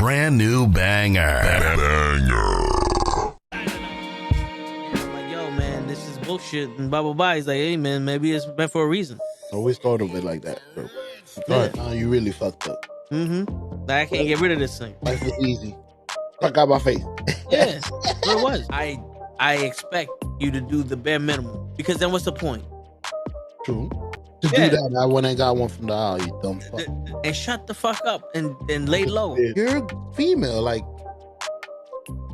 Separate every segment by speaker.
Speaker 1: brand new banger.
Speaker 2: I'm like, yo, man, this is bullshit. And blah, blah, blah. He's like, hey, man, maybe it's meant for a reason.
Speaker 3: Always thought of it like that, bro. You thought, nah, you really fucked up.
Speaker 2: Mm-hmm. Like, I can't get rid of this thing.
Speaker 3: Life was easy. Fuck out my face.
Speaker 2: Yeah, that's what it was. I expect you to do the bare minimum. Because then what's the point?
Speaker 3: True. To do that, I went and got one from the aisle, you dumb fuck.
Speaker 2: And shut the fuck up and lay low.
Speaker 3: You're female, like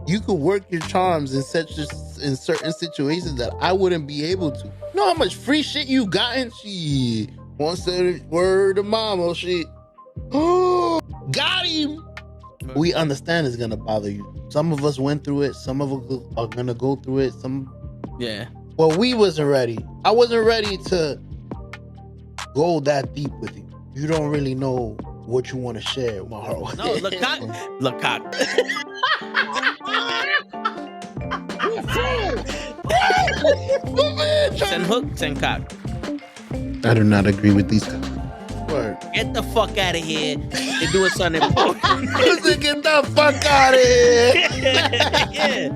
Speaker 3: you could work your charms in certain situations that I wouldn't be able to. You know how much free shit you gotten? She once said word to mama, shit. Oh, got him. We understand it's gonna bother you. Some of us went through it. Some of us are gonna go through it. Well, we wasn't ready. I wasn't ready to go that deep with you. You don't really know what you want to share with my heart.
Speaker 2: No, look cock. Send hook, send cock.
Speaker 3: I do not agree with these guys. Word.
Speaker 2: Get the fuck out of here and do something important.
Speaker 3: Get the fuck out of here.
Speaker 2: Yeah.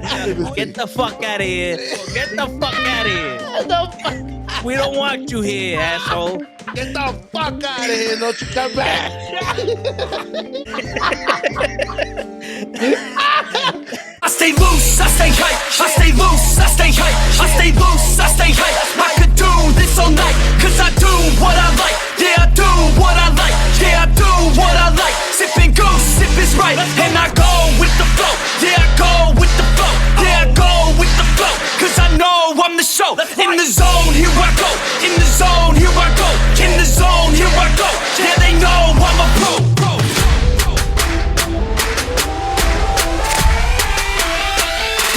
Speaker 2: Get the fuck out of here. Get the fuck out of here. We don't want you here, asshole.
Speaker 3: Get the fuck out of here. Don't you come back.
Speaker 4: I stay loose, I stay hype. I stay loose, I stay hype. I stay loose, I stay hype. I could do this all night, cause I do what I like. Yeah, I do what I like. Yeah, I do what I like. Sipping goose, sip is right. And I go with the flow. Yeah, I go with the flow. Yeah, I go with the flow. Cause I know I'm the show. In the zone, here I go. In the zone, here I go. In the zone, here I go. Yeah, they know I'm a pro.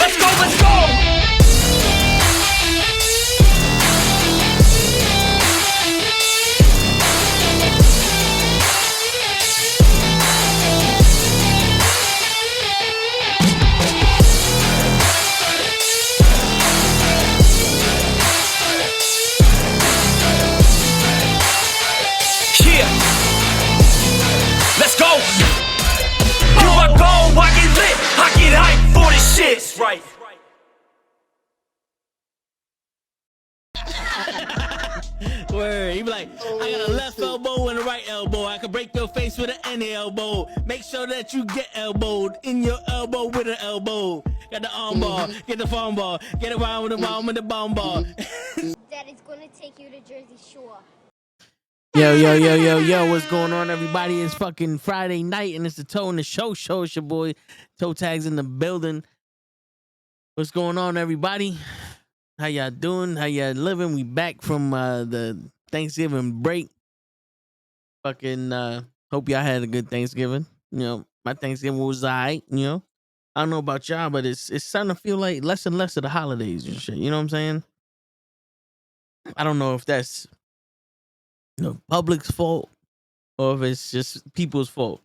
Speaker 4: Let's go, let's go! Yeah! Let's go! Here I go, I get lit, I get hyped for this shit. Right.
Speaker 2: Word. He be like, I got a left elbow and a right elbow. I can break your face with an any elbow. Make sure that you get elbowed in your elbow with an elbow. Got the arm ball, get the phone ball, get around with the bomb with the bomb ball.
Speaker 5: Daddy's gonna take you to Jersey Shore.
Speaker 2: Yo, what's going on, everybody? It's fucking Friday night, and it's the Toe in the Show. It's your boy, Toe Tags in the building. What's going on, everybody? How y'all doing? How y'all living? We back from the Thanksgiving break. Fucking hope y'all had a good Thanksgiving. You know, my Thanksgiving was alright, you know. I don't know about y'all, but it's starting to feel like less and less of the holidays and shit. You know what I'm saying? I don't know if that's the public's fault or if it's just people's fault.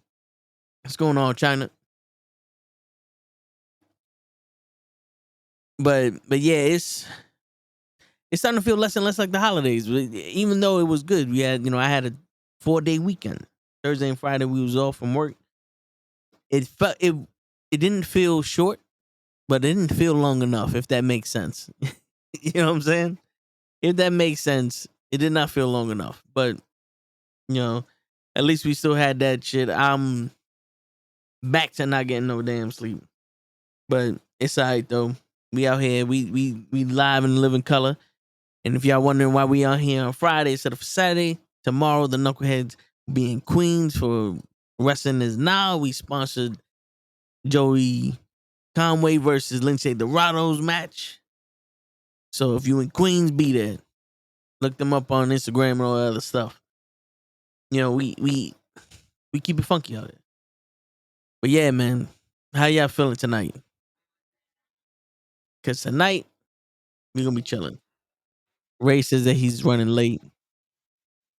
Speaker 2: What's going on, China? But yeah, it's starting to feel less and less like the holidays. Even though it was good, we had, I had a 4-day weekend. Thursday and Friday we was off from work. It didn't feel short, but it didn't feel long enough. If that makes sense, you know what I'm saying? If that makes sense, it did not feel long enough. But at least we still had that shit. I'm back to not getting no damn sleep, but it's alright though. We out here, we live in living color. And if y'all wondering why we out here on Friday instead of Saturday, tomorrow the Knuckleheads will be in Queens for Wrestling Is Now. We sponsored Joey Conway versus Lindsay Dorado's match. So if you in Queens, be there. Look them up on Instagram and all that other stuff. We keep it funky out there. But yeah, man, how y'all feeling tonight? Because tonight, we're going to be chilling. Ray says that he's running late.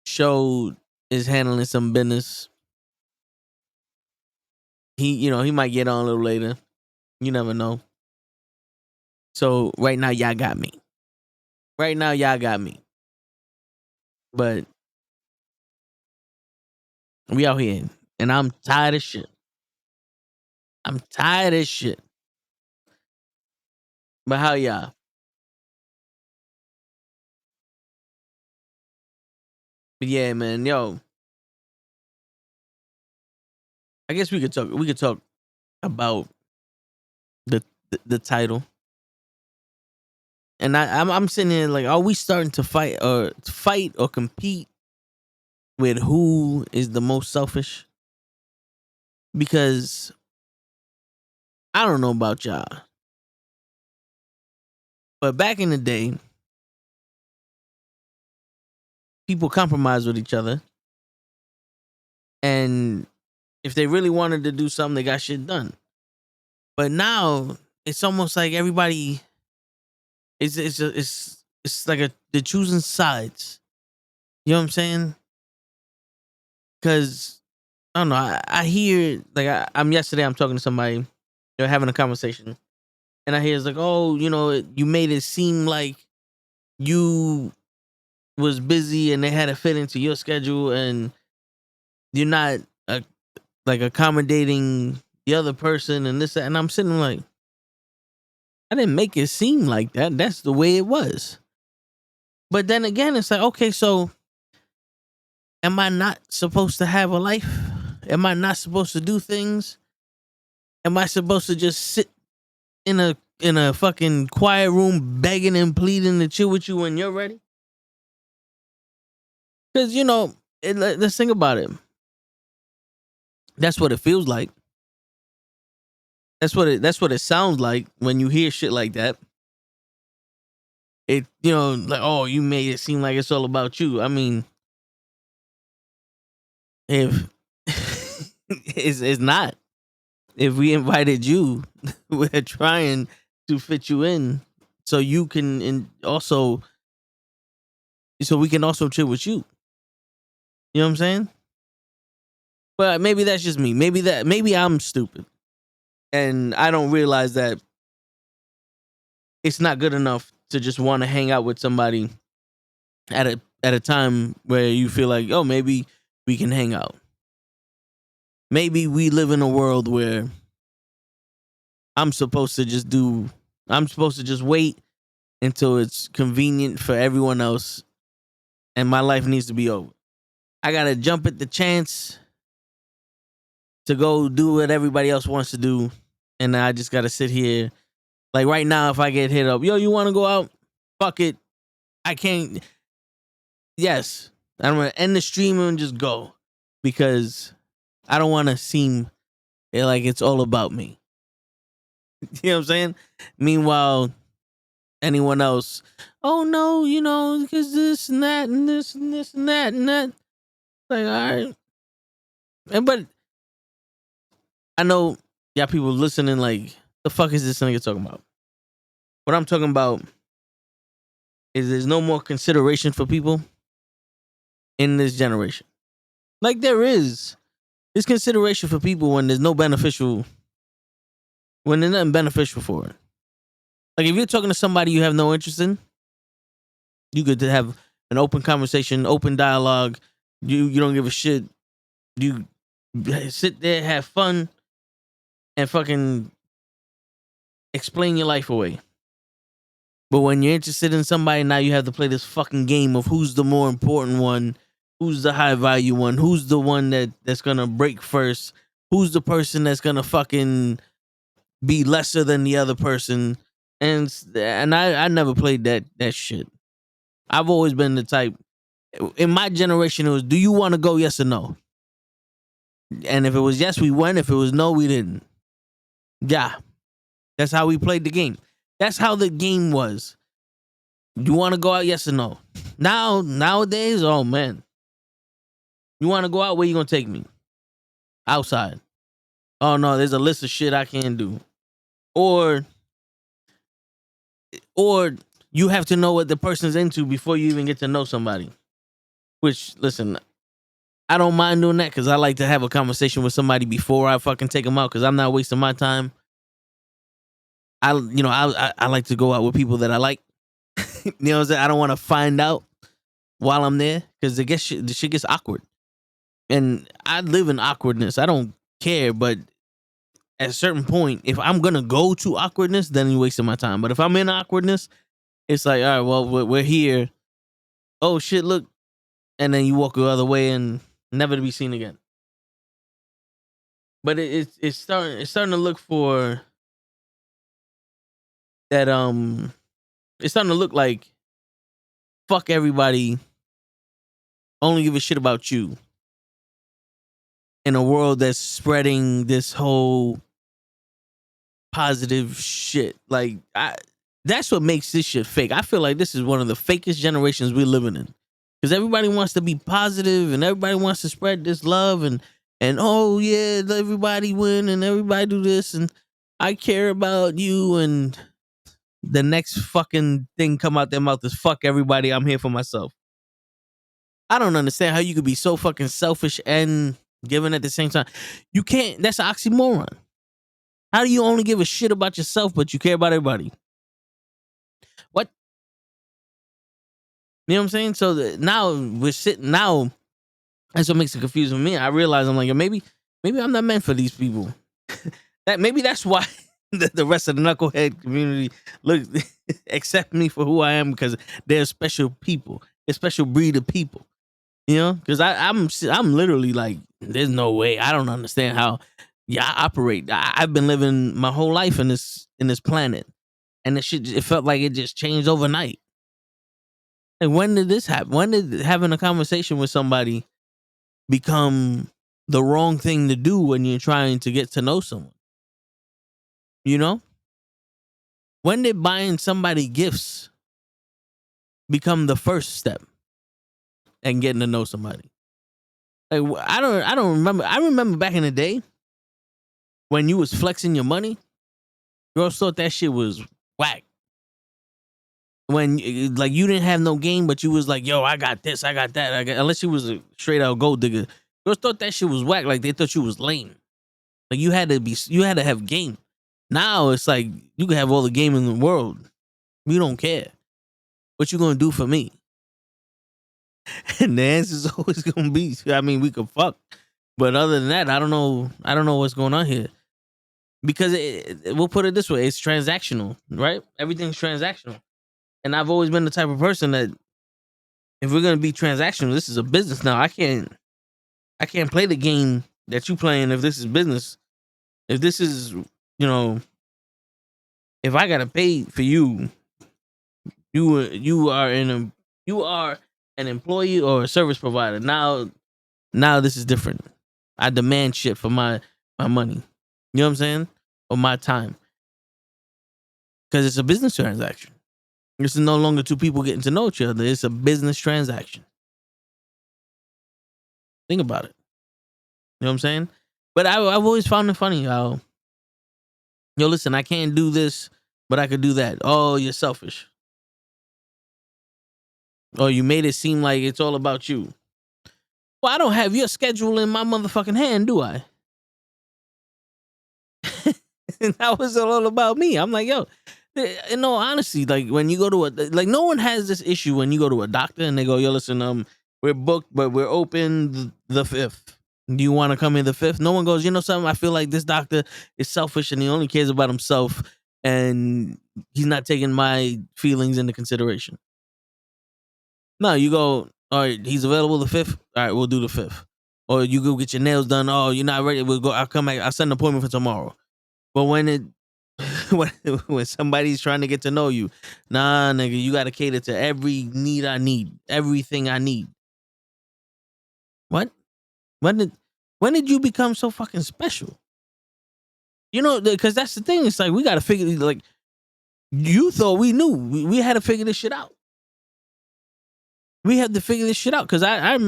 Speaker 2: Show is handling some business. He might get on a little later. You never know. So right now, y'all got me. But we out here, and I'm tired of shit. I'm tired of shit. But how y'all? But yeah, man, yo. I guess we could talk about the title. And I'm sitting here like, are we starting to fight or compete with who is the most selfish? Because I don't know about y'all, but back in the day, people compromised with each other, and if they really wanted to do something, they got shit done. But now it's almost like everybody it's like they're choosing sides. You know what I'm saying? Because I don't know. I hear like I'm yesterday. I'm talking to somebody. They're having a conversation, and I hear it's like, oh, you made it seem like you was busy and they had to fit into your schedule, and you're not like accommodating the other person and this that. And I'm sitting like, I didn't make it seem like that. That's the way it was. But then again, it's like, okay, so am I not supposed to have a life? Am I not supposed to do things? Am I supposed to just sit in a fucking quiet room begging and pleading to chill with you when you're ready? Because let's think about it. That's what it feels like. That's what it sounds like when you hear shit like that. It like, oh, you made it seem like it's all about you. I mean, if it's not. If we invited you, we're trying to fit you in so you can so we can also chill with you. You know what I'm saying? But maybe that's just me. Maybe I'm stupid and I don't realize that it's not good enough to just want to hang out with somebody at a time where you feel like, oh, maybe we can hang out. Maybe we live in a world where I'm supposed to just wait until it's convenient for everyone else and my life needs to be over. I gotta jump at the chance to go do what everybody else wants to do, and I just gotta sit here. Like right now, if I get hit up, yo, you want to go out? Fuck it, I can't. Yes, I'm gonna end the stream and just go because I don't want to seem like it's all about me. You know what I'm saying? Meanwhile, anyone else, oh no, because this and that and this and this and that and that. Like, all right. But I know y'all people listening like, the fuck is this nigga talking about? What I'm talking about is there's no more consideration for people in this generation. Like there's consideration for people when there's nothing beneficial for it. Like if you're talking to somebody you have no interest in, you could have an open conversation, open dialogue. You don't give a shit. You sit there, have fun, and fucking explain your life away. But when you're interested in somebody, now you have to play this fucking game of who's the more important one, who's the high value one, who's the one that's gonna break first, who's the person that's gonna fucking be lesser than the other person. And I never played that shit. I've always been the type. In my generation, it was, do you want to go? Yes or no? And if it was yes, we went. If it was no, we didn't. Yeah. That's how we played the game. That's how the game was. You want to go out? Yes or no? Nowadays, oh man. You want to go out? Where you going to take me? Outside. Oh no, there's a list of shit I can't do. Or you have to know what the person's into before you even get to know somebody. Which, listen, I don't mind doing that because I like to have a conversation with somebody before I fucking take them out because I'm not wasting my time. I like to go out with people that I like. You know what I'm saying? I don't want to find out while I'm there because the shit gets awkward. And I live in awkwardness. I don't care, but at a certain point, if I'm gonna go to awkwardness, then you're wasting my time. But if I'm in awkwardness, it's like, all right, well, we're here. Oh shit, look, and then you walk the other way and never to be seen again. But it's starting to look for that. It's starting to look like fuck everybody. Only give a shit about you. In a world that's spreading this whole positive shit, like that's what makes this shit fake. I feel like this is one of the fakest generations we're living in, because everybody wants to be positive and everybody wants to spread this love and oh yeah, everybody win and everybody do this and I care about you, and the next fucking thing come out their mouth is fuck everybody, I'm here for myself. I don't understand how you could be so fucking selfish and giving at the same time. You can't. That's an oxymoron. How do you only give a shit about yourself, but you care about everybody? What? You know what I'm saying? So now we're sitting. Now that's what makes it confusing for me. I realize I'm like, maybe I'm not meant for these people. Maybe that's why the rest of the knucklehead community accept me for who I am, because they're special people. They're special breed of people. You know, because I'm literally like, there's no way. I don't understand how I operate. I've been living my whole life in this planet, and it felt like it just changed overnight. And when did this happen? When did having a conversation with somebody become the wrong thing to do when you're trying to get to know someone? You know, when did buying somebody gifts become the first step and getting to know somebody? Like, I don't remember. I remember back in the day when you was flexing your money, girls thought that shit was whack. When like you didn't have no game, but you was like, yo, I got this, I got that. Unless you was a straight out gold digger, girls thought that shit was whack. Like they thought you was lame. Like you had to have game. Now it's like you can have all the game in the world. We don't care. What you gonna do for me? And the answer's always gonna be, I mean, we could fuck. But other than that, I don't know what's going on here. Because we'll put it this way, it's transactional, right? Everything's transactional. And I've always been the type of person that if we're gonna be transactional, this is a business now. I can't play the game that you playing if this is business. If this is, if I gotta pay for you, you are an employee or a service provider. Now this is different. I demand shit for my money. You know what I'm saying? Or my time. Because it's a business transaction. This is no longer two people getting to know each other. It's a business transaction. Think about it. You know what I'm saying? But I've always found it funny how, listen, I can't do this, but I could do that. Oh, you're selfish. Oh, you made it seem like it's all about you. Well, I don't have your schedule in my motherfucking hand, do I? And that was all about me. I'm like, yo, in all honesty, like when you go to no one has this issue when you go to a doctor and they go, yo, listen, we're booked, but we're open the 5th. Do you want to come in the 5th? No one goes, you know something? I feel like this doctor is selfish and he only cares about himself and he's not taking my feelings into consideration. No, you go, all right, he's available the 5th. All right, we'll do the 5th. Or you go get your nails done. Oh, you're not ready. I'll come back. I'll set an appointment for tomorrow. But when somebody's trying to get to know you, nah, nigga, you got to cater to every need I need, everything I need. What? When did you become so fucking special? You know, because that's the thing. It's like we got to figure. Like you thought we knew. We had to figure this shit out. We had to figure this shit out because I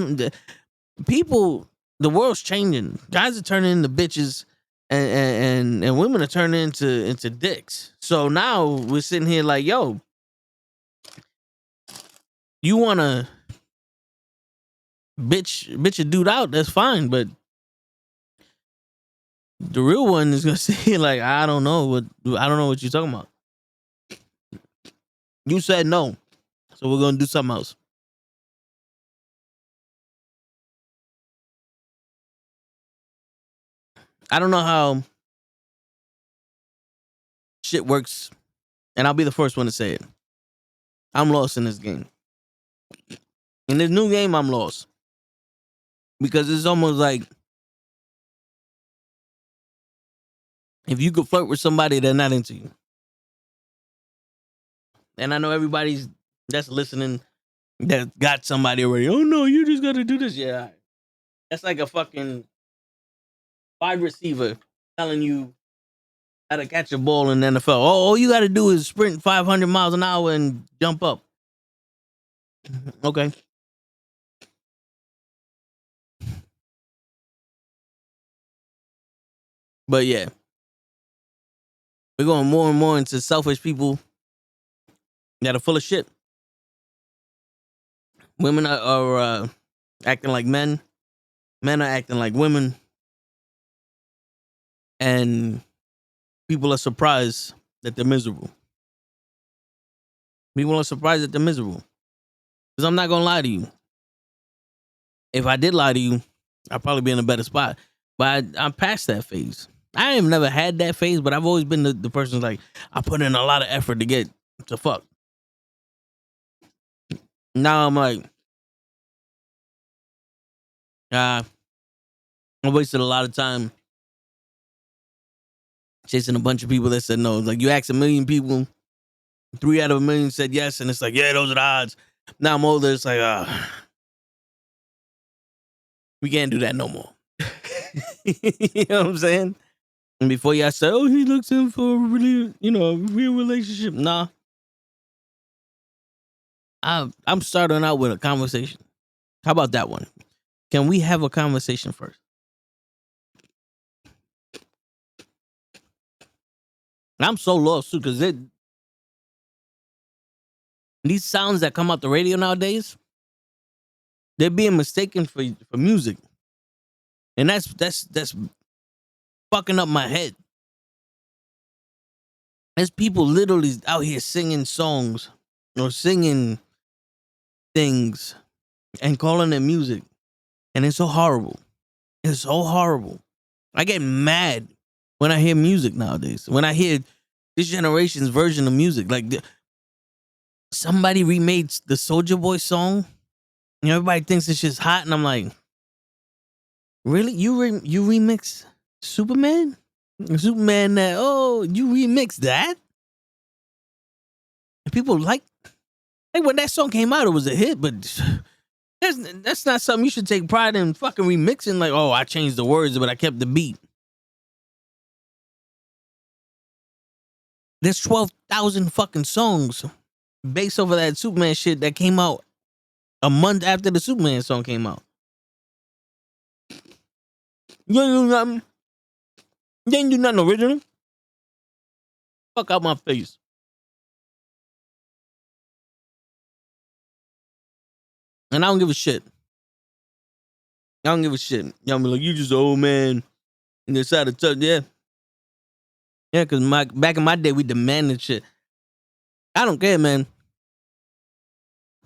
Speaker 2: people. The world's changing. Guys are turning into bitches. And women are turning into dicks. So now we're sitting here like, yo, you wanna bitch a dude out, that's fine, but the real one is gonna say like, I don't know what you're talking about. You said no, so we're gonna do something else. I don't know how shit works, and I'll be the first one to say it. I'm lost in this game. In this new game, I'm lost. Because it's almost like if you could flirt with somebody, they're not into you. And I know everybody's that's listening that got somebody already. Oh no, you just gotta do this. Yeah. That's like a fucking wide receiver telling you how to catch a ball in the NFL. Oh, all you gotta do is sprint 500 miles an hour and jump up. Okay. But yeah. We're going more and more into selfish people that are full of shit. Women are acting like men. Men are acting like women. And people are surprised that they're miserable. People are surprised that they're miserable. Because I'm not going to lie to you. If I did lie to you, I'd probably be in a better spot. But I'm past that phase. I have never had that phase, but I've always been the person like, I put in a lot of effort to get to fuck. Now I'm like, I wasted a lot of time chasing a bunch of people that said no. Like you ask a million people, 3 out of a million said yes, and it's like, yeah, those are the odds. Now I'm older, it's like, we can't do that no more. You know what I'm saying? And before y'all say, oh, he looks in for a really, a real relationship. Nah. I'm starting out with a conversation. How about that one? Can we have a conversation first? And I'm so lost too, because these sounds that come out the radio nowadays, they're being mistaken for music. And that's fucking up my head. There's people literally out here singing songs or singing things and calling it music. And it's so horrible. It's so horrible. I get mad when I hear music nowadays. When I hear this generation's version of music. Like somebody remade the Soulja Boy song. And everybody thinks it's just hot. And I'm like, really? You remix Superman? Superman that, you remix that? And people like when that song came out, it was a hit, but that's not something you should take pride in fucking remixing. Like, oh, I changed the words, but I kept the beat. There's 12,000 fucking songs based over that Superman shit that came out a month after the Superman song came out. You ain't do nothing. You ain't do nothing original. Fuck out my face. And I don't give a shit. I don't give a shit. Y'all be like, you just an old man and decided to touch. Yeah. Yeah, because back in my day, we demanded shit. I don't care, man.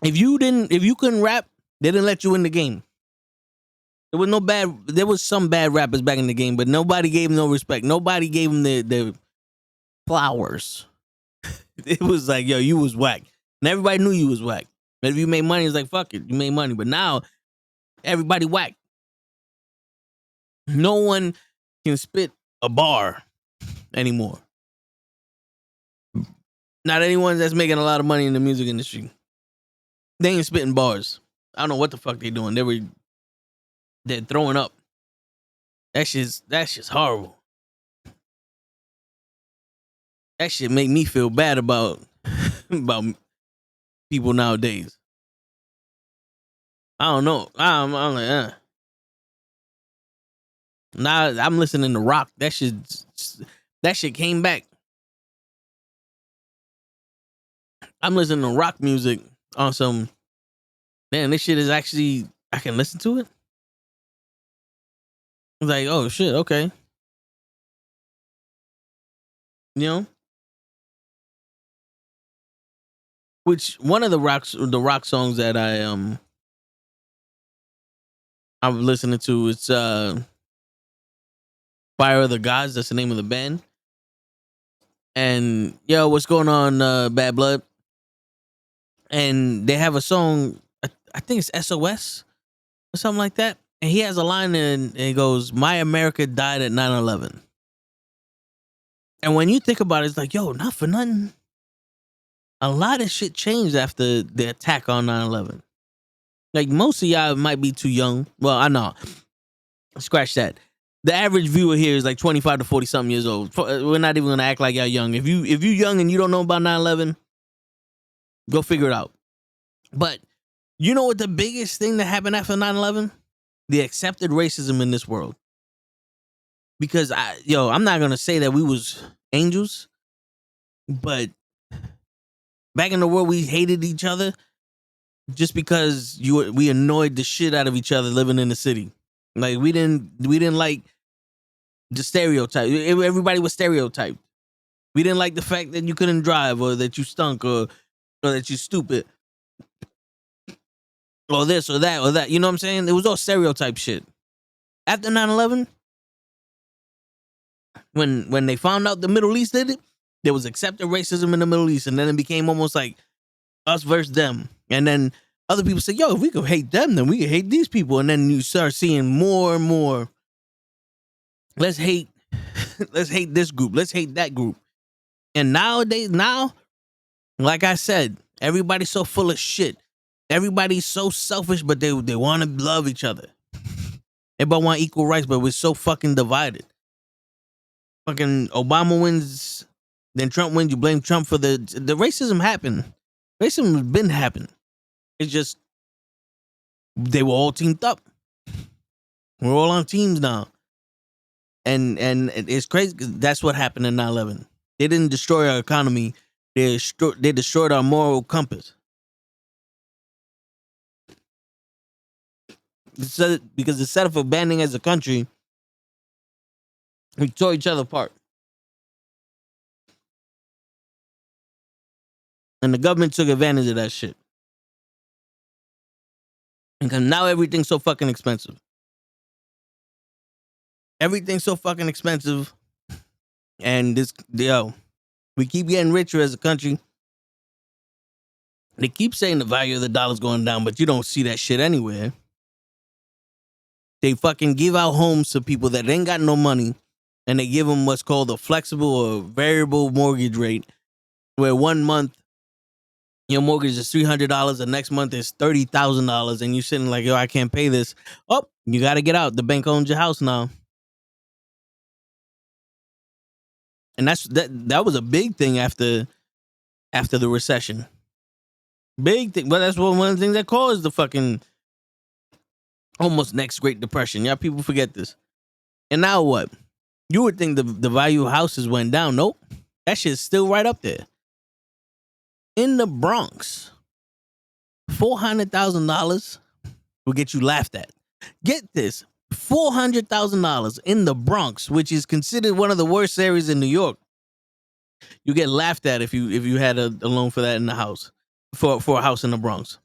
Speaker 2: If you couldn't rap, they didn't let you in the game. There was some bad rappers back in the game, but nobody gave them no respect. Nobody gave them their flowers. It was like, yo, you was whack. And everybody knew you was whack. But if you made money, it's like, fuck it, you made money. But now, everybody whack. No one can spit a bar anymore. Not anyone that's making a lot of money in the music industry. They ain't spitting bars. I don't know what the fuck they doing. They're throwing up. That's just horrible. That shit make me feel bad about people nowadays. I don't know. I'm like, Now I'm listening to rock. That shit came back. I'm listening to rock music on some. Man, this shit is actually, I can listen to it. It's like, oh shit, okay. You know? Which one of the rock songs that I'm listening to, it's Fire of the Gods, that's the name of the band. And yo, what's going on, Bad Blood? And they have a song, I think it's SOS or something like that. And he has a line in, and it goes, "My America died at 9/11." And when you think about it, it's like, yo, not for nothing. A lot of shit changed after the attack on 9/11. Like, most of y'all might be too young. Well, I know. Scratch that. The average viewer here is like 25 to 40 something years old. We're not even gonna act like y'all young. If you young and you don't know about 9/11, go figure it out. But you know what the biggest thing that happened after 9/11? The accepted racism in this world. Because I'm not gonna say that we was angels, but back in the world we hated each other just because we annoyed the shit out of each other living in the city. Like we didn't like the stereotype. Everybody was stereotyped. We didn't like the fact that you couldn't drive, or that you stunk, or that you stupid, or this or that or that. You know what I'm saying? It was all stereotype shit. After 9/11, when they found out the Middle East did it, there was accepted racism in the Middle East, and then it became almost like us versus them. And then other people said, yo, if we could hate them, then we could hate these people. And then you start seeing more and more, let's hate this group, let's hate that group. And nowadays, like I said, everybody's so full of shit. Everybody's so selfish, but they want to love each other. Everybody want equal rights, but we're so fucking divided. Fucking Obama wins, then Trump wins, you blame Trump for the racism happened. Racism has been happening. It's just they were all teamed up. We're all on teams now. And it's crazy because that's what happened in 9/11. They didn't destroy our economy. They destroyed our moral compass. Because instead of abandoning as a country, we tore each other apart. And the government took advantage of that shit. Because now everything's so fucking expensive. Everything's so fucking expensive. And we keep getting richer as a country. They keep saying the value of the dollar's going down, but you don't see that shit anywhere. They fucking give out homes to people that ain't got no money, and they give them what's called a flexible or variable mortgage rate, where 1 month your mortgage is $300, the next month is $30,000, and you're sitting like, yo, I can't pay this. Oh, you got to get out. The bank owns your house now. And that was a big thing after the recession. Big thing. But that's one of the things that caused the fucking almost next Great Depression. Yeah, people forget this. And now what? You would think the value of houses went down. Nope. That shit's still right up there. In the Bronx, $400,000 will get you laughed at. Get this. $400,000 in the Bronx, which is considered one of the worst areas in New York. You get laughed at if you had a loan for that in the house, for a house in the Bronx.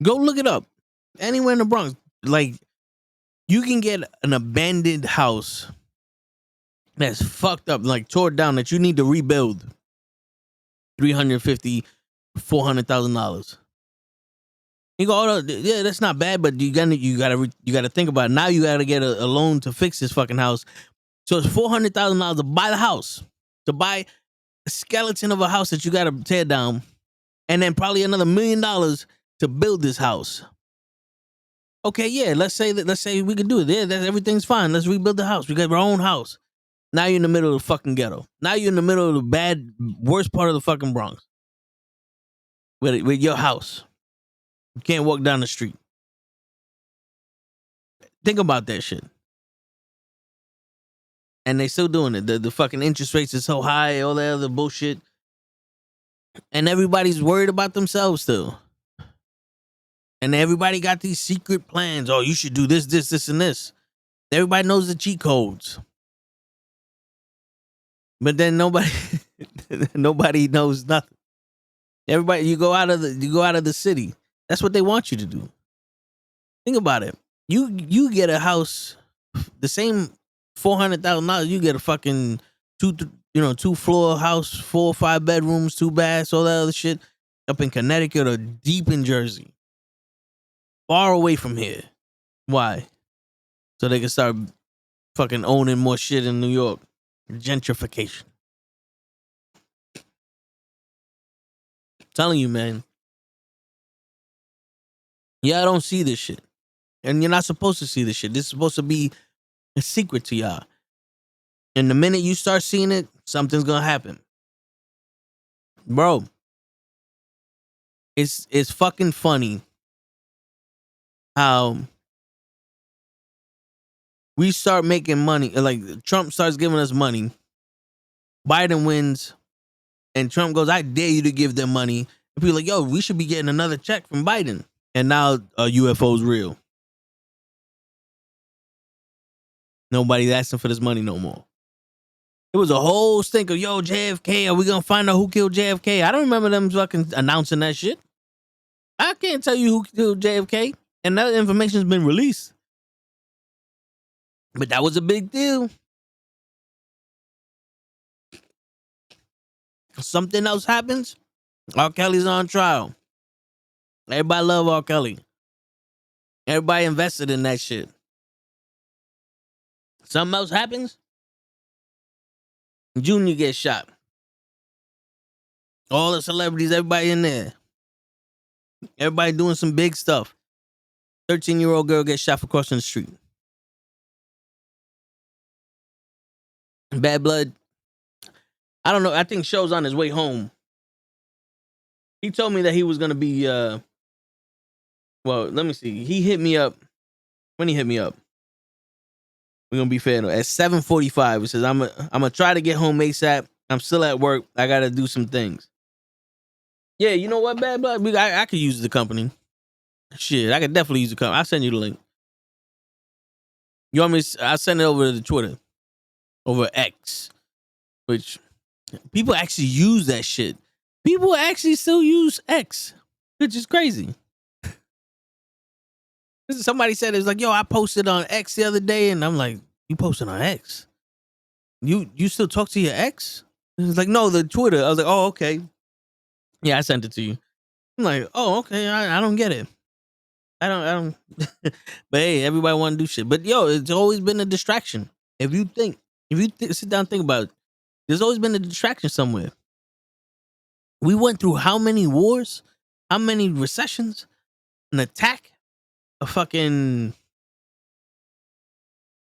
Speaker 2: Go look it up. Anywhere in the Bronx, like, you can get an abandoned house that's fucked up, like tore down, that you need to rebuild. $350,000, $400,000. You go, oh, yeah, that's not bad, but you gotta think about it. Now you gotta get a loan to fix this fucking house. So it's $400,000 to buy the house, to buy a skeleton of a house that you gotta tear down, and then probably another $1 million to build this house. Okay, yeah, let's say we can do it. Yeah, everything's fine. Let's rebuild the house. We got our own house. Now you're in the middle of the fucking ghetto. Now you're in the middle of the worst part of the fucking Bronx. With your house. You can't walk down the street. Think about that shit. And they still doing it. The fucking interest rates is so high, all that other bullshit. And everybody's worried about themselves still. And everybody got these secret plans. Oh, you should do this, and this. Everybody knows the cheat codes. But then nobody knows nothing. Everybody, you go out of the city. That's what they want you to do. Think about it. You get a house, the same $400,000. You get a fucking 2-floor house, 4 or 5 bedrooms, 2 baths, all that other shit, up in Connecticut or deep in Jersey, far away from here. Why? So they can start fucking owning more shit in New York. Gentrification. Telling you, man. Yeah, I don't see this shit. And you're not supposed to see this shit. This is supposed to be a secret to y'all. And the minute you start seeing it, something's gonna happen. Bro, it's fucking funny how we start making money. Like, Trump starts giving us money. Biden wins. And Trump goes, I dare you to give them money. And people are like, yo, we should be getting another check from Biden. And now UFO's real. Nobody's asking for this money no more. It was a whole stink of, yo, JFK, are we going to find out who killed JFK? I don't remember them fucking announcing that shit. I can't tell you who killed JFK. And that information's been released. But that was a big deal. Something else happens, R. Kelly's on trial. Everybody love R. Kelly. Everybody invested in that shit. Something else happens, Junior gets shot. All the celebrities, everybody in there. Everybody doing some big stuff. 13-year-old girl gets shot for crossing the street. Bad Blood. I don't know. I think Show's on his way home. He told me that he was going to be, well, let me see. He hit me up. When he hit me up, we're going to be fair. At 7:45, he says, I'm going to try to get home ASAP. I'm still at work. I got to do some things. Yeah, you know what, Bad Blood? I could use the company. Shit, I could definitely use the company. I'll send you the link. You want me to, I'll send it over to Twitter. Over X. Which, people actually use that shit. People actually still use X. Which is crazy. Somebody said, it was like, yo, I posted on X the other day. And I'm like, you posted on X? You still talk to your ex? And it's like, no, the Twitter. I was like, oh, okay. Yeah, I sent it to you. I'm like, oh, okay. I don't get it. I don't. But hey, everybody want to do shit. But yo, it's always been a distraction. If you sit down and think about it, there's always been a distraction somewhere. We went through how many wars, how many recessions, an attack, a fucking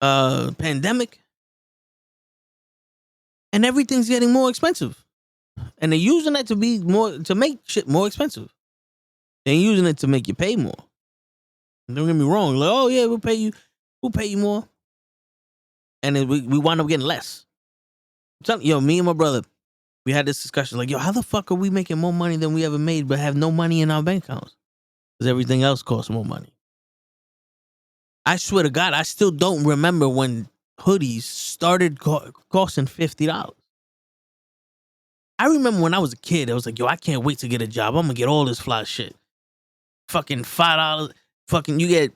Speaker 2: pandemic, and everything's getting more expensive. And they're using that to make shit more expensive. They're using it to make you pay more. Don't get me wrong. Like, oh yeah, we'll pay you more. And then we wind up getting less. Yo, me and my brother, we had this discussion. Like, yo, how the fuck are we making more money than we ever made, but have no money in our bank accounts? Because everything else costs more money. I swear to God, I still don't remember when hoodies started costing $50. I remember when I was a kid, I was like, yo, I can't wait to get a job. I'm gonna get all this fly shit. Fucking $5. Fucking, you get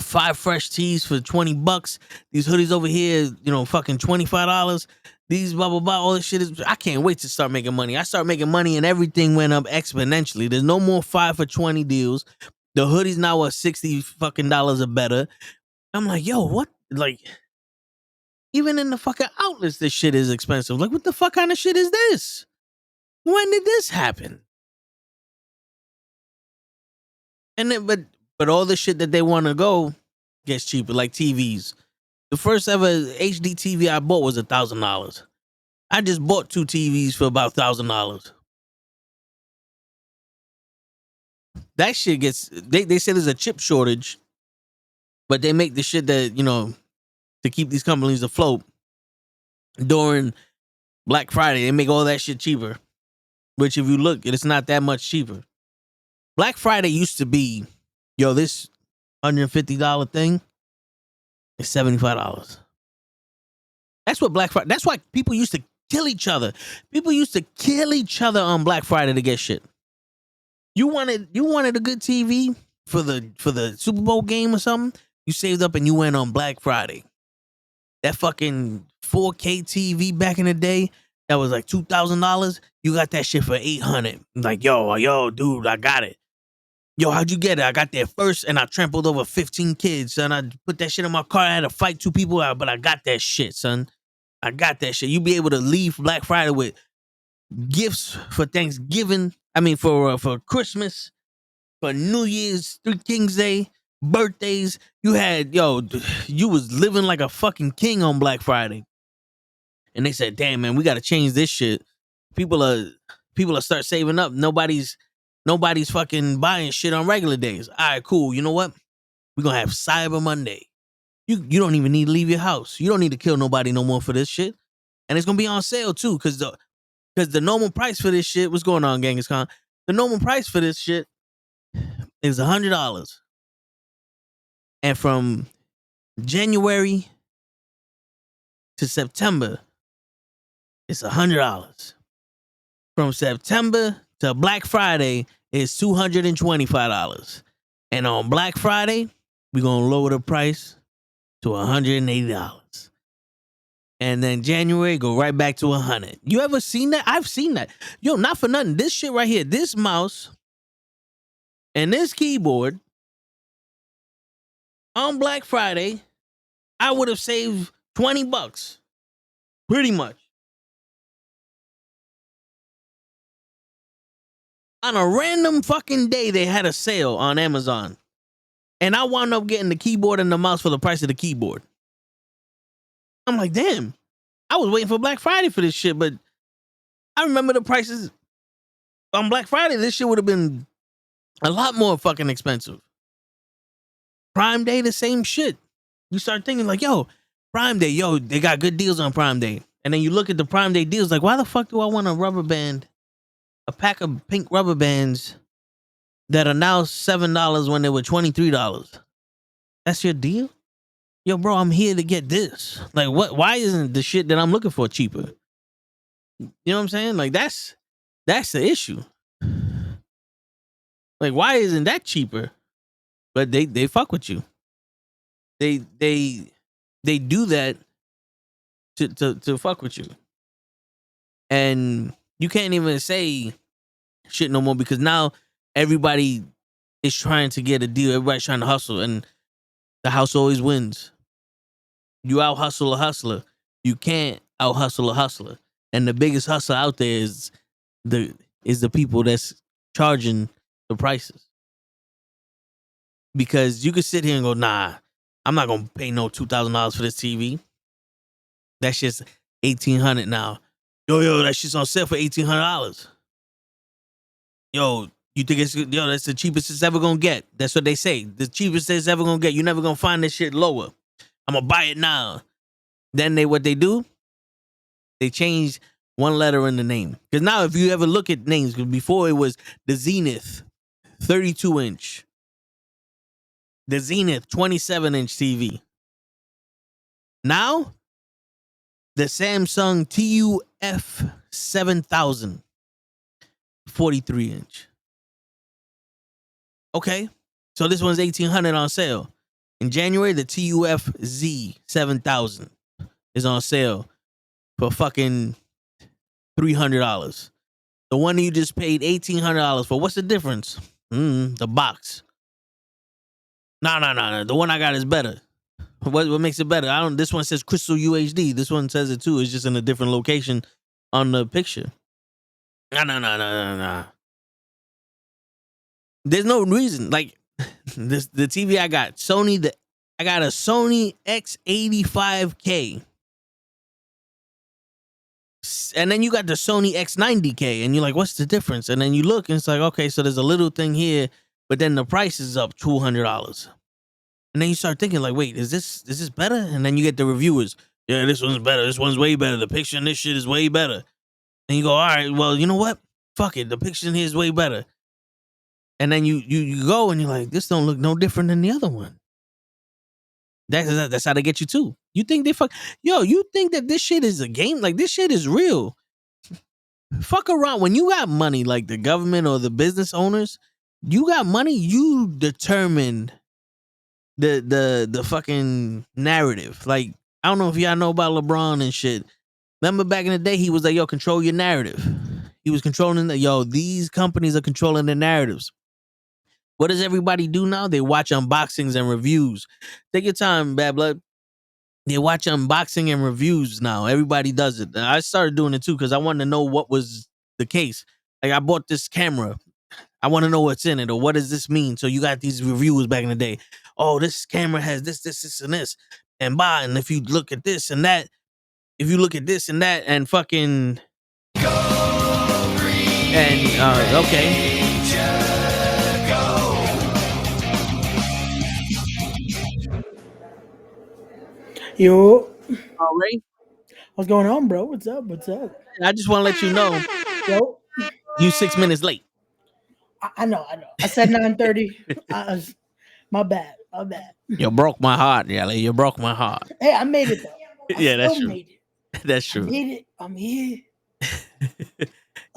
Speaker 2: 5 fresh tees for $20. These hoodies over here, fucking $25. These blah blah blah. All this shit is. I can't wait to start making money. I start making money and everything went up exponentially. There's no more 5 for $20 deals. The hoodies now are $60 fucking dollars or better. I'm like, yo, what? Like, even in the fucking outlets, this shit is expensive. Like, what the fuck kind of shit is this? When did this happen? And then, but all the shit that they want to go gets cheaper, like TVs. The first ever HD TV I bought was $1,000. I just bought 2 TVs for about $1,000. That shit gets. They say there's a chip shortage, but they make the shit that to keep these companies afloat during Black Friday. They make all that shit cheaper. Which, if you look, it's not that much cheaper. Black Friday used to be, yo, this $150 thing is $75. That's what Black Friday. That's why people used to kill each other. People used to kill each other on Black Friday to get shit. You wanted a good TV for the Super Bowl game or something. You saved up and you went on Black Friday. that fucking 4K TV back in the day that was like $2,000. You got that shit for $800. Like, yo, dude, I got it. Yo, how'd you get it? I got there first and I trampled over 15 kids, son. I put that shit in my car. I had to fight 2 people out, but I got that shit, son. I got that shit. You be able to leave Black Friday with gifts for Thanksgiving. I mean, for Christmas, for New Year's, 3 Kings Day, birthdays. You was living like a fucking king on Black Friday. And they said, damn, man, we got to change this shit. People are start saving up. Nobody's fucking buying shit on regular days. All right, cool. You know what? We're going to have Cyber Monday. You don't even need to leave your house. You don't need to kill nobody no more for this shit. And it's going to be on sale too, because the normal price for this shit, what's going on, Genghis Khan? The normal price for this shit is $100. And from January to September, it's $100. From September to Black Friday, it's $225. And on Black Friday, we're going to lower the price to $180. And then January, go right back to $100. You ever seen that? I've seen that. Yo, not for nothing. This shit right here, this mouse and this keyboard on Black Friday, I would have saved $20. Pretty much. On a random fucking day, they had a sale on Amazon. And I wound up getting the keyboard and the mouse for the price of the keyboard. I'm like, damn. I was waiting for Black Friday for this shit, but I remember the prices on Black Friday. This shit would have been a lot more fucking expensive. Prime Day, the same shit. You start thinking like, yo, Prime Day, yo, they got good deals on Prime Day. And then you look at the Prime Day deals like, why the fuck do I want a rubber band? A pack of pink rubber bands that are now $7 when they were $23. That's your deal? Yo, bro, I'm here to get this. Like, what? Why isn't the shit that I'm looking for cheaper? You know what I'm saying? Like, that's the issue. Like, why isn't that cheaper? But they fuck with you. They do that to fuck with you. And you can't even say shit no more because now everybody is trying to get a deal. Everybody's trying to hustle, and the house always wins. You out hustle a hustler. You can't out hustle a hustler. And the biggest hustler out there is the people that's charging the prices. Because you could sit here and go, nah, I'm not gonna pay no $2,000 for this TV. That shit's $1,800 now. Yo, that shit's on sale for $1,800. Yo, you think that's the cheapest it's ever gonna get? That's what they say. The cheapest it's ever gonna get. You're never gonna find this shit lower. I'm gonna buy it now. Then what they do? They change one letter in the name. Because now, if you ever look at names, because before it was the Zenith 32-inch, the Zenith 27-inch TV. Now, the Samsung TUF 7000 43-inch. Okay, so this one's $1,800 on sale. In January, the TUF Z 7000 is on sale for fucking $300. The one you just paid $1,800 for. What's the difference? The box. No. The one I got is better. What makes it better? This one says Crystal UHD. This one says it too. It's just in a different location on the picture. No. There's no reason. Like the TV I got, I got a Sony X85K. And then you got the Sony X90K, and you're like, what's the difference? And then you look, and it's like, okay, so there's a little thing here, but then the price is up $200. And then you start thinking, like, wait, is this better? And then you get the reviewers. Yeah, this one's better. This one's way better. The picture in this shit is way better. And you go, all right, well, you know what? Fuck it. The picture in here is way better. And then you go, and you're like, this don't look no different than the other one. That's how they get you too. You think you think that this shit is a game? Like, this shit is real. Fuck around. When you got money, like the government or the business owners, you got money, you determine the fucking narrative. Like, I don't know if y'all know about LeBron and shit. Remember back in the day, he was like, yo, control your narrative. He was controlling these companies are controlling the narratives. What does everybody do now? They watch unboxings and reviews. Take your time, Bad Blood. They watch unboxing and reviews now. Everybody does it. I started doing it too because I wanted to know what was the case. Like, I bought this camera. I want to know what's in it or what does this mean? So you got these reviews back in the day. Oh, this camera has this, and this. And if you look at this and that, if you look at this and that and fucking okay.
Speaker 6: Yo,
Speaker 2: All right.
Speaker 6: what's going on, bro? What's up? What's up?
Speaker 2: I just want to let you know
Speaker 6: Yo,
Speaker 2: you 6 minutes late.
Speaker 6: I know. I said 9:30. My bad. My bad.
Speaker 2: You broke my heart, Yelly. You broke my heart.
Speaker 6: Hey, I made it though. I
Speaker 2: Yeah, that's
Speaker 6: still
Speaker 2: true.
Speaker 6: made it.
Speaker 2: That's
Speaker 6: I
Speaker 2: true.
Speaker 6: made it. I'm here.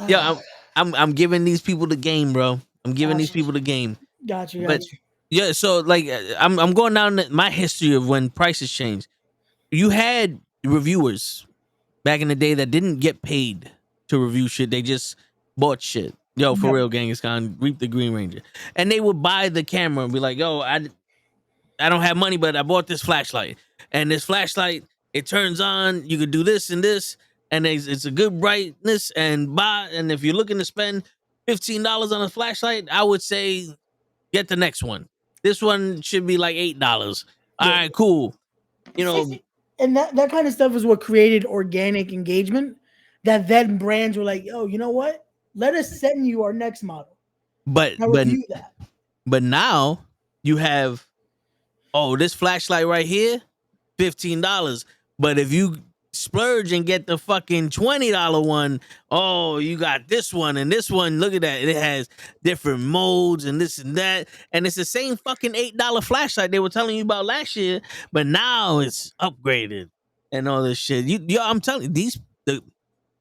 Speaker 2: Yeah, I'm giving these people the game, bro. I'm giving these people the game.
Speaker 6: Got you.
Speaker 2: But yeah, so like I'm going down my history of when prices changed. You had reviewers back in the day that didn't get paid to review shit. They just bought shit. Yo, for
Speaker 6: Yep.
Speaker 2: real, Genghis Khan, Reap the Green Ranger. And they would buy the camera and be like, yo, I don't have money, but I bought this flashlight. And this flashlight, it turns on, you could do this and this, and it's a good brightness, and if you're looking to spend $15 on a flashlight, I would say get the next one. This one should be like $8. All
Speaker 6: Yeah.
Speaker 2: right, cool. You know,
Speaker 6: And that kind of stuff is what created organic engagement. That then brands were like, yo, you know what? Let us send you our next model.
Speaker 2: but
Speaker 6: Now
Speaker 2: but
Speaker 6: review that.
Speaker 2: but now you have, oh, this flashlight right here, $15. But if you splurge and get the fucking $20 one, oh, you got this one and this one. Look at that. It has different modes and this and that. And it's the same fucking $8 flashlight they were telling you about last year, but now it's upgraded and all this shit. I'm telling you,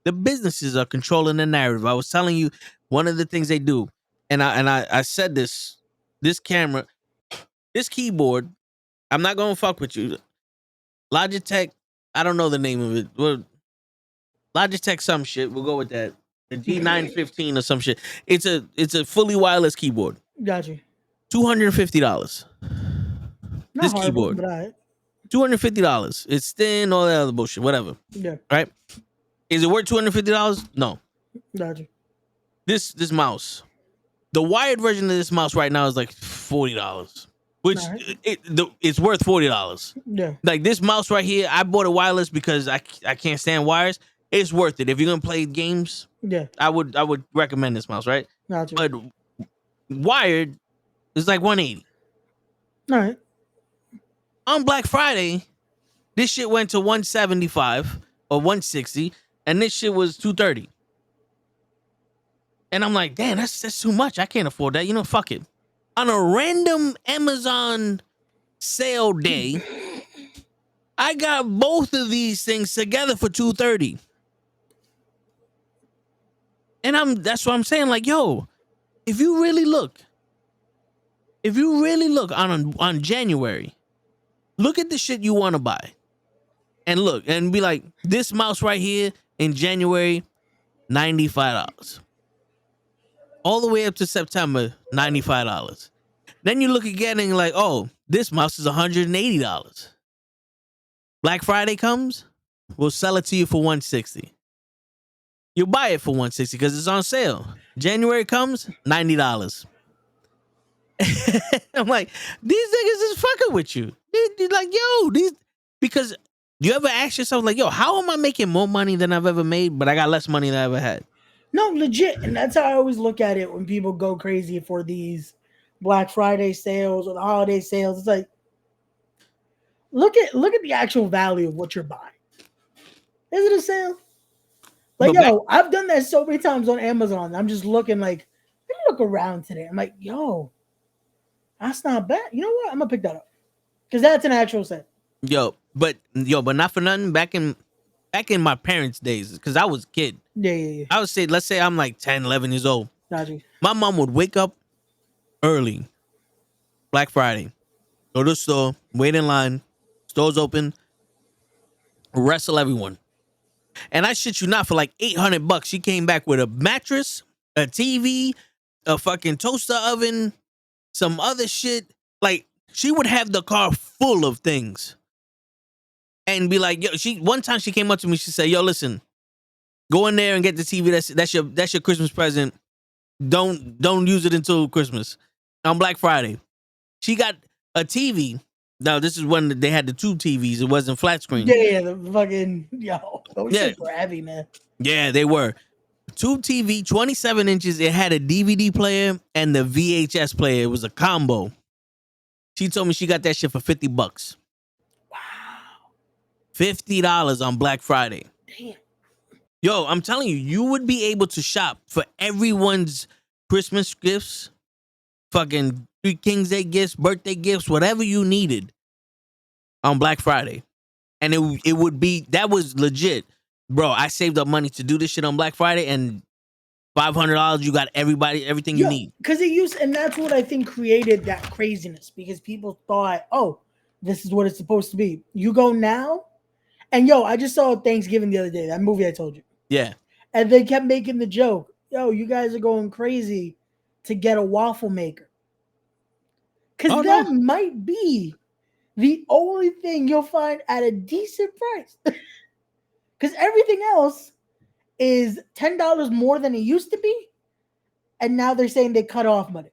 Speaker 2: the businesses are controlling the narrative. I was telling you one of the things they do, and I said this camera, this keyboard, I'm not gonna fuck with you. Logitech, I don't know the name of it. Well, Logitech some shit. We'll go with that. The G915 or some shit. It's a fully wireless keyboard.
Speaker 6: Got you.
Speaker 2: $250.
Speaker 6: Not
Speaker 2: This
Speaker 6: horrible,
Speaker 2: keyboard.
Speaker 6: but all right.
Speaker 2: $250. It's thin, all that other bullshit, whatever.
Speaker 6: Yeah.
Speaker 2: Right? Is it worth $250? No.
Speaker 6: Got you.
Speaker 2: This mouse. The wired version of this mouse right now is like $40. Which
Speaker 6: Alright.
Speaker 2: it's worth $40.
Speaker 6: Yeah.
Speaker 2: Like this mouse right here, I bought it wireless because I can't stand wires. It's worth it. If you're gonna play games,
Speaker 6: Yeah.
Speaker 2: I would recommend this mouse, right?
Speaker 6: Got you.
Speaker 2: But wired is like $180.
Speaker 6: All right.
Speaker 2: On Black Friday, this shit went to $175 or $160, and this shit was $230. And I'm like, damn, that's too much. I can't afford that. You know, fuck it. On a random Amazon sale day, I got both of these things together for $230. And that's what I'm saying. Like, yo, if you really look on January, look at the shit you want to buy. And look and be like, this mouse right here in January, $95. All the way up to September, $95. Then you look again and you're like, oh, this mouse is $180. Black Friday comes, we'll sell it to you for $160. You'll buy it for $160 because it's on sale. January comes, $90. I'm like, these niggas is fucking with you. They're like, yo, because you ever ask yourself, like, yo, how am I making more money than I've ever made, but I got less money than I ever had?
Speaker 6: No, legit. And that's how I always look at it when people go crazy for these Black Friday sales or the holiday sales. It's like, look at the actual value of what you're buying. Is it a sale? Like, yo, I've done that so many times on Amazon. I'm just looking like, let me look around today. I'm like, yo, that's not bad. You know what? I'm gonna pick that up. Because that's an actual sale.
Speaker 2: But not for nothing. Back in my parents' days, because I was a kid.
Speaker 6: Yeah.
Speaker 2: I would say, let's say I'm like 10, 11 years old.
Speaker 6: Gotcha.
Speaker 2: My mom would wake up early, Black Friday, go to the store, wait in line, store's open, wrestle everyone. And I shit you not, for like $800, she came back with a mattress, a TV, a fucking toaster oven, some other shit. Like, she would have the car full of things. And be like, yo, one time she came up to me, she said, yo, listen, go in there and get the TV. That's your Christmas present. Don't use it until Christmas. On Black Friday. She got a TV. Now, this is when they had the two TVs. It wasn't flat screen.
Speaker 6: Yeah, the fucking those
Speaker 2: Yeah.
Speaker 6: shits were heavy, man.
Speaker 2: Yeah, they were. Tube TV, 27 inches. It had a DVD player and the VHS player. It was a combo. She told me she got that shit for $50.
Speaker 6: Wow.
Speaker 2: $50 on Black Friday.
Speaker 6: Damn.
Speaker 2: Yo, I'm telling you, you would be able to shop for everyone's Christmas gifts, fucking Three Kings Day gifts, birthday gifts, whatever you needed on Black Friday. And it would be, that was legit. Bro, I saved up money to do this shit on Black Friday, and $500, you got everything you need.
Speaker 6: Because and that's what I think created that craziness, because people thought, oh, this is what it's supposed to be. You go now, and I just saw Thanksgiving the other day, that movie I told you.
Speaker 2: Yeah.
Speaker 6: And they kept making the joke, yo, you guys are going crazy to get a waffle maker. Because that might be the only thing you'll find at a decent price. Because everything else is $10 more than it used to be. And now they're saying they cut off money.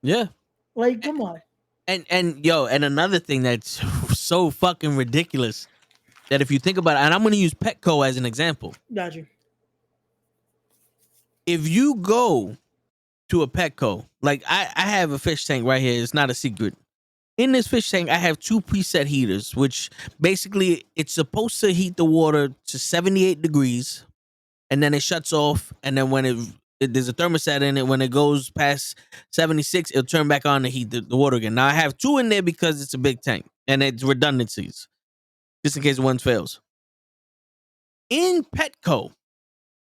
Speaker 2: Yeah.
Speaker 6: Like, come on.
Speaker 2: And another thing that's so fucking ridiculous, that if you think about it, and I'm going to use Petco as an example.
Speaker 6: Got you.
Speaker 2: If you go to a Petco, like I have a fish tank right here. It's not a secret. In this fish tank, I have 2 preset heaters, which basically it's supposed to heat the water to 78 degrees, and then it shuts off. And then when there's a thermostat in it, when it goes past 76, it'll turn back on to heat the water again. Now I have 2 in there because it's a big tank and it's redundancies, just in case one fails. In Petco,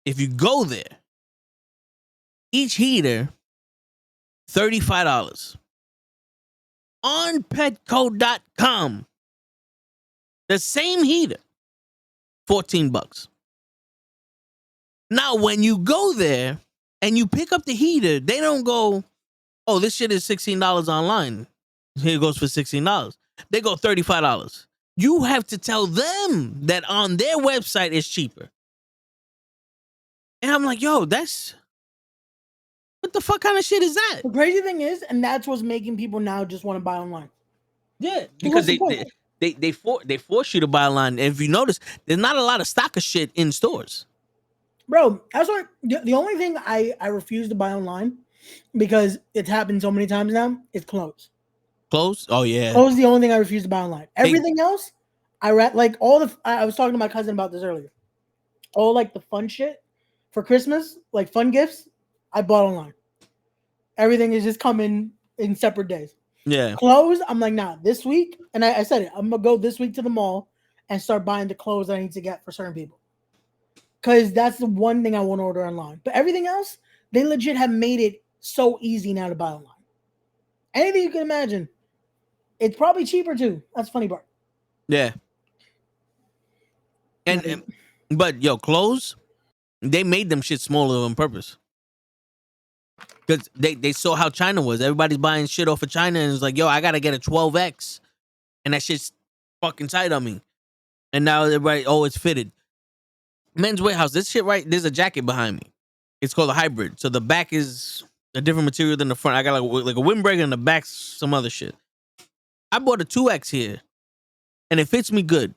Speaker 2: if you go there, each heater, $35. On Petco.com, the same heater, $14. Now, when you go there and you pick up the heater, they don't go, oh, this shit is $16 online. Here it goes for $16. They go $35. You have to tell them that on their website it's cheaper. And I'm like, yo, what the fuck kind of shit is that?
Speaker 6: The crazy thing is, and that's what's making people now just want to buy online.
Speaker 2: Yeah, because they force you to buy online. And if you notice, there's not a lot of stock of shit in stores.
Speaker 6: Bro, that's why the only thing I refuse to buy online, because it's happened so many times now, is clothes.
Speaker 2: Clothes? Oh yeah.
Speaker 6: Clothes is the only thing I refuse to buy online. Everything else, I was talking to my cousin about this earlier. All like the fun shit for Christmas, like fun gifts, I bought online. Everything is just coming in separate days.
Speaker 2: Yeah.
Speaker 6: Clothes, I'm like, nah, this week, and I said it, I'm going to go this week to the mall and start buying the clothes that I need to get for certain people. Because that's the one thing I want to order online. But everything else, they legit have made it so easy now to buy online. Anything you can imagine. It's probably cheaper too. That's the funny part.
Speaker 2: Yeah. But yo, clothes, they made them shit smaller on purpose. Because they saw how China was. Everybody's buying shit off of China, and it's like, yo, I gotta get a 12X. And that shit's fucking tight on me. And now everybody, oh, it's fitted. Men's Warehouse, this shit right, there's a jacket behind me. It's called a hybrid. So the back is a different material than the front. I got like a windbreaker, and the back's some other shit. I bought a 2X here, and it fits me good.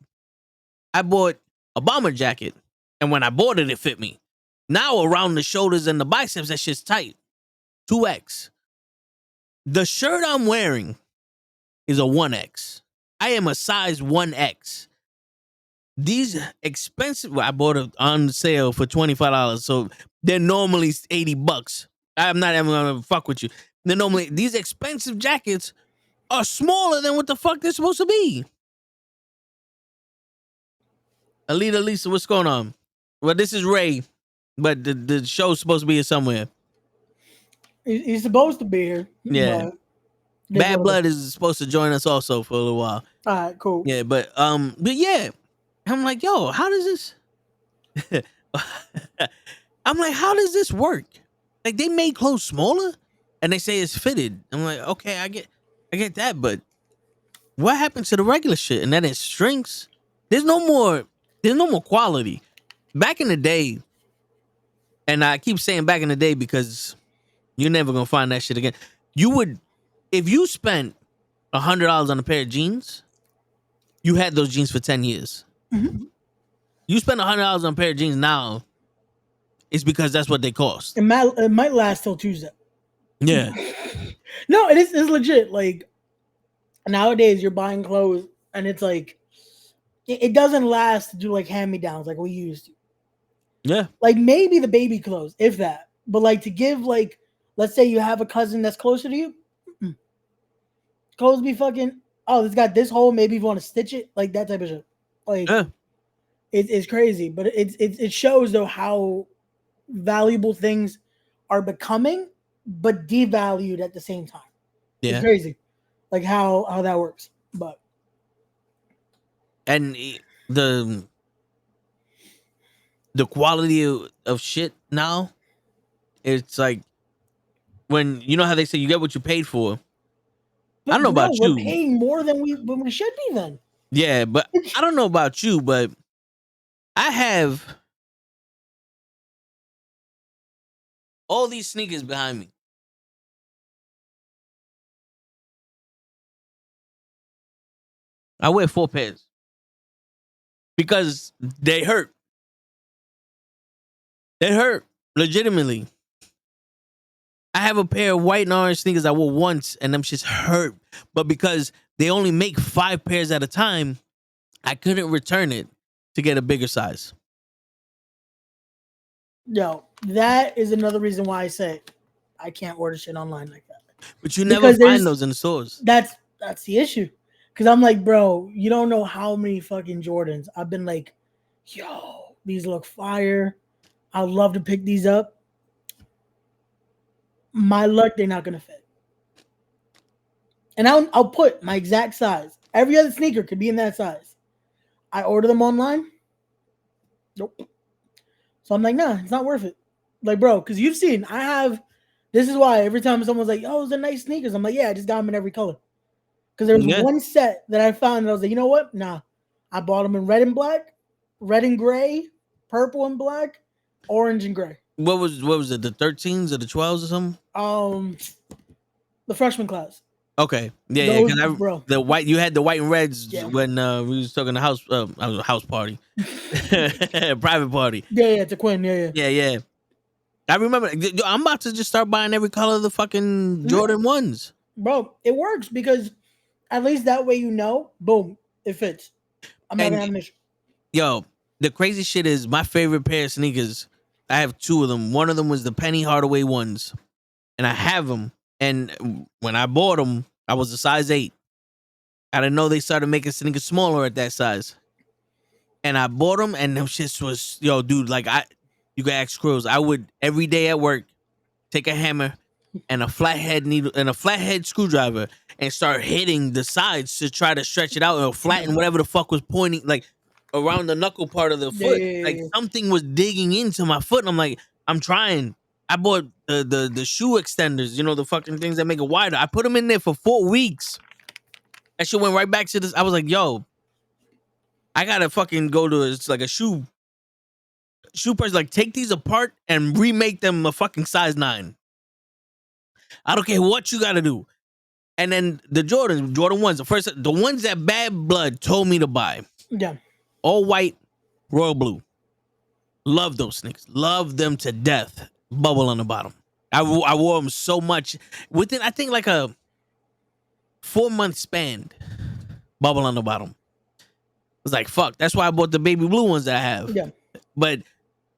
Speaker 2: I bought a bomber jacket, and when I bought it, it fit me. Now around the shoulders and the biceps, that shit's tight. 2X. The shirt I'm wearing is a 1X. I am a size 1X. These expensive, I bought it on sale for $25, so they're normally $80. I'm not even gonna fuck with you. These expensive jackets are smaller than what the fuck they're supposed to be. Alita, Lisa, what's going on? Well, this is Ray, but the show's supposed to be here somewhere.
Speaker 6: He's supposed to be here.
Speaker 2: Yeah. Bad Blood is supposed to join us also for a little while.
Speaker 6: All right, cool.
Speaker 2: Yeah, but yeah. And I'm like, yo, how does this? I'm like, how does this work? Like they made clothes smaller, and they say it's fitted. I'm like, okay, I get that, but what happened to the regular shit? And then it shrinks. There's no more. There's no more quality. Back in the day, and I keep saying back in the day because you're never gonna find that shit again. You would, if you spent $100 on a pair of jeans, you had those jeans for 10 years.
Speaker 6: Mhm.
Speaker 2: You spend $100 on a pair of jeans now, it's because that's what they cost.
Speaker 6: It might last till Tuesday.
Speaker 2: Yeah.
Speaker 6: No, it's legit. Like nowadays, you're buying clothes, and it's like it doesn't last to do like hand me downs like we used to.
Speaker 2: Yeah.
Speaker 6: Like maybe the baby clothes, if that. But like to give like, let's say you have a cousin that's closer to you, clothes be fucking. Oh, it's got this hole. Maybe if you want to stitch it, like that type of shit. Like
Speaker 2: Yeah.
Speaker 6: it's crazy, but it shows though how valuable things are becoming, but devalued at the same time. It's
Speaker 2: Yeah.
Speaker 6: crazy, like how that works. But
Speaker 2: And the quality of shit now, it's like when you know how they say you get what you paid for. I don't know
Speaker 6: no,
Speaker 2: about
Speaker 6: we're
Speaker 2: you.
Speaker 6: paying more than we should be then.
Speaker 2: Yeah, but I don't know about you, but I have all these sneakers behind me. I wear 4 pairs because they hurt. They hurt legitimately. I have a pair of white and orange sneakers I wore once, and them shits hurt. But because they only make 5 pairs at a time, I couldn't return it to get a bigger size.
Speaker 6: Yo, that is another reason why I say I can't order shit online like that.
Speaker 2: But you never
Speaker 6: Because there's-
Speaker 2: find those in the stores.
Speaker 6: That's the issue. Because I'm like, bro, you don't know how many fucking Jordans I've been like, yo, these look fire. I'd love to pick these up. My luck, they're not gonna fit. And I'll put my exact size. Every other sneaker could be in that size. I order them online. Nope. So I'm like, nah, it's not worth it. Like, bro, because you've seen, I have. This is why every time someone's like, oh, those are nice sneakers, I'm like, yeah, I just got them in every color. Because there was
Speaker 2: Yeah.
Speaker 6: one set that I found, and I was like, you know what? Nah, I bought them in red and black, red and gray, purple and black, orange and gray.
Speaker 2: What was it? The 13s or the 12s or something?
Speaker 6: The freshman class.
Speaker 2: Okay, yeah,
Speaker 6: Those,
Speaker 2: because
Speaker 6: bro.
Speaker 2: the white you had the white and reds
Speaker 6: Yeah.
Speaker 2: when we was talking the house a house party, private party.
Speaker 6: Yeah, it's a Quinn. Yeah.
Speaker 2: Yeah. I remember. I'm about to just start buying every color of the fucking Jordan ones.
Speaker 6: Bro, it works because at least that way you know, boom, it fits. I'm not
Speaker 2: And-
Speaker 6: gonna have an issue.
Speaker 2: Yo, the crazy shit is my favorite pair of sneakers. I have 2 of them. One of them was the Penny Hardaway ones, and I have them. And when I bought them, I was a size 8. I didn't know they started making sneakers smaller at that size. And I bought them, and them shits was, yo, dude, like you can ask Skrills. I would every day at work take a hammer and a flathead needle and a flathead screwdriver and start hitting the sides to try to stretch it out or flatten whatever the fuck was pointing, like around the knuckle part of the foot.
Speaker 6: Yeah.
Speaker 2: Like something was digging into my foot, and I'm like, I'm trying. I bought the shoe extenders, you know, the fucking things that make it wider. I put them in there for 4 weeks. That shit went right back to this. I was like, yo, I gotta fucking go to it's like a shoe person. Like, take these apart and remake them a fucking size 9. I don't care what you gotta do. And then the Jordan 1s, the ones that Bad Blood told me to buy,
Speaker 6: Yeah.
Speaker 2: all white, royal blue. Love those sneakers. Love them to death. Bubble on the bottom. I wore them so much within, I think, like a 4-month span. Bubble on the bottom. I was like, fuck. That's why I bought the baby blue ones that I have.
Speaker 6: Yeah.
Speaker 2: But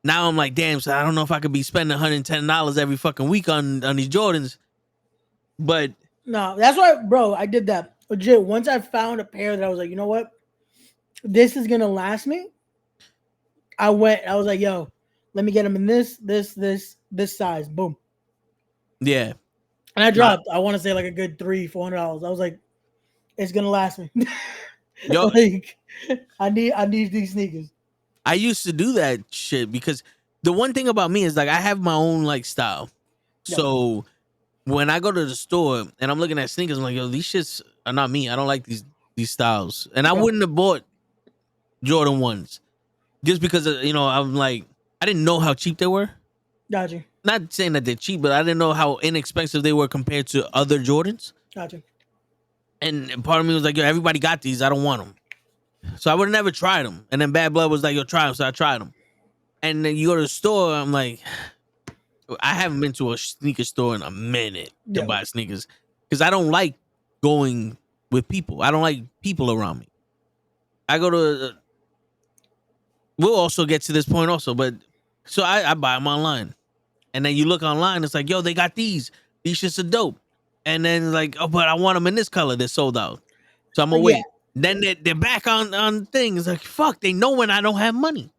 Speaker 2: now I'm like, damn. So I don't know if I could be spending $110 every fucking week on these Jordans. But
Speaker 6: No, that's why, bro, I did that. Legit. Once I found a pair that I was like, you know what? This is gonna last me. I was like, yo, let me get them in this size. Boom.
Speaker 2: yeah.
Speaker 6: And I dropped, I want to say like a good $300-$400. I was like, it's gonna last me.
Speaker 2: Yo,
Speaker 6: Like, I need these sneakers.
Speaker 2: I used to do that shit because the one thing about me is like I have my own like style.
Speaker 6: Yeah.
Speaker 2: So when I go to the store and I'm looking at sneakers, I'm like, yo, these shits are not me. I don't like these styles. And I
Speaker 6: Yeah.
Speaker 2: wouldn't have bought Jordan ones just because I'm like I didn't know how cheap they were.
Speaker 6: Gotcha.
Speaker 2: Not saying that they're cheap, but I didn't know how inexpensive they were compared to other Jordans.
Speaker 6: Gotcha.
Speaker 2: And part of me was like, yo, everybody got these. I don't want them. So I would have never tried them. And then Bad Blood was like, yo, try them. So I tried them. And then you go to the store, I'm like, I haven't been to a sneaker store in a minute to
Speaker 6: Yeah.
Speaker 2: buy sneakers because I don't like going with people. I don't like people around me. I go to, we'll also get to this point also, but so I buy them online. And then you look online, it's like, yo, they got these. These shits are dope. And then like, oh, but I want them in this color. They're sold out. So I'm gonna
Speaker 6: Yeah.
Speaker 2: wait. Then they're back on things. Like, fuck, they know when I don't have money.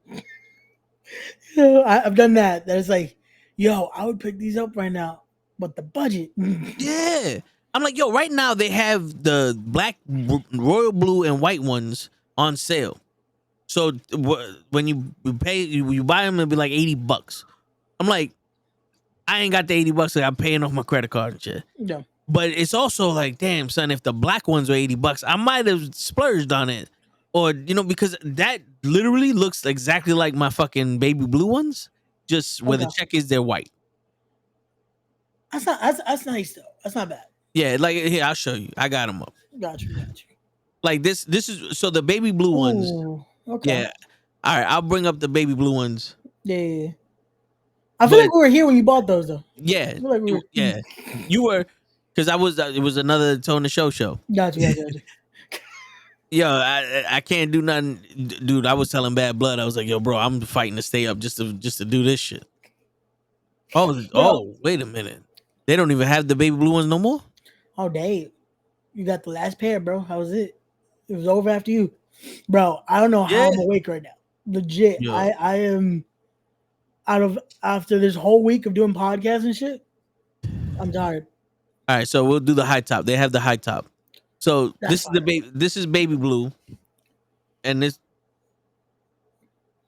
Speaker 6: I've done that. That is like, yo, I would pick these up right now, but the budget.
Speaker 2: Yeah. I'm like, yo, right now they have the black, royal blue, and white ones on sale. So when you pay, you buy them, it'll be like $80. I'm like, I ain't got the $80. Like, I'm paying off my credit card and shit.
Speaker 6: Yeah.
Speaker 2: But it's also like, damn, son, if the black ones were $80, I might have splurged on it. Or, because that literally looks exactly like my fucking baby blue ones. Just where the
Speaker 6: Okay.
Speaker 2: check is, they're white.
Speaker 6: That's nice though. That's not bad.
Speaker 2: Yeah, like here, I'll show you. I got them up.
Speaker 6: Got you.
Speaker 2: Like this is so the baby blue ones.
Speaker 6: Ooh, okay.
Speaker 2: Yeah. All right, I'll bring up the baby blue ones.
Speaker 6: Yeah. I feel
Speaker 2: But-
Speaker 6: like we were here when you bought those though.
Speaker 2: Yeah.
Speaker 6: I feel like we were.
Speaker 2: You were, because it was another Tone the Show.
Speaker 6: Got you.
Speaker 2: Yo, I can't do nothing, dude. I was telling Bad Blood, I was like, yo, bro, I'm fighting to stay up just to do this shit. Oh, wait a minute. They don't even have the baby blue ones no more?
Speaker 6: Oh, Dave, you got the last pair, bro. How was it? It was over after you, bro. I don't know how I'm awake right now. Legit,
Speaker 2: Yo.
Speaker 6: I am out of after this whole week of doing podcasts and shit. I'm tired.
Speaker 2: All right, so we'll do the high top. They have the high top. So
Speaker 6: That's
Speaker 2: this is the baby. This is baby blue, and this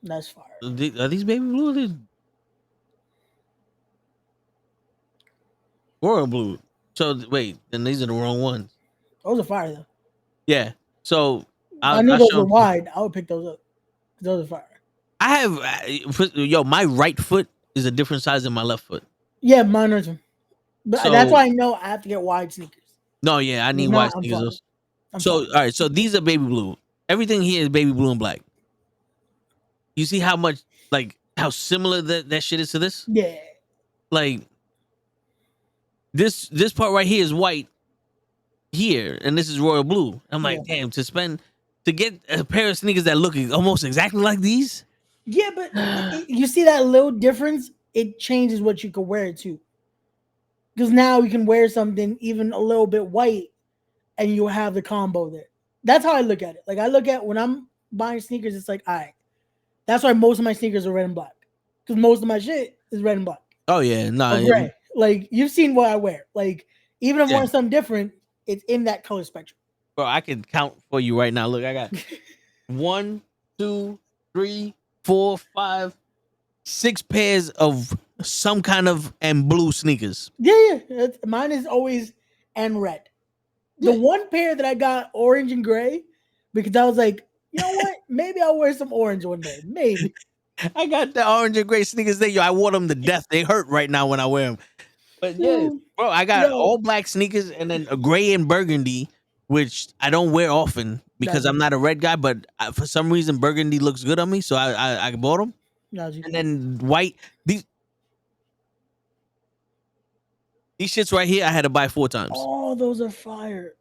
Speaker 6: That's fire.
Speaker 2: are these baby blue? Or these royal blue. So wait, then these are the wrong ones.
Speaker 6: Those are fire though.
Speaker 2: Yeah. So
Speaker 6: I knew those were wide. I would pick those up. Those are fire.
Speaker 2: I have my right foot is a different size than my left foot.
Speaker 6: Yeah, mine are too. But
Speaker 2: So-
Speaker 6: that's why I know I have to get wide sneakers.
Speaker 2: No, yeah, I need
Speaker 6: If not,
Speaker 2: white
Speaker 6: I'm
Speaker 2: sneakers.
Speaker 6: fine.
Speaker 2: So all right, so these are baby blue. Everything here is baby blue and black. You see how much how similar that shit is to this?
Speaker 6: Yeah.
Speaker 2: Like this part right here is white here, and this is royal blue. I'm like, damn, to get a pair of sneakers that look almost exactly like these.
Speaker 6: Yeah, but you see that little difference? It changes what you can wear it to. Because now you can wear something even a little bit white and you'll have the combo there. That's how I look at it. Like, I look at when I'm buying sneakers, it's like, all right. That's why most of my sneakers are red and black. Because most of my shit is red and black.
Speaker 2: Oh yeah, no,
Speaker 6: Or gray. Like, you've seen what I wear. Like, even if I'm wearing something different, it's in that color spectrum.
Speaker 2: bro. I can count for you right now. Look, I got 1, 2, 3, 4, 5, 6 pairs of some kind of and blue sneakers.
Speaker 6: Yeah. Mine is always and red. The one pair that I got orange and gray because I was like, you know what? Maybe I'll wear some orange one day. Maybe.
Speaker 2: I got the orange and gray sneakers there. Yo, I wore them to death. They hurt right now when I wear them. But yeah, bro, I got all black sneakers and then a gray and burgundy, which I don't wear often because I'm not a red guy. But for some reason, burgundy looks good on me, so I bought them. And then white. These shits right here, I had to buy 4 times.
Speaker 6: Oh, those are fire.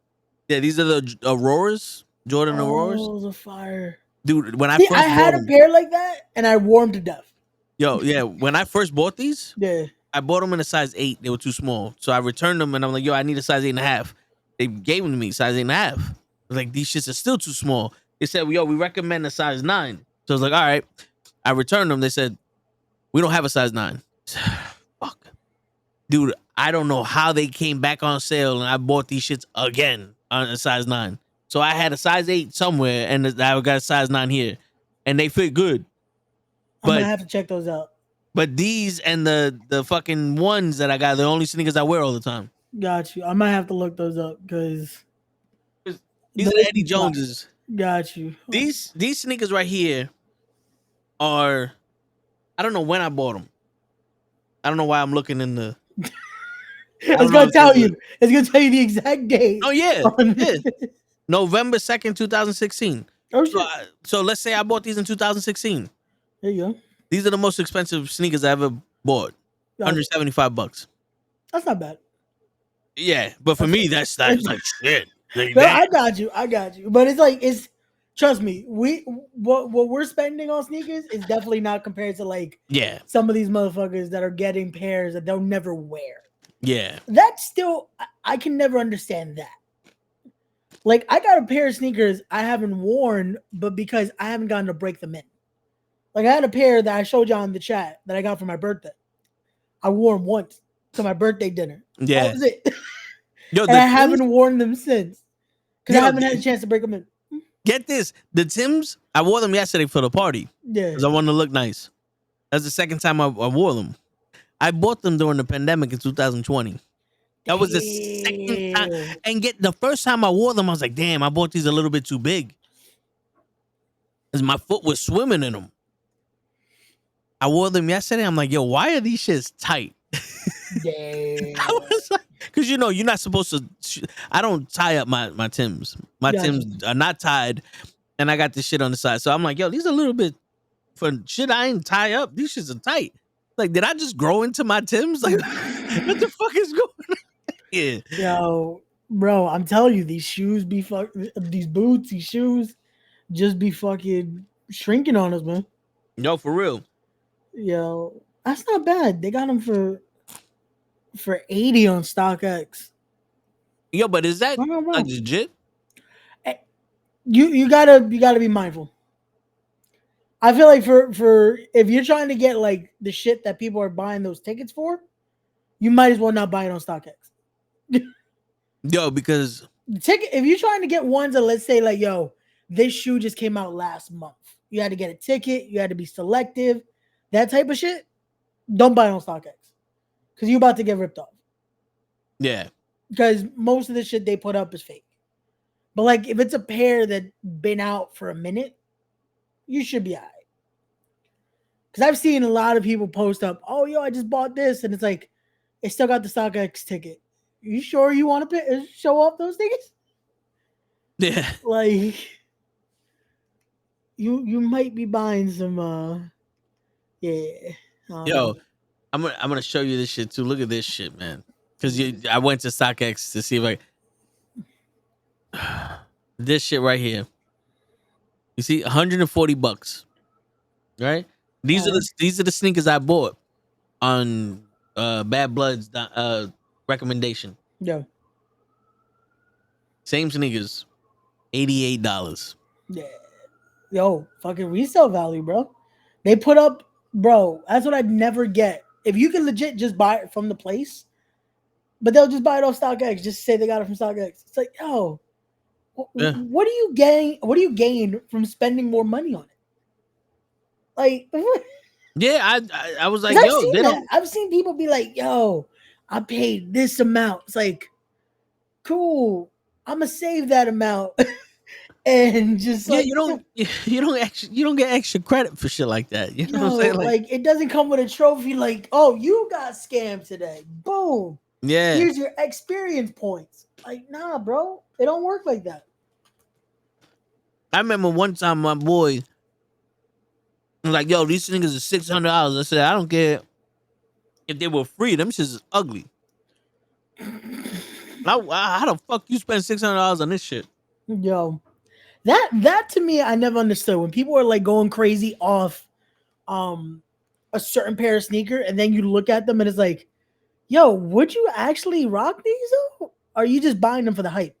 Speaker 2: Yeah, these are the Auroras, Jordan Auroras.
Speaker 6: Those are fire.
Speaker 2: Dude, when I
Speaker 6: See,
Speaker 2: first
Speaker 6: I had
Speaker 2: bought
Speaker 6: a pair like that and I wore them to death.
Speaker 2: Yo, yeah, when I first bought these,
Speaker 6: Yeah.
Speaker 2: I bought them in a size 8. They were too small. So I returned them and I'm like, yo, I need a size 8.5. They gave them to me, size 8.5. I was like, these shits are still too small. They said, yo, we recommend a size 9. So I was like, all right. I returned them. They said, we don't have a size 9. Fuck. Dude, I don't know how they came back on sale and I bought these shits again on a size 9. So I had a size 8 somewhere, and I got a size 9 here, and they fit good.
Speaker 6: I'm gonna
Speaker 2: But
Speaker 6: have to check those out.
Speaker 2: these and the fucking ones that I got, the only sneakers I wear all the time.
Speaker 6: Got you. I might have to look those up because
Speaker 2: These are Eddie Jones's.
Speaker 6: Got you.
Speaker 2: These sneakers right here are, I don't know when I bought them. I don't know why I'm looking in the.
Speaker 6: It's gonna tell you. It's gonna tell you the exact date.
Speaker 2: Oh yeah, November 2nd, 2016.
Speaker 6: Oh shit.
Speaker 2: So let's say I bought these in 2016.
Speaker 6: There you go.
Speaker 2: These are the most expensive sneakers I ever bought. $175.
Speaker 6: That's not bad.
Speaker 2: Yeah, but for me, that's like shit.
Speaker 6: No, I got you. But it's trust me, what we're spending on sneakers is definitely not compared to like some of these motherfuckers that are getting pairs that they'll never wear.
Speaker 2: Yeah.
Speaker 6: That's still I can never understand that. Like I got a pair of sneakers I haven't worn, but because I haven't gotten to break them in. Like I had a pair that I showed y'all in the chat that I got for my birthday. I wore them once to my birthday dinner.
Speaker 2: Yeah.
Speaker 6: That was it.
Speaker 2: Yo,
Speaker 6: and I haven't worn them since. Because I haven't had a chance to break them in.
Speaker 2: Get this. The Timbs, I wore them yesterday for the party.
Speaker 6: Yeah.
Speaker 2: Because I wanted to look nice. That's the second time I wore them. I bought them during the pandemic in 2020. That was the second time. And the first time I wore them, I was like, damn, I bought these a little bit too big. Because my foot was swimming in them. I wore them yesterday. I'm like, yo, why are these shits tight?
Speaker 6: Damn.
Speaker 2: I was like, because you're not supposed to. I don't tie up my Timbs. My Timbs are not tied, and I got this shit on the side. So I'm like, yo, these are a little bit for shit I ain't tie up. These shits are tight. Like, did I just grow into my Timbs? Like, what the fuck is going on? Yeah.
Speaker 6: Yo, bro, I'm telling you, these shoes be these boots, these shoes just be fucking shrinking on us, man.
Speaker 2: Yo, for real.
Speaker 6: Yo, that's not bad. They got them for 80 on StockX.
Speaker 2: Yo, but is that like legit?
Speaker 6: You gotta be mindful. I feel like for if you're trying to get like the shit that people are buying those tickets for, you might as well not buy it on StockX.
Speaker 2: Yo, because
Speaker 6: the ticket, if you're trying to get ones that let's say like, yo, this shoe just came out last month. You had to get a ticket, you had to be selective, that type of shit, don't buy it on StockX. Because you're about to get ripped off.
Speaker 2: Yeah. Because
Speaker 6: most of the shit they put up is fake. But like if it's a pair that's been out for a minute, you should be all right. Because I've seen a lot of people post up, oh, yo, I just bought this. And it's like, it still got the StockX ticket. You sure you want to show off those tickets?
Speaker 2: Yeah.
Speaker 6: Like, you might be buying some, yeah.
Speaker 2: Yo, I'm gonna show you this shit too. Look at this shit, man. Because I went to StockX to see if this shit right here. You see, $140, right? These are the sneakers I bought on Bad Blood's recommendation.
Speaker 6: Yeah.
Speaker 2: Same sneakers, $88.
Speaker 6: Yeah. Yo, fucking resale value, bro. They put up, bro. That's what I'd never get. If you can legit just buy it from the place, but they'll just buy it off StockX, just say they got it from StockX. It's like, yo, what do you gain? What do you gain from spending more money on it? Like,
Speaker 2: yeah, I was like, yo,
Speaker 6: I've seen people be like, yo, I paid this amount. It's like, cool. I'm gonna save that amount. And just
Speaker 2: you don't get extra credit for shit like that. You know what I'm saying?
Speaker 6: Like it doesn't come with a trophy. Like, oh, you got scammed today. Boom.
Speaker 2: Yeah.
Speaker 6: Here's your experience points. Like, nah, bro, it don't work like that.
Speaker 2: I remember one time my boy was like, "Yo, these niggas are $600." I said, "I don't care if they were free. Them shits is ugly. How the fuck you spend $600 on this shit?"
Speaker 6: Yo. That to me, I never understood when people are like going crazy off a certain pair of sneaker, and then you look at them and it's like, yo, would you actually rock these though? Or are you just buying them for the hype?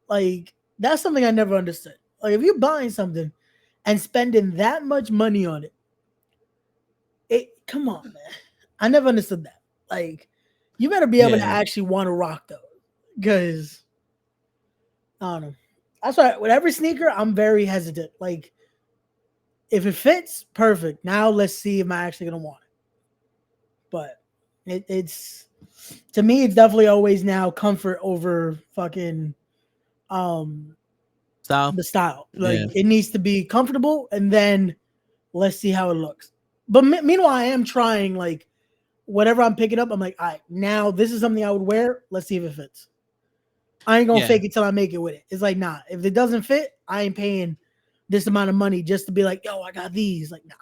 Speaker 6: Like, that's something I never understood. Like, if you're buying something and spending that much money on it, come on, man. I never understood that. Like, you better be able to actually want to rock those. Because I don't know. That's why with every sneaker, I'm very hesitant. Like, if it fits, perfect. Now let's see if I'm actually gonna want it. But it's to me, it's definitely always now comfort over fucking um
Speaker 2: Style.
Speaker 6: the style. Like
Speaker 2: Yeah.
Speaker 6: it needs to be comfortable, and then let's see how it looks. But meanwhile, I am trying like whatever I'm picking up. I'm like, all right, now this is something I would wear. Let's see if it fits. I ain't gonna
Speaker 2: Yeah.
Speaker 6: fake it till I make it with it. It's like, nah, if it doesn't fit, I ain't paying this amount of money just to be like, yo, I got these. Like, nah,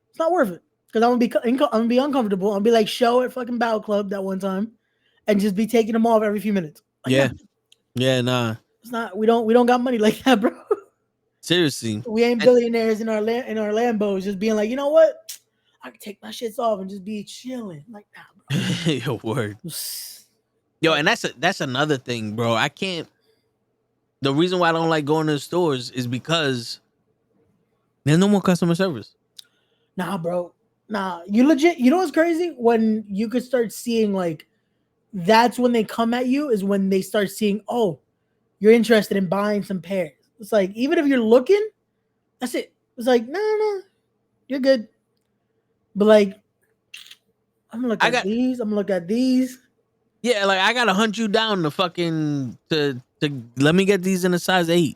Speaker 6: it's not worth it. Because I'm gonna be uncomfortable. I'm gonna be like show at fucking Battle Club that one time, and just be taking them off every few minutes. Like,
Speaker 2: Yeah.
Speaker 6: nah,
Speaker 2: Yeah. Nah.
Speaker 6: it's not. We don't got money like that, bro.
Speaker 2: Seriously.
Speaker 6: We ain't billionaires in our Lambos, just being like, you know what? I can take my shits off and just be chilling. Like, nah, bro.
Speaker 2: Yo, word. Yo, and that's another thing, bro. I can't. The reason why I don't like going to the stores is because there's no more customer service.
Speaker 6: Nah, bro. Nah, you legit. You know what's crazy? When you could start seeing like, that's when they come at you. Is when they start seeing, oh, you're interested in buying some pairs. It's like even if you're looking, that's it. It's like no, you're good. But like, I'm gonna look at these. I'm gonna look at these.
Speaker 2: Yeah, like I gotta hunt you down to fucking to let me get these in a size 8.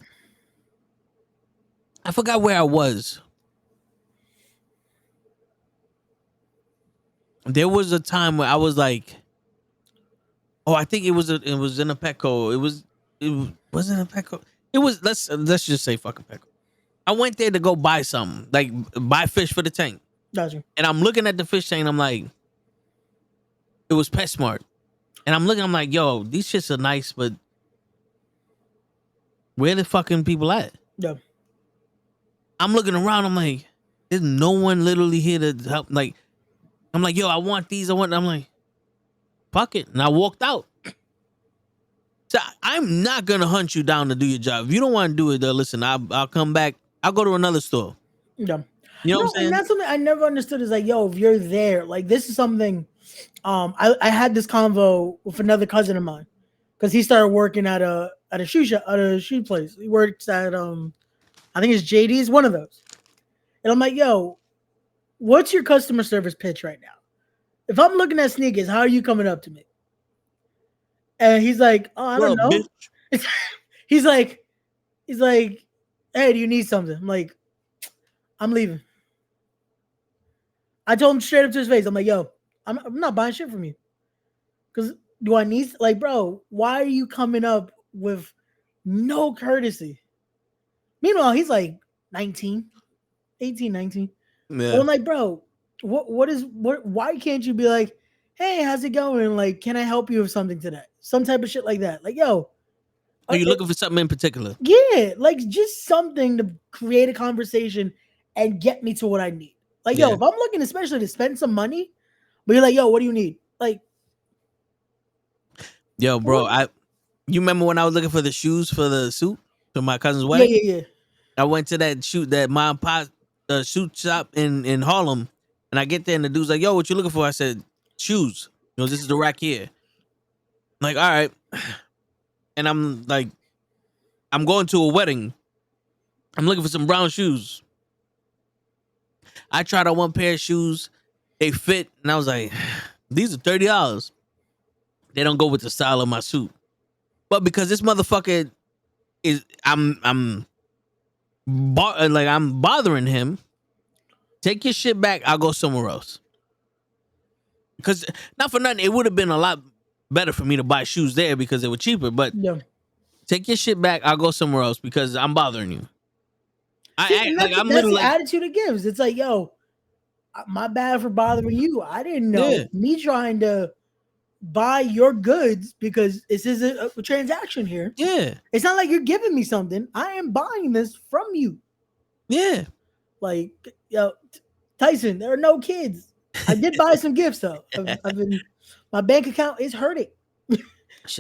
Speaker 2: I forgot where I was. There was a time where I was like, oh, I think it was in a Petco. It wasn't a Petco. It was let's just say fucking Petco. I went there to go buy something, like buy fish for the tank.
Speaker 6: Gotcha.
Speaker 2: And I'm looking at the fish tank. I'm like, it was PetSmart. And I'm looking. I'm like, yo, these shits are nice, but where the fucking people at?
Speaker 6: Yeah.
Speaker 2: I'm looking around. I'm like, there's no one literally here to help. Like, I'm like, yo, I want these. I'm like, fuck it. And I walked out. So I'm not gonna hunt you down to do your job. If you don't want to do it, though, listen, I'll come back. I'll go to another store.
Speaker 6: Yeah.
Speaker 2: You know what I'm saying?
Speaker 6: And that's something I never understood. Is like, yo, if you're there, like this is something. I had this convo with another cousin of mine because he started working at a shoe place. He works at I think it's JD's, one of those. And I'm like, yo, what's your customer service pitch right now? If I'm looking at sneakers, how are you coming up to me? And he's like, oh, I don't know. he's like, hey, do you need something? I'm like, I'm leaving. I told him straight up to his face. I'm like, yo, I'm not buying shit from you. Because do I need, like, bro, why are you coming up with no courtesy? Meanwhile, he's like 19, 18, 19.
Speaker 2: Yeah.
Speaker 6: Well, I'm like, bro, why can't you be like, hey, how's it going? Like, can I help you with something today? Some type of shit like that. Like, yo.
Speaker 2: Are you looking for something in particular?
Speaker 6: Yeah, like just something to create a conversation and get me to what I need. Like, yo, if I'm looking especially to spend some money, but you're like, yo, what do you need? Like,
Speaker 2: yo, bro, you remember when I was looking for the shoes for the suit for my cousin's wedding?
Speaker 6: Yeah.
Speaker 2: I went to that mom and pop shoot shop in Harlem, and I get there and the dude's like, yo, what you looking for? I said, shoes. You know, this is the rack here. I'm like, all right. And I'm like, I'm going to a wedding. I'm looking for some brown shoes. I tried on one pair of shoes. They fit. And I was like, these are $30. They don't go with the style of my suit. But because this motherfucker is, I'm bothering him. Take your shit back. I'll go somewhere else. Because not for nothing, it would have been a lot better for me to buy shoes there because they were cheaper. But take your shit back. I'll go somewhere else because I'm bothering you.
Speaker 6: That's the attitude it gives. It's like, yo, my bad for bothering you. I didn't know. Me trying to buy your goods because this is a transaction here.
Speaker 2: Yeah.
Speaker 6: It's not like you're giving me something. I am buying this from you.
Speaker 2: Yeah.
Speaker 6: Like, yo, Tyson, there are no kids. I did buy some gifts though. My bank account is hurting.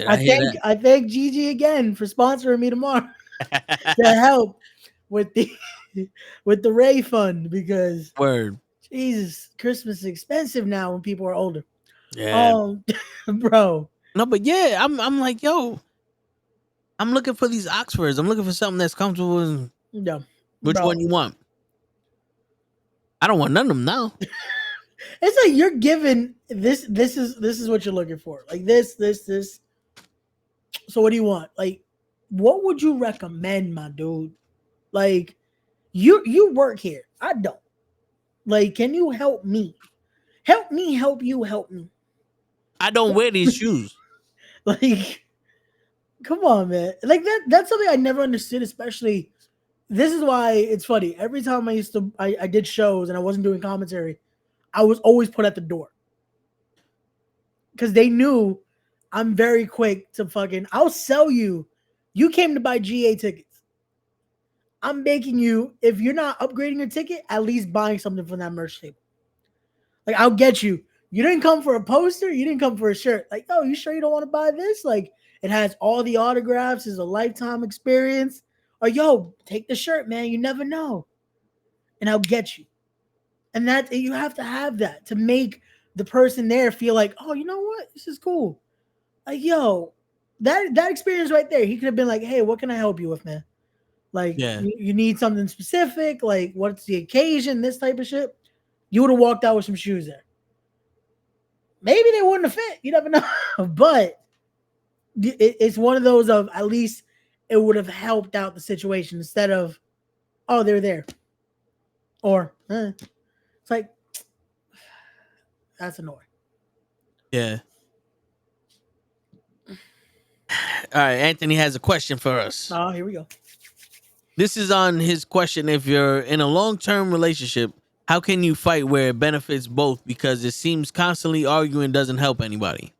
Speaker 6: I thank Gigi again for sponsoring me tomorrow to help with the Ray fund because Jesus, Christmas is expensive now when people are older.
Speaker 2: Yeah.
Speaker 6: Bro.
Speaker 2: No, but yeah, I'm like, yo, I'm looking for these Oxfords. I'm looking for something that's comfortable. And
Speaker 6: Yeah.
Speaker 2: which
Speaker 6: Bro.
Speaker 2: one you want? I don't want none of them now.
Speaker 6: It's like you're given this. This is what you're looking for. Like this. So what do you want? Like, what would you recommend, my dude? Like, you work here. I don't. Like, can you help me? Help me. Help you. Help me.
Speaker 2: I don't wear these shoes.
Speaker 6: Like, come on, man. Like that's something I never understood, especially this is why it's funny. Every time I did shows and I wasn't doing commentary, I was always put at the door. Because they knew I'm very quick to fucking I'll sell you. You came to buy GA tickets. I'm making you, if you're not upgrading your ticket, at least buying something from that merch table. Like, I'll get you. You didn't come for a poster. You didn't come for a shirt. Like, oh, you sure you don't want to buy this? Like, it has all the autographs. It's a lifetime experience. Or, yo, take the shirt, man. You never know. And I'll get you. And that you have to have that to make the person there feel like, oh, you know what? This is cool. Like, yo, that experience right there. He could have been like, hey, what can I help you with, man? Like,
Speaker 2: Yeah.
Speaker 6: you need something specific. Like, what's the occasion? This type of shit. You would have walked out with some shoes there. Maybe they wouldn't have fit. You never know. But it's one of those of at least it would have helped out the situation instead of, oh, they're there. Or, it's like, that's annoying.
Speaker 2: Yeah. All right. Anthony has a question for us.
Speaker 6: Oh, here we go.
Speaker 2: This is on his question. If you're in a long-term relationship, how can you fight where it benefits both? Because it seems constantly arguing doesn't help anybody.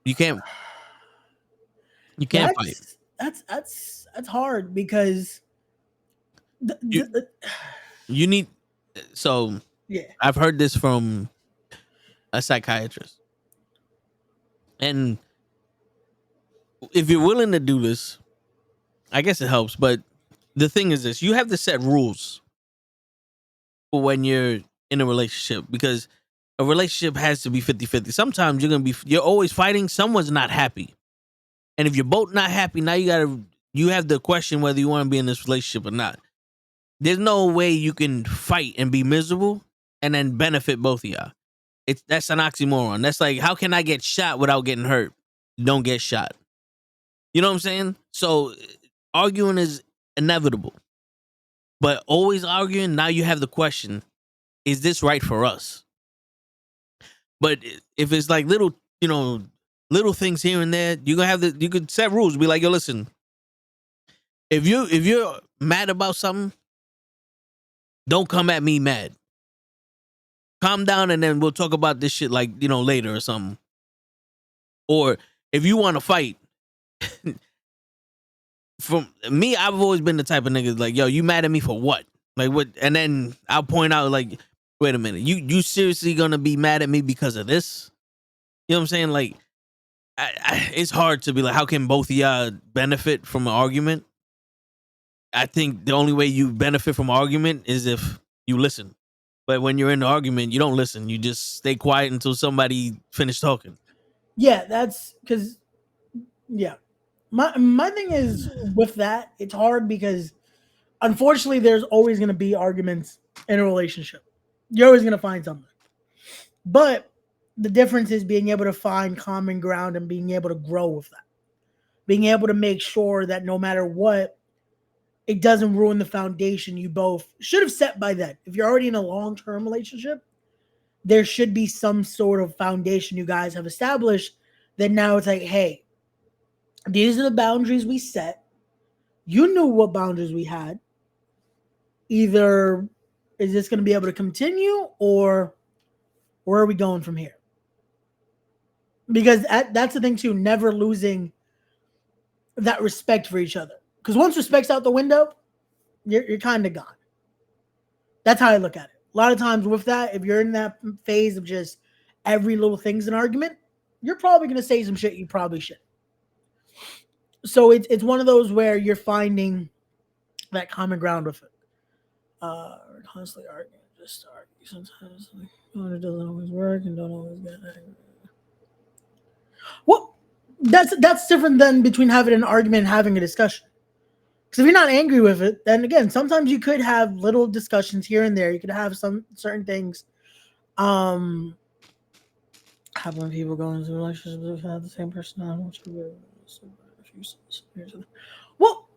Speaker 2: You can't fight.
Speaker 6: That's hard because
Speaker 2: You need. So
Speaker 6: yeah.
Speaker 2: I've heard this from a psychiatrist, and if you're willing to do this, I guess it helps. But the thing is this: you have to set rules for when you're in a relationship, because a relationship has to be 50-50. Sometimes you're always fighting. Someone's not happy. And if you're both not happy, now you have to question whether you want to be in this relationship or not. There's no way you can fight and be miserable and then benefit both of y'all. That's an oxymoron. That's like, how can I get shot without getting hurt? Don't get shot. You know what I'm saying? So arguing is inevitable. But always arguing, now you have the question, is this right for us? But if it's like little things here and there, you could set rules. Be like, yo, listen, if you're mad about something, don't come at me mad. Calm down, and then we'll talk about this shit later or something. Or if you want to fight, from me, I've always been the type of nigga like, yo, you mad at me for what? Like what? And then I'll point out like, wait a minute, you seriously gonna be mad at me because of this? You know what I'm saying? Like, it's hard to be like, how can both of y'all benefit from an argument? I think the only way you benefit from an argument is if you listen. But when you're in the argument, you don't listen. You just stay quiet until somebody finishes talking.
Speaker 6: Yeah, that's because, yeah. My thing is with that, it's hard because unfortunately there's always going to be arguments in a relationship. You're always going to find something. But the difference is being able to find common ground and being able to grow with that. Being able to make sure that no matter what, it doesn't ruin the foundation you both should have set by then. If you're already in a long-term relationship, there should be some sort of foundation you guys have established that now it's like, hey, these are the boundaries we set. You knew what boundaries we had. Either is this going to be able to continue or where are we going from here? Because that's the thing too, never losing that respect for each other. Because once respect's out the window, you're kind of gone. That's how I look at it. A lot of times with that, if you're in that phase of just every little thing's an argument, you're probably going to say some shit you probably shouldn't. So it's one of those where you're finding that common ground with it. We're constantly arguing, just argue. Sometimes it doesn't always work and don't always get angry. Well, that's different than between having an argument and having a discussion. Because if you're not angry with it, then again, sometimes you could have little discussions here and there. You could have some certain things. How when people go into relationships that have the same personality? Well,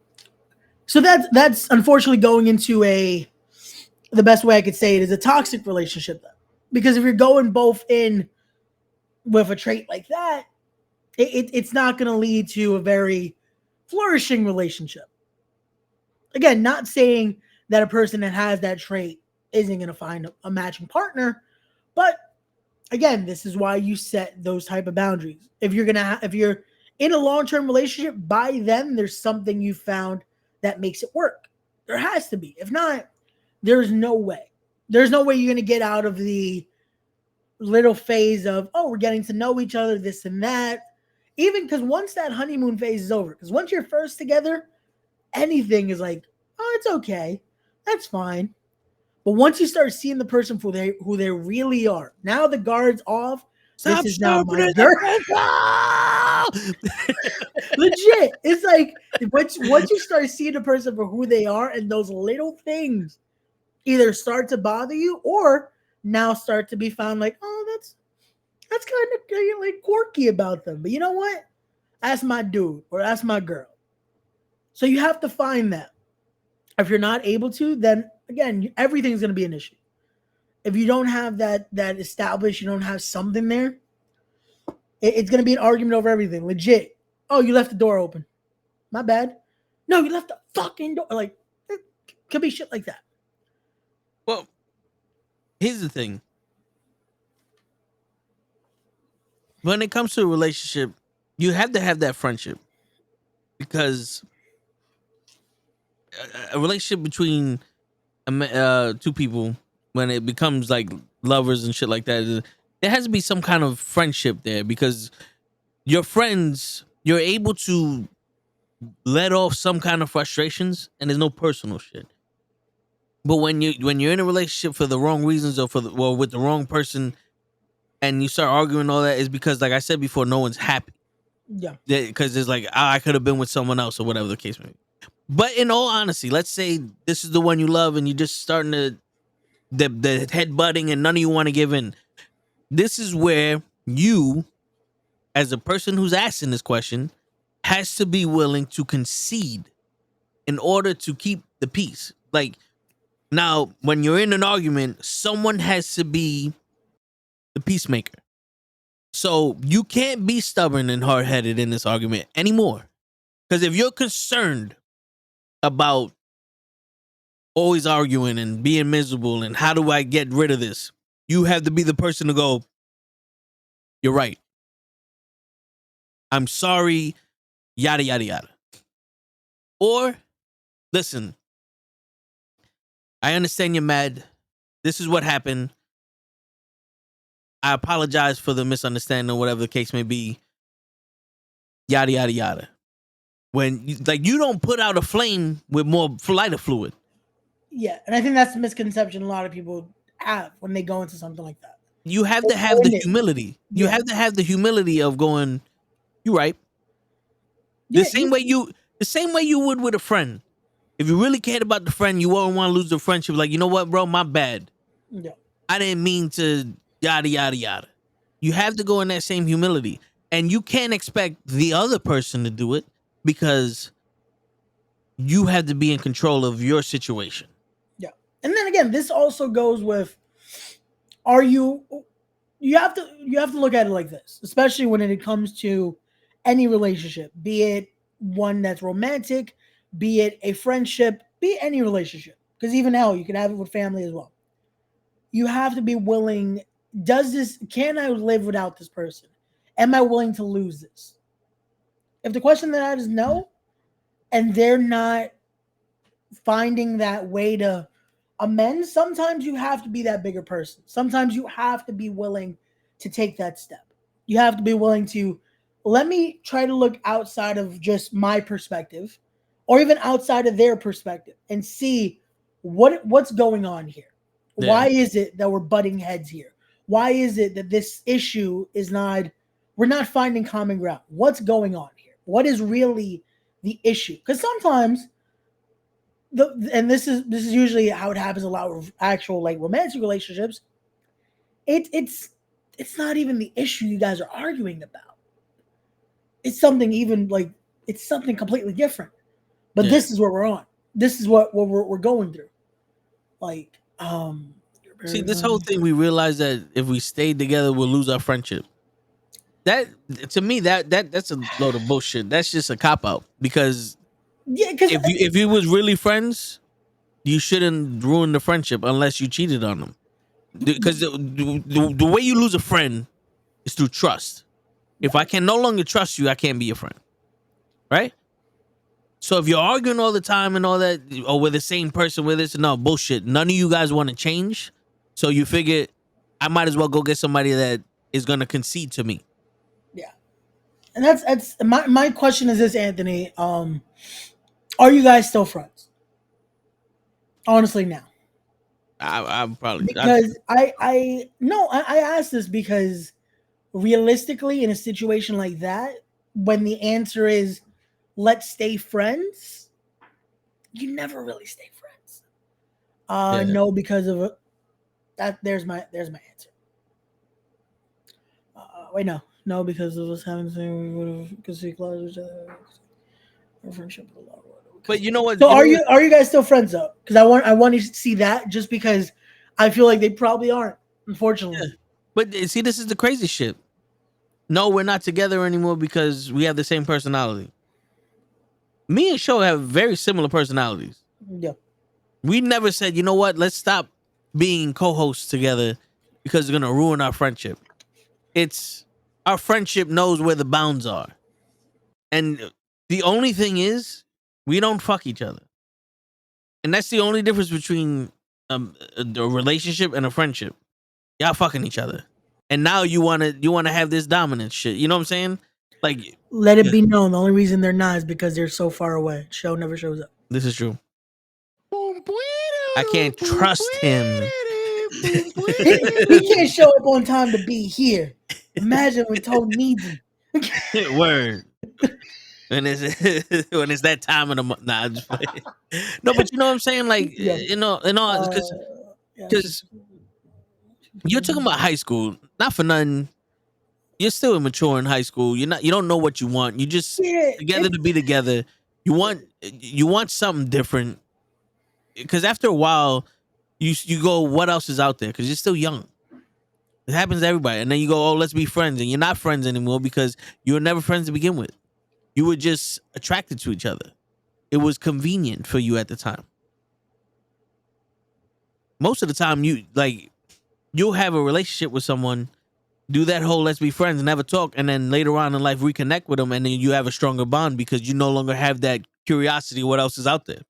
Speaker 6: so that's unfortunately going into the best way I could say it is a toxic relationship then. Because if you're going both in with a trait like that, it's not going to lead to a very flourishing relationship. Again, not saying that a person that has that trait isn't going to find a matching partner, but again, this is why you set those type of boundaries. If you're in a long-term relationship, by then there's something you found that makes it work. There has to be. If not, there's no way. There's no way you're going to get out of the little phase of, oh, we're getting to know each other, this and that. Even because once that honeymoon phase is over, because once you're first together, anything is like, oh, it's okay. That's fine. But once you start seeing the person for who they really are, now the guard's off.
Speaker 2: Stop
Speaker 6: this is now my
Speaker 2: sharpening
Speaker 6: girl.
Speaker 2: the
Speaker 6: Legit. It's like once you start seeing the person for who they are, and those little things either start to bother you or now start to be found like, oh, that's kind of like quirky about them. But you know what? That's my dude or that's my girl. So you have to find that. If you're not able to, then again, everything's going to be an issue. If you don't have that established, you don't have something there, it's going to be an argument over everything. Legit. Oh, you left the door open. My bad. No, you left the fucking door. Like, it could be shit like that.
Speaker 2: Well, here's the thing. When it comes to a relationship, you have to have that friendship because a relationship between two people, when it becomes like lovers and shit like that, there has to be some kind of friendship there because your friends, you're able to let off some kind of frustrations and there's no personal shit. But when you're in a relationship for the wrong reasons or with the wrong person and you start arguing all that, is because, like I said before, no one's happy.
Speaker 6: Yeah.
Speaker 2: Because it's like, I could have been with someone else or whatever the case may be. But in all honesty, let's say this is the one you love and you're just starting to the head butting and none of you want to give in. This is where you, as a person who's asking this question, has to be willing to concede in order to keep the peace. Like, now, when you're in an argument, someone has to be the peacemaker. So you can't be stubborn and hard-headed in this argument anymore. Because if you're concerned about always arguing and being miserable and how do I get rid of this, you have to be the person to go, you're right. I'm sorry, yada, yada, yada. Or, listen, I understand you're mad. This is what happened. I apologize for the misunderstanding or whatever the case may be. Yada, yada, yada. When, you don't put out a flame with more lighter fluid.
Speaker 6: Yeah, and I think that's the misconception a lot of people have when they go into something like that.
Speaker 2: You have to have the humility. You have to have the humility of going, you're right. The same way you would with a friend. If you really cared about the friend, you wouldn't want to lose the friendship. Like, you know what, bro? My bad.
Speaker 6: Yeah.
Speaker 2: I didn't mean to yada, yada, yada. You have to go in that same humility. And you can't expect the other person to do it because you have to be in control of your situation.
Speaker 6: Yeah. And then again, this also goes with, you have to look at it like this, especially when it comes to any relationship, be it one that's romantic, be it a friendship, be it any relationship. Because even hell, you can have it with family as well. You have to be willing, can I live without this person? Am I willing to lose this? If the question that I is no, and they're not finding that way to amend, sometimes you have to be that bigger person. Sometimes you have to be willing to take that step. You have to be willing to, let me try to look outside of just my perspective or even outside of their perspective and see what's going on here. Yeah. Why is it that we're butting heads here? Why is it that this issue is not we're not finding common ground. What's going on here? What is really the issue? Because sometimes and this is usually how it happens a lot with actual like romantic relationships. It's not even the issue you guys are arguing about. It's something even like it's something completely different. But this is where we're on. This is what we're going through. Like,
Speaker 2: see, this whole thing, we realize that if we stayed together, we'll lose our friendship. That to me, that's a load of bullshit. That's just a cop out. Because if you was really friends, you shouldn't ruin the friendship unless you cheated on them. Because the way you lose a friend is through trust. If I can no longer trust you, I can't be your friend, right? So if you're arguing all the time and all that, or we're the same person with this, no bullshit. None of you guys want to change, so you figure I might as well go get somebody that is gonna concede to me.
Speaker 6: Yeah, and that's my question is this, Anthony. Are you guys still friends? Honestly, now.
Speaker 2: I'm probably
Speaker 6: Because I asked this because realistically, in a situation like that, when the answer is let's stay friends, you never really stay friends. No, because of that. There's my answer. Wait, no, because of us having the same, we would have could see close each other. Our friendship with a lot.
Speaker 2: But you know what?
Speaker 6: So are you guys still friends though? Because I want to see that just because I feel like they probably aren't, unfortunately.
Speaker 2: Yeah. But see, this is the crazy shit. No, we're not together anymore because we have the same personality. Me and Sho have very similar personalities.
Speaker 6: Yeah.
Speaker 2: We never said, you know what, let's stop being co-hosts together because it's gonna ruin our friendship. It's our friendship knows where the bounds are. And the only thing is, we don't fuck each other. And that's the only difference between a relationship and a friendship. Y'all fucking each other. And now you wanna have this dominant shit. You know what I'm saying? Like,
Speaker 6: let it be known, the only reason they're not is because they're so far away. Show never shows up.
Speaker 2: This is true. I can't trust him.
Speaker 6: He can't show up on time to be here. Imagine when Tony needs him.
Speaker 2: Word. When it's that time of the month. Nah, I'm just playing. No, but you know what I'm saying? Like,
Speaker 6: Yeah.
Speaker 2: because you're talking about high school. Not for nothing. You're still immature in high school. You don't know what you want. You just together to be together. You want something different. Because after a while, you go, what else is out there? Because you're still young. It happens to everybody. And then you go, oh, let's be friends. And you're not friends anymore because you were never friends to begin with. You were just attracted to each other. It was convenient for you at the time. Most of the time, you'll have a relationship with someone, do that whole let's be friends, never talk, and then later on in life reconnect with them, and then you have a stronger bond because you no longer have that curiosity what else is out there.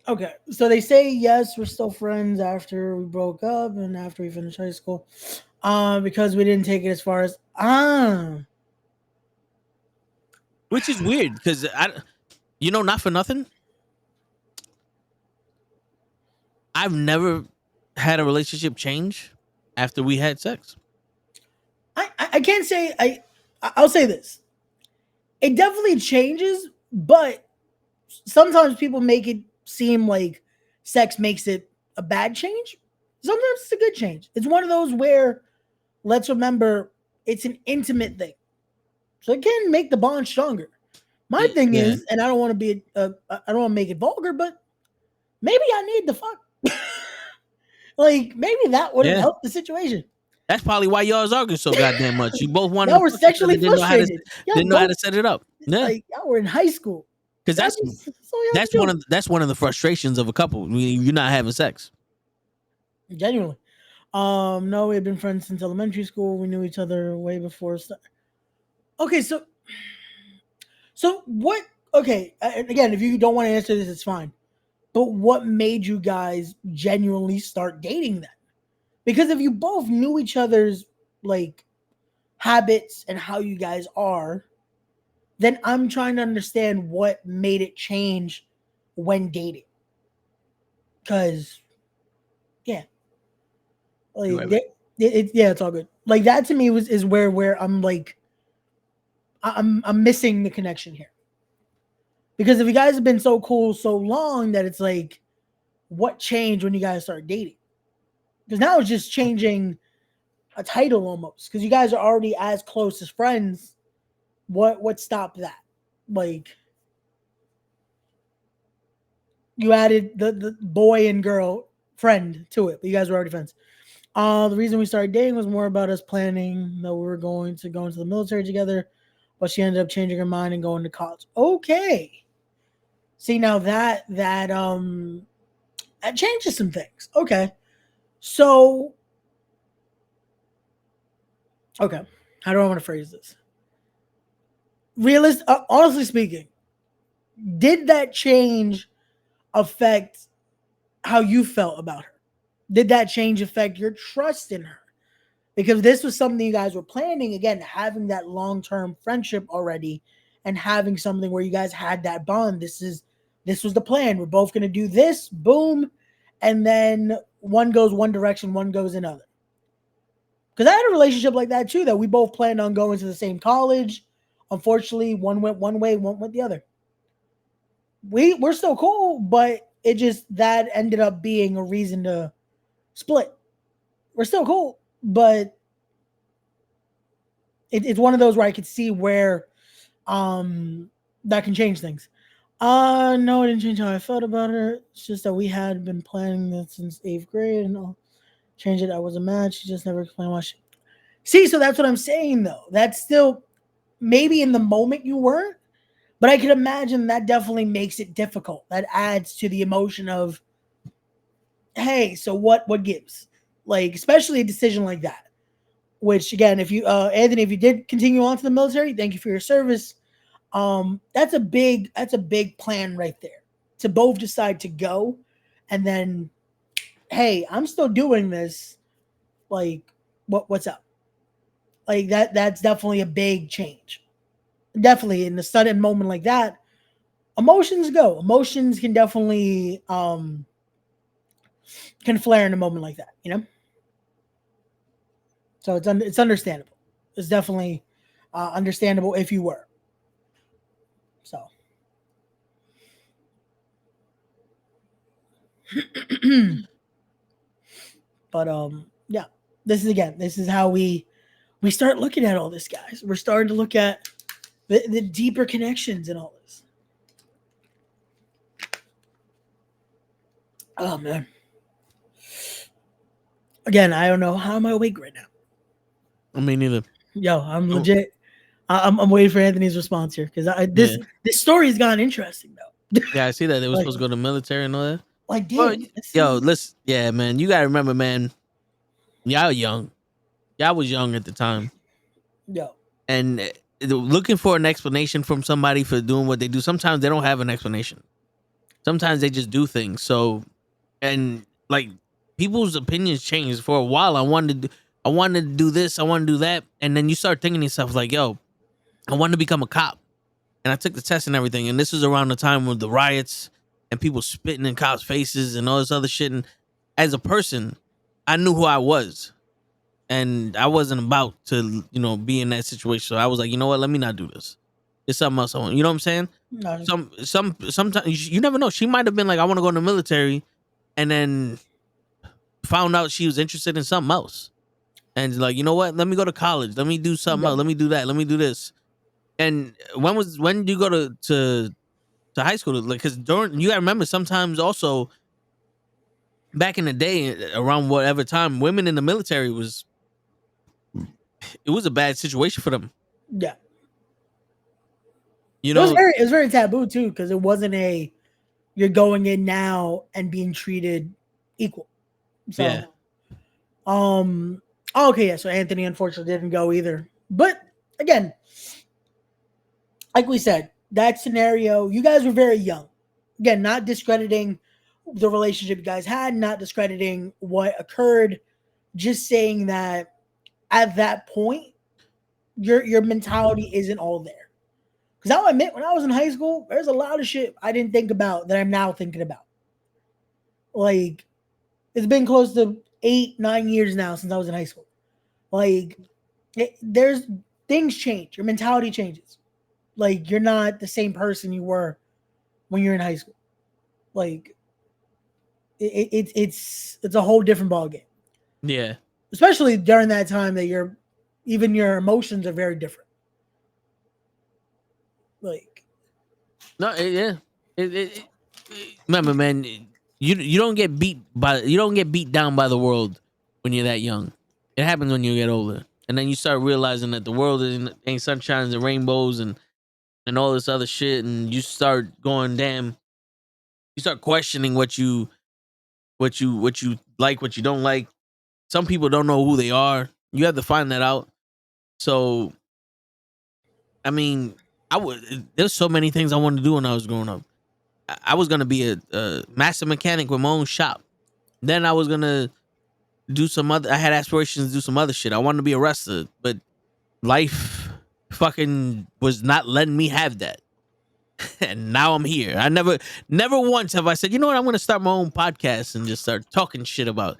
Speaker 6: Okay, so they say yes, we're still friends after we broke up and after we finished high school, because we didn't take it as far as
Speaker 2: which is weird because not for nothing, I've never had a relationship change after we had sex.
Speaker 6: I can't say I'll say this. It definitely changes, but sometimes people make it seem like sex makes it a bad change. Sometimes it's a good change. It's one of those where, let's remember, it's an intimate thing, so it can make the bond stronger. My thing is, and I don't want to be, I don't want to make it vulgar, but maybe I need the fuck. Like maybe that would have helped the situation.
Speaker 2: That's probably why y'all's arguing so goddamn much. You both wanted.
Speaker 6: Y'all were sexually frustrated.
Speaker 2: Didn't know how to set it up. Yeah,
Speaker 6: like y'all were in high school.
Speaker 2: Because that's one of the frustrations of a couple. You're not having sex.
Speaker 6: Genuinely. No, we had been friends since elementary school. We knew each other way before. Okay, so what? Okay, again, if you don't want to answer this, it's fine. But what made you guys genuinely start dating then? Because if you both knew each other's like habits and how you guys are, then I'm trying to understand what made it change when dating. Because, yeah. Like, Yeah, it's all good. Like that to me is where I'm like I'm missing the connection here. Because if you guys have been so cool so long that it's like, what changed when you guys started dating? Because now it's just changing a title almost. Because you guys are already as close as friends. What stopped that? Like you added the boy and girl friend to it, but you guys were already friends. The reason we started dating was more about us planning that we were going to go into the military together, but she ended up changing her mind and going to college. Okay. See, now that changes some things. Okay. So okay. How do I want to phrase this? Honestly speaking, did that change affect how you felt about her? Did that change affect your trust in her? Because this was something you guys were planning, again, having that long-term friendship already and having something where you guys had that bond. This was the plan. We're both going to do this, boom, and then one goes one direction, one goes another. Because I had a relationship like that too, that we both planned on going to the same college. Unfortunately, one went one way, one went the other. We're still cool, but it just that ended up being a reason to split. We're still cool, but it's one of those where I could see where that can change things. No, it didn't change how I felt about her. It's just that we had been planning this since 8th grade and I'll change it. I was a match. She just never explained why she. See, so that's what I'm saying though. That's still maybe in the moment you weren't, but I can imagine that definitely makes it difficult. That adds to the emotion of, hey, so what gives? Like, especially a decision like that. Which again, if you Anthony, if you did continue on to the military, thank you for your service. That's a big plan right there. To both decide to go and then, hey, I'm still doing this. Like, what's up? Like that's definitely a big change. Definitely in a sudden moment like that, emotions go. Emotions can definitely can flare in a moment like that, you know? So it's understandable. It's definitely understandable if you were. So but yeah, this is how we start looking at all this, guys. We're starting to look at the deeper connections and all this. Oh man. Again, I don't know how am I awake right now.
Speaker 2: I mean, neither.
Speaker 6: Yo, I'm legit. I'm waiting for Anthony's response here because this story has gotten interesting though.
Speaker 2: Yeah, I see that they were supposed to go to the military and all that.
Speaker 6: Like,
Speaker 2: Well,
Speaker 6: damn.
Speaker 2: listen, yeah, man, you gotta remember, man, y'all young, y'all was young at the time,
Speaker 6: Yo.
Speaker 2: and looking for an explanation from somebody for doing what they do. Sometimes they don't have an explanation. Sometimes they just do things. So, and like people's opinions change. For a while, I wanted to do this, I wanted to do that, and then you start thinking to yourself like, yo, I wanted to become a cop. And I took the test and everything. And this was around the time with the riots and people spitting in cops' faces and all this other shit. And as a person, I knew who I was. And I wasn't about to, be in that situation. So I was like, you know what? Let me not do this. It's something else I want. You know what I'm saying?
Speaker 6: No.
Speaker 2: Sometimes you never know. She might have been like, I want to go in the military, and then found out she was interested in something else. And like, you know what? Let me go to college. Let me do something else. Let me do that. Let me do this. And when did you go to high school? Like, because you gotta remember, sometimes also back in the day, around whatever time, women in the military it was a bad situation for them.
Speaker 6: Yeah.
Speaker 2: You know,
Speaker 6: it was very taboo too because it wasn't you're going in now and being treated equal. So,
Speaker 2: yeah.
Speaker 6: Okay, yeah. So Anthony unfortunately didn't go either. But again, like we said, that scenario, you guys were very young. Again, not discrediting the relationship you guys had, not discrediting what occurred, just saying that at that point, your mentality isn't all there. Because I'll admit, when I was in high school, there's a lot of shit I didn't think about that I'm now thinking about. Like, it's been close to 8-9 years now since I was in high school. Like, there's things change. Your mentality changes. Like, you're not the same person you were when you're in high school. Like, it's a whole different ballgame.
Speaker 2: Yeah.
Speaker 6: Especially during that time that your emotions are very different. Like,
Speaker 2: No, yeah. Remember, man, you don't get beat down by the world when you're that young. It happens when you get older, and then you start realizing that the world ain't sunshines and rainbows and all this other shit, and you start going, damn. You start questioning what you like, what you don't like. Some people don't know who they are. You have to find that out. So, I mean, there's so many things I wanted to do when I was growing up. I was gonna be a master mechanic with my own shop. Then I was gonna do some other. I had aspirations to do some other shit. I wanted to be a wrestler, but life fucking was not letting me have that. And now I'm here. I never once have I said, you know what, I'm gonna start my own podcast and just start talking shit about.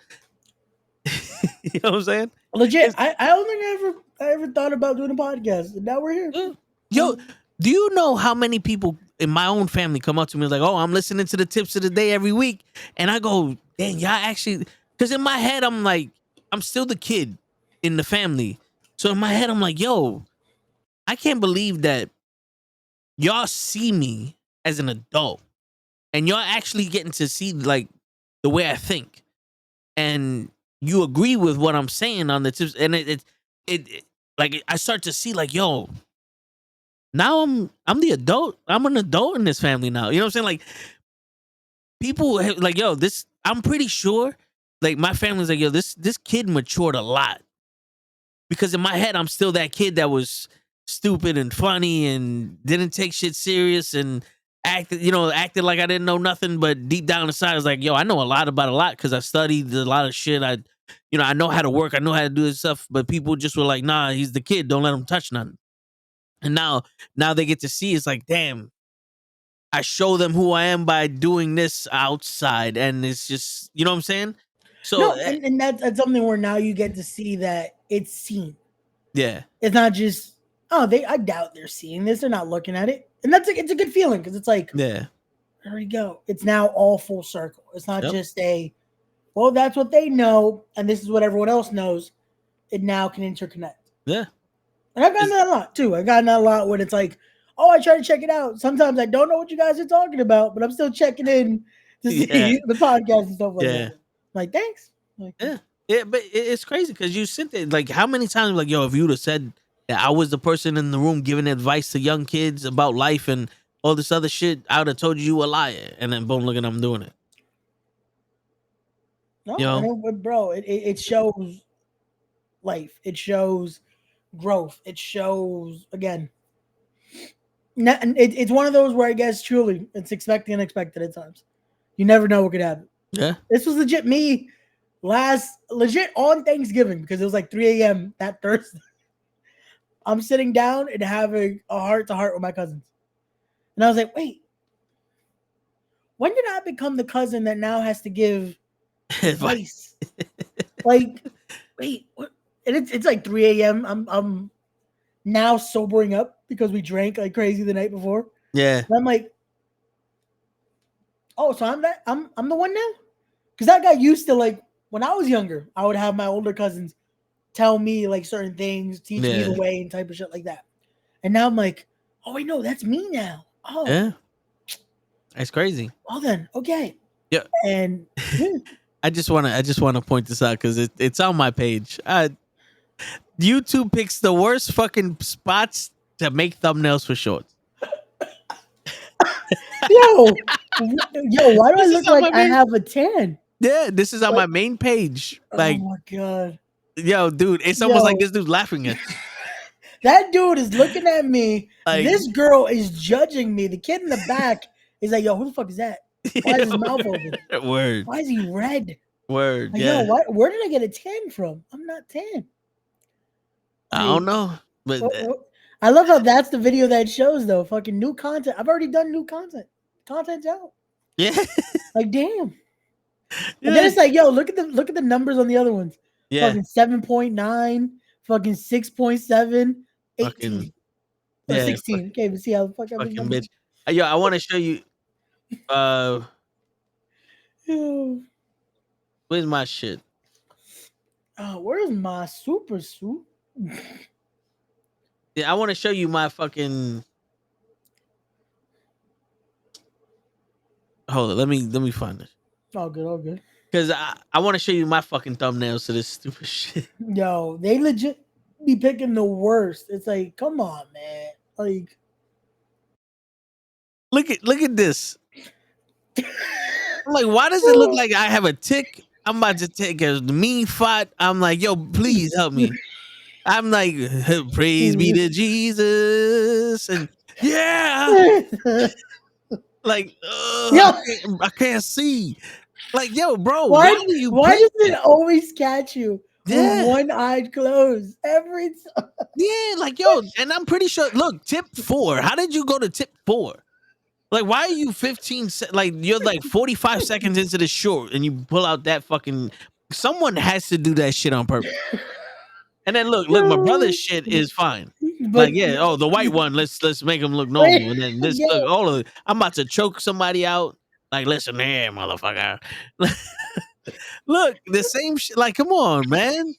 Speaker 2: You know what I'm saying?
Speaker 6: legit, I don't think I ever thought about doing a podcast. And now we're here.
Speaker 2: Yo, do you know how many people in my own family come up to me like, oh, I'm listening to the tips of the day every week, and I go, dang, y'all actually, because in my head I'm like, I'm still the kid in the family, so in my head I'm like, yo, I can't believe that y'all see me as an adult, and y'all actually getting to see like the way I think, and you agree with what I'm saying on the tips, and it like I start to see like, yo, now I'm the adult. I'm an adult in this family now. You know what I'm saying? Like, people like, yo, this, I'm pretty sure, like, my family's like, yo, this kid matured a lot, because in my head I'm still that kid that was stupid and funny and didn't take shit serious and acted like I didn't know nothing, but deep down inside I was like, yo, I know a lot about a lot because I studied a lot of shit. I know how to work. I know how to do this stuff, but people just were like, nah, he's the kid. Don't let him touch nothing. And now they get to see, it's like, damn, I show them who I am by doing this outside. And it's just, you know what I'm saying? So,
Speaker 6: No, and that's something where now you get to see that it's seen.
Speaker 2: yeah.
Speaker 6: It's not just, I doubt they're seeing this. They're not looking at it. And it's a good feeling because it's like,
Speaker 2: Yeah.
Speaker 6: there we go. It's now all full circle. It's not
Speaker 2: Yep.
Speaker 6: just well, that's what they know, and this is what everyone else knows. It now can interconnect.
Speaker 2: Yeah.
Speaker 6: And I've gotten that a lot too. I've gotten that a lot when it's like, oh, I try to check it out. Sometimes I don't know what you guys are talking about, but I'm still checking in to see the podcast and stuff like that. Like, thanks. Like,
Speaker 2: Yeah, but it's crazy because you sit there, like, how many times, like, yo, if you'd have said that I was the person in the room giving advice to young kids about life and all this other shit, I would have told you a liar. And then boom, look at them doing it.
Speaker 6: no,
Speaker 2: You know?
Speaker 6: I know, but bro, it shows life. It shows growth. It shows, again, it's one of those where I guess truly it's expected unexpected at times. You never know what could happen.
Speaker 2: Yeah.
Speaker 6: This was legit me legit on Thanksgiving because it was like 3 a.m. that Thursday. I'm sitting down and having a heart to heart with my cousins. And I was like, wait, when did I become the cousin that now has to give advice? Like, wait, what? And it's like 3 a.m. I'm now sobering up because we drank like crazy the night before.
Speaker 2: Yeah.
Speaker 6: And I'm like, oh, so I'm the one now? Because I got used to, like, when I was younger, I would have my older cousins tell me like certain things, teach me the way and type of shit like that. And now I'm like, oh wait, no, that's me now. Oh
Speaker 2: yeah, that's crazy.
Speaker 6: Well then, okay.
Speaker 2: Yeah.
Speaker 6: And
Speaker 2: I just wanna point this out because it's on my page. YouTube picks the worst fucking spots to make thumbnails for shorts.
Speaker 6: Yo, why do I look like I have a tan?
Speaker 2: Yeah, this is on my main page. Like,
Speaker 6: oh my god.
Speaker 2: Yo, dude, it's almost like this dude's laughing at you.
Speaker 6: That dude is looking at me.
Speaker 2: Like,
Speaker 6: this girl is judging me. The kid in the back is like, yo, who the fuck is that? Why is his mouth open?
Speaker 2: Word.
Speaker 6: Why is he red?
Speaker 2: Word.
Speaker 6: Like,
Speaker 2: yeah.
Speaker 6: Yo, where did I get a tan from? I'm not tan.
Speaker 2: I don't know. But
Speaker 6: I love how that's the video that shows though. Fucking new content. I've already done new content. Content's out.
Speaker 2: Yeah.
Speaker 6: Like damn. And then it's like, yo, look at the numbers on the other ones.
Speaker 2: Yeah.
Speaker 6: Fucking 7.9, fucking 6.7, 18,
Speaker 2: Fucking
Speaker 6: or
Speaker 2: yeah,
Speaker 6: 16. Can't even see how the fuck I
Speaker 2: fucking
Speaker 6: remember.
Speaker 2: bitch. Yo, I want to show you.
Speaker 6: Oh,
Speaker 2: Where's my shit?
Speaker 6: where's my super suit?
Speaker 2: Yeah, I want to show you my fucking. Hold on, let me find this
Speaker 6: All good, all good.
Speaker 2: because I want to show you my fucking thumbnails to this stupid shit.
Speaker 6: Yo, they legit be picking the worst. It's like, come on, man. Like,
Speaker 2: Look at this. I'm like, why does it look like I have a tick? I'm about to take a mean fight. I'm like, yo, please help me. I'm like, praise be to Jesus, and yeah, like,
Speaker 6: yo,
Speaker 2: I can't see. Like, yo, bro,
Speaker 6: why
Speaker 2: why do you
Speaker 6: why
Speaker 2: pick
Speaker 6: does it
Speaker 2: it?
Speaker 6: always catch you with
Speaker 2: Yeah,
Speaker 6: one eye closed every time?
Speaker 2: yeah, like, yo, and I'm pretty sure. Look, tip 4. How did you go to tip 4? Like, why are you 15? Like, you're like 45 seconds into the short, and you pull out that fucking. Someone has to do that shit on purpose. And then look, my brother's shit is fine.
Speaker 6: But
Speaker 2: Like, yeah, oh, the white one, let's make him look
Speaker 6: wait,
Speaker 2: normal. And then this,
Speaker 6: yo,
Speaker 2: look, all of it. I'm about to choke somebody out. Like, listen here, motherfucker. Look, the same shit. Like, come on, man.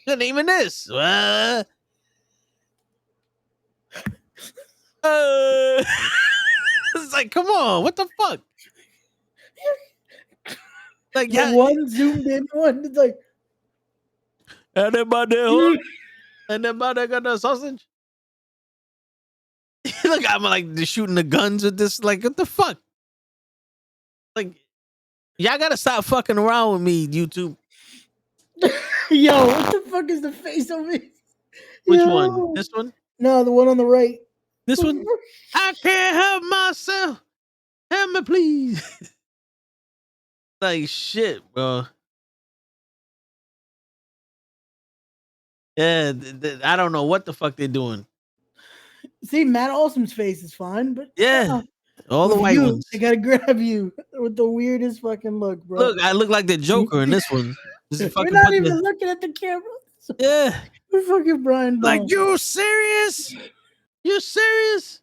Speaker 2: Not even this. It's like, come on, what the fuck? Like,
Speaker 6: the
Speaker 2: yeah,
Speaker 6: one zoomed in one, it's like,
Speaker 2: anybody got the sausage? Look, I'm like shooting the guns with this. Like, what the fuck? Like, y'all gotta stop fucking around with me, YouTube.
Speaker 6: yo, what the fuck is the face of me?
Speaker 2: Which one?
Speaker 6: Yo.
Speaker 2: This one?
Speaker 6: No, the one on the right.
Speaker 2: This one? I can't help myself. Help me, please. Like, shit, bro. Yeah, I don't know what the fuck they're doing.
Speaker 6: See, Matt Awesome's face is fine, but
Speaker 2: Yeah, all the
Speaker 6: with
Speaker 2: white
Speaker 6: you,
Speaker 2: ones.
Speaker 6: they gotta grab you with the weirdest fucking look, bro.
Speaker 2: Look, I look like the Joker in this one. This is
Speaker 6: We're
Speaker 2: fucking
Speaker 6: not
Speaker 2: put
Speaker 6: even
Speaker 2: the
Speaker 6: looking at the camera.
Speaker 2: yeah.
Speaker 6: We're fucking Brian
Speaker 2: Like,
Speaker 6: Bone.
Speaker 2: you serious? You serious?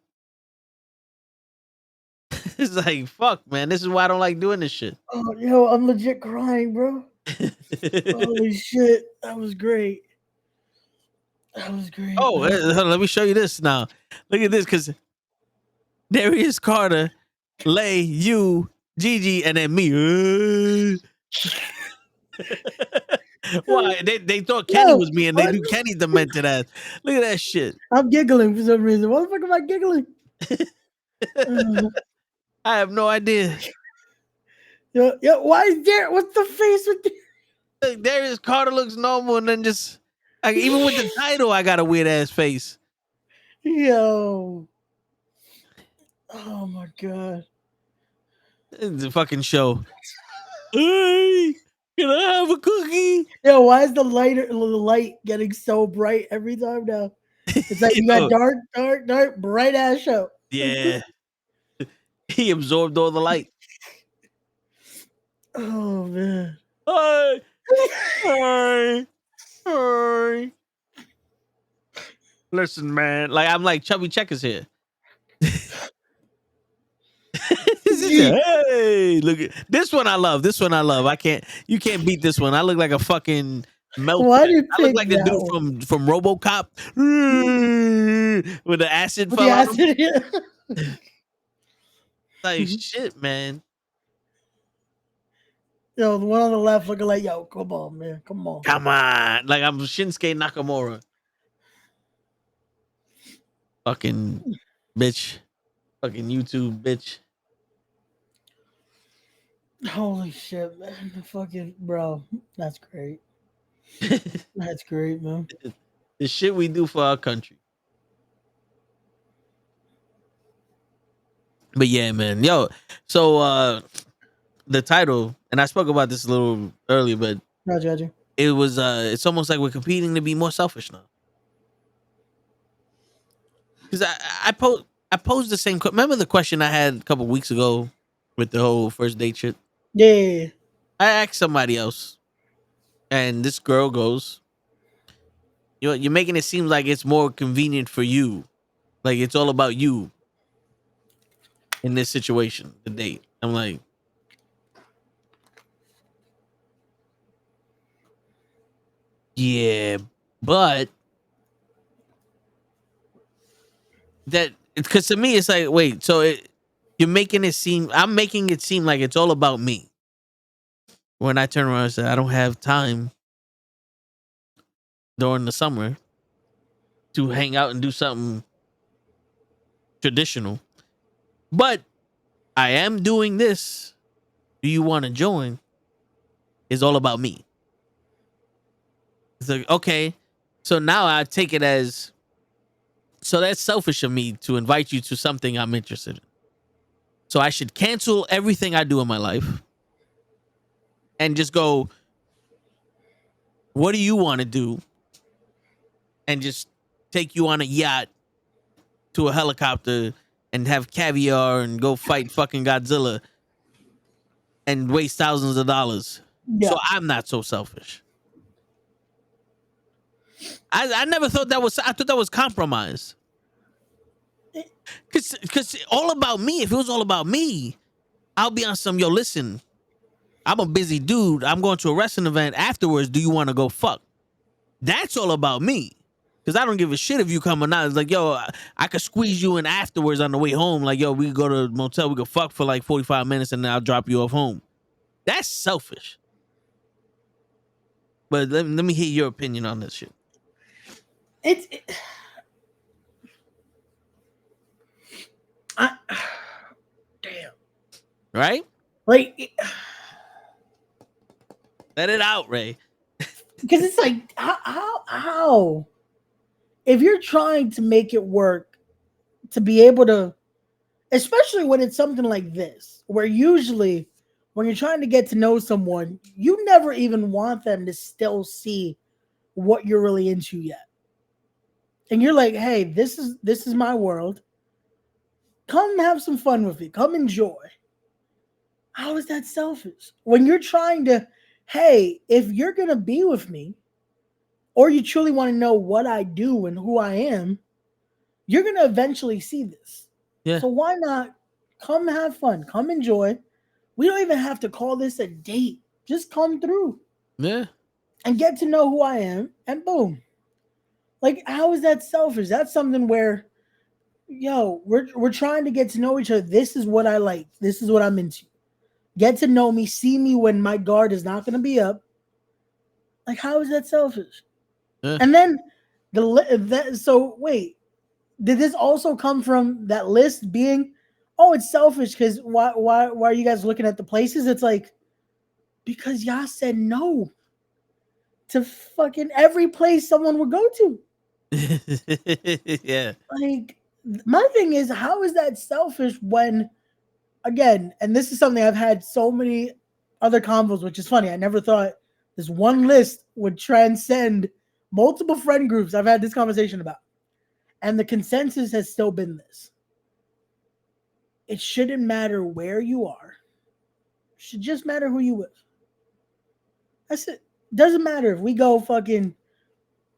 Speaker 2: It's like, fuck, man. This is why I don't like doing this shit.
Speaker 6: Oh, yo, I'm legit crying, bro. Holy shit, that was great. That was great.
Speaker 2: Oh,
Speaker 6: man.
Speaker 2: hold on, let me show you this now. Look at this, because Darius Carter, Lay, you, Gigi, and then me. Why? They thought Kenny
Speaker 6: Yo,
Speaker 2: was me, and they
Speaker 6: what?
Speaker 2: do Kenny demented ass. Look at that shit.
Speaker 6: I'm giggling for some reason. Why the fuck am I giggling?
Speaker 2: I have no idea.
Speaker 6: Yo, why is there? What's the face with the?
Speaker 2: Look, Darius Carter looks normal, and then just like even with the title, I got a weird ass face.
Speaker 6: Yo. Oh my god.
Speaker 2: It's a fucking show. Hey, can I have a cookie?
Speaker 6: Yo, why is the light getting so bright every time now? It's like you got
Speaker 2: Yo,
Speaker 6: dark, bright ass show.
Speaker 2: yeah, he absorbed all the light.
Speaker 6: Oh man.
Speaker 2: Hi, hi, hi. Listen, man. Like I'm like Chubby Checkers here. This is hey, look at this one. I love this one. I love. You can't beat this one. I look like a fucking melt.
Speaker 6: Why do you
Speaker 2: I look
Speaker 6: pick
Speaker 2: like the
Speaker 6: that
Speaker 2: dude
Speaker 6: one?
Speaker 2: from RoboCop with the acid
Speaker 6: With
Speaker 2: fell
Speaker 6: the
Speaker 2: out. Of him.
Speaker 6: acid, yeah.
Speaker 2: Like shit, man.
Speaker 6: Yo, the one on the left looking like, yo, come on, man. Come on.
Speaker 2: Come on, like I'm Shinsuke Nakamura. Fucking bitch. Fucking YouTube bitch.
Speaker 6: Holy shit, man. Fucking bro. That's great. That's great, man.
Speaker 2: The shit we do for our country. But yeah, man. Yo, so the title, and I spoke about this a little earlier, but
Speaker 6: Gotcha.
Speaker 2: it was it's almost like we're competing to be more selfish now. Because I posed the same remember the question I had a couple weeks ago with the whole first date shit?
Speaker 6: Yeah.
Speaker 2: I asked somebody else, and this girl goes, You're making it seem like it's more convenient for you. Like it's all about you in this situation, the date. I'm like, yeah, but that because to me it's like, wait, so you're making it seem I'm making it seem like it's all about me. When I turn around and say I don't have time during the summer to hang out and do something traditional. But I am doing this. Do you want to join? It's all about me. It's like, okay. So now I take it as so that's selfish of me to invite you to something I'm interested in. So I should cancel everything I do in my life and just go, what do you want to do? And just take you on a yacht to a helicopter and have caviar and go fight fucking Godzilla and waste thousands of dollars.
Speaker 6: Yeah.
Speaker 2: So I'm not so selfish. I never thought that was, I thought that was compromise. Cause all about me, if it was all about me, I'll be on some, yo, listen, I'm a busy dude. I'm going to a wrestling event afterwards. Do you want to go fuck? That's all about me. Cause I don't give a shit if you come or not. It's like, yo, I could squeeze you in afterwards on the way home. Like, yo, we could go to the motel, we could fuck for like 45 minutes and then I'll drop you off home. That's selfish. But let me hear your opinion on this shit.
Speaker 6: Damn.
Speaker 2: Right?
Speaker 6: Like,
Speaker 2: Let it out, Ray.
Speaker 6: because it's like, how? If you're trying to make it work, to be able to, especially when it's something like this, where usually when you're trying to get to know someone, you never even want them to still see what you're really into yet. And you're like, hey, this is my world. Come have some fun with me. Come enjoy. How is that selfish? When you're trying to, hey, if you're gonna be with me, or you truly want to know what I do and who I am, you're gonna eventually see this.
Speaker 2: Yeah.
Speaker 6: So why not come have fun? Come enjoy. We don't even have to call this a date. Just come through.
Speaker 2: Yeah.
Speaker 6: And get to know who I am, and boom. Like, how is that selfish? That's something where, yo, we're trying to get to know each other. This is what I like. This is what I'm into. Get to know me, see me when my guard is not going to be up. Like, how is that selfish?
Speaker 2: Yeah.
Speaker 6: And then so wait, did this also come from that list being, oh, it's selfish because why are you guys looking at the places? It's like, because y'all said no to fucking every place someone would go to.
Speaker 2: Yeah.
Speaker 6: Like, my thing is, how is that selfish when, again, and this is something I've had so many other convos, which is funny. I never thought this one list would transcend multiple friend groups I've had this conversation about. And the consensus has still been this. It shouldn't matter where you are. It should just matter who you with. That's it. Doesn't matter if we go fucking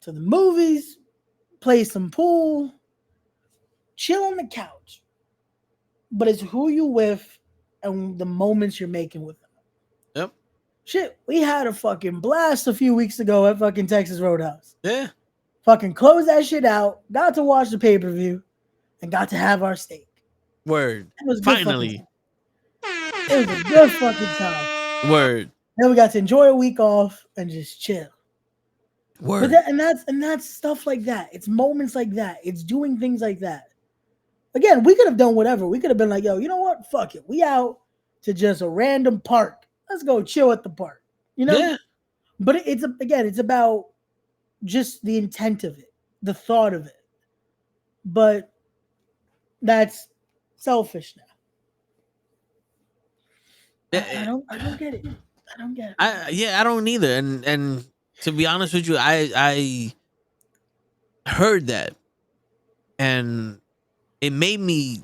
Speaker 6: to the movies, play some pool, chill on the couch. But it's who you with and the moments you're making with them.
Speaker 2: Yep.
Speaker 6: Shit, we had a fucking blast a few weeks ago at fucking Texas Roadhouse.
Speaker 2: Yeah.
Speaker 6: Fucking closed that shit out, got to watch the pay-per-view, and got to have our steak.
Speaker 2: Word.
Speaker 6: It was a good
Speaker 2: Finally.
Speaker 6: It was a good fucking time.
Speaker 2: Word.
Speaker 6: Then we got to enjoy a week off and just chill.
Speaker 2: Word.
Speaker 6: But that's stuff like that. It's moments like that. It's doing things like that. Again, we could have done whatever. We could have been like, yo, you know what? Fuck it. We out to just a random park. Let's go chill at the park. You know?
Speaker 2: Yeah.
Speaker 6: But it's about just the intent of it, the thought of it. But that's selfish now. I don't get it. I don't get it.
Speaker 2: I don't either. And to be honest with you, I heard that and it made me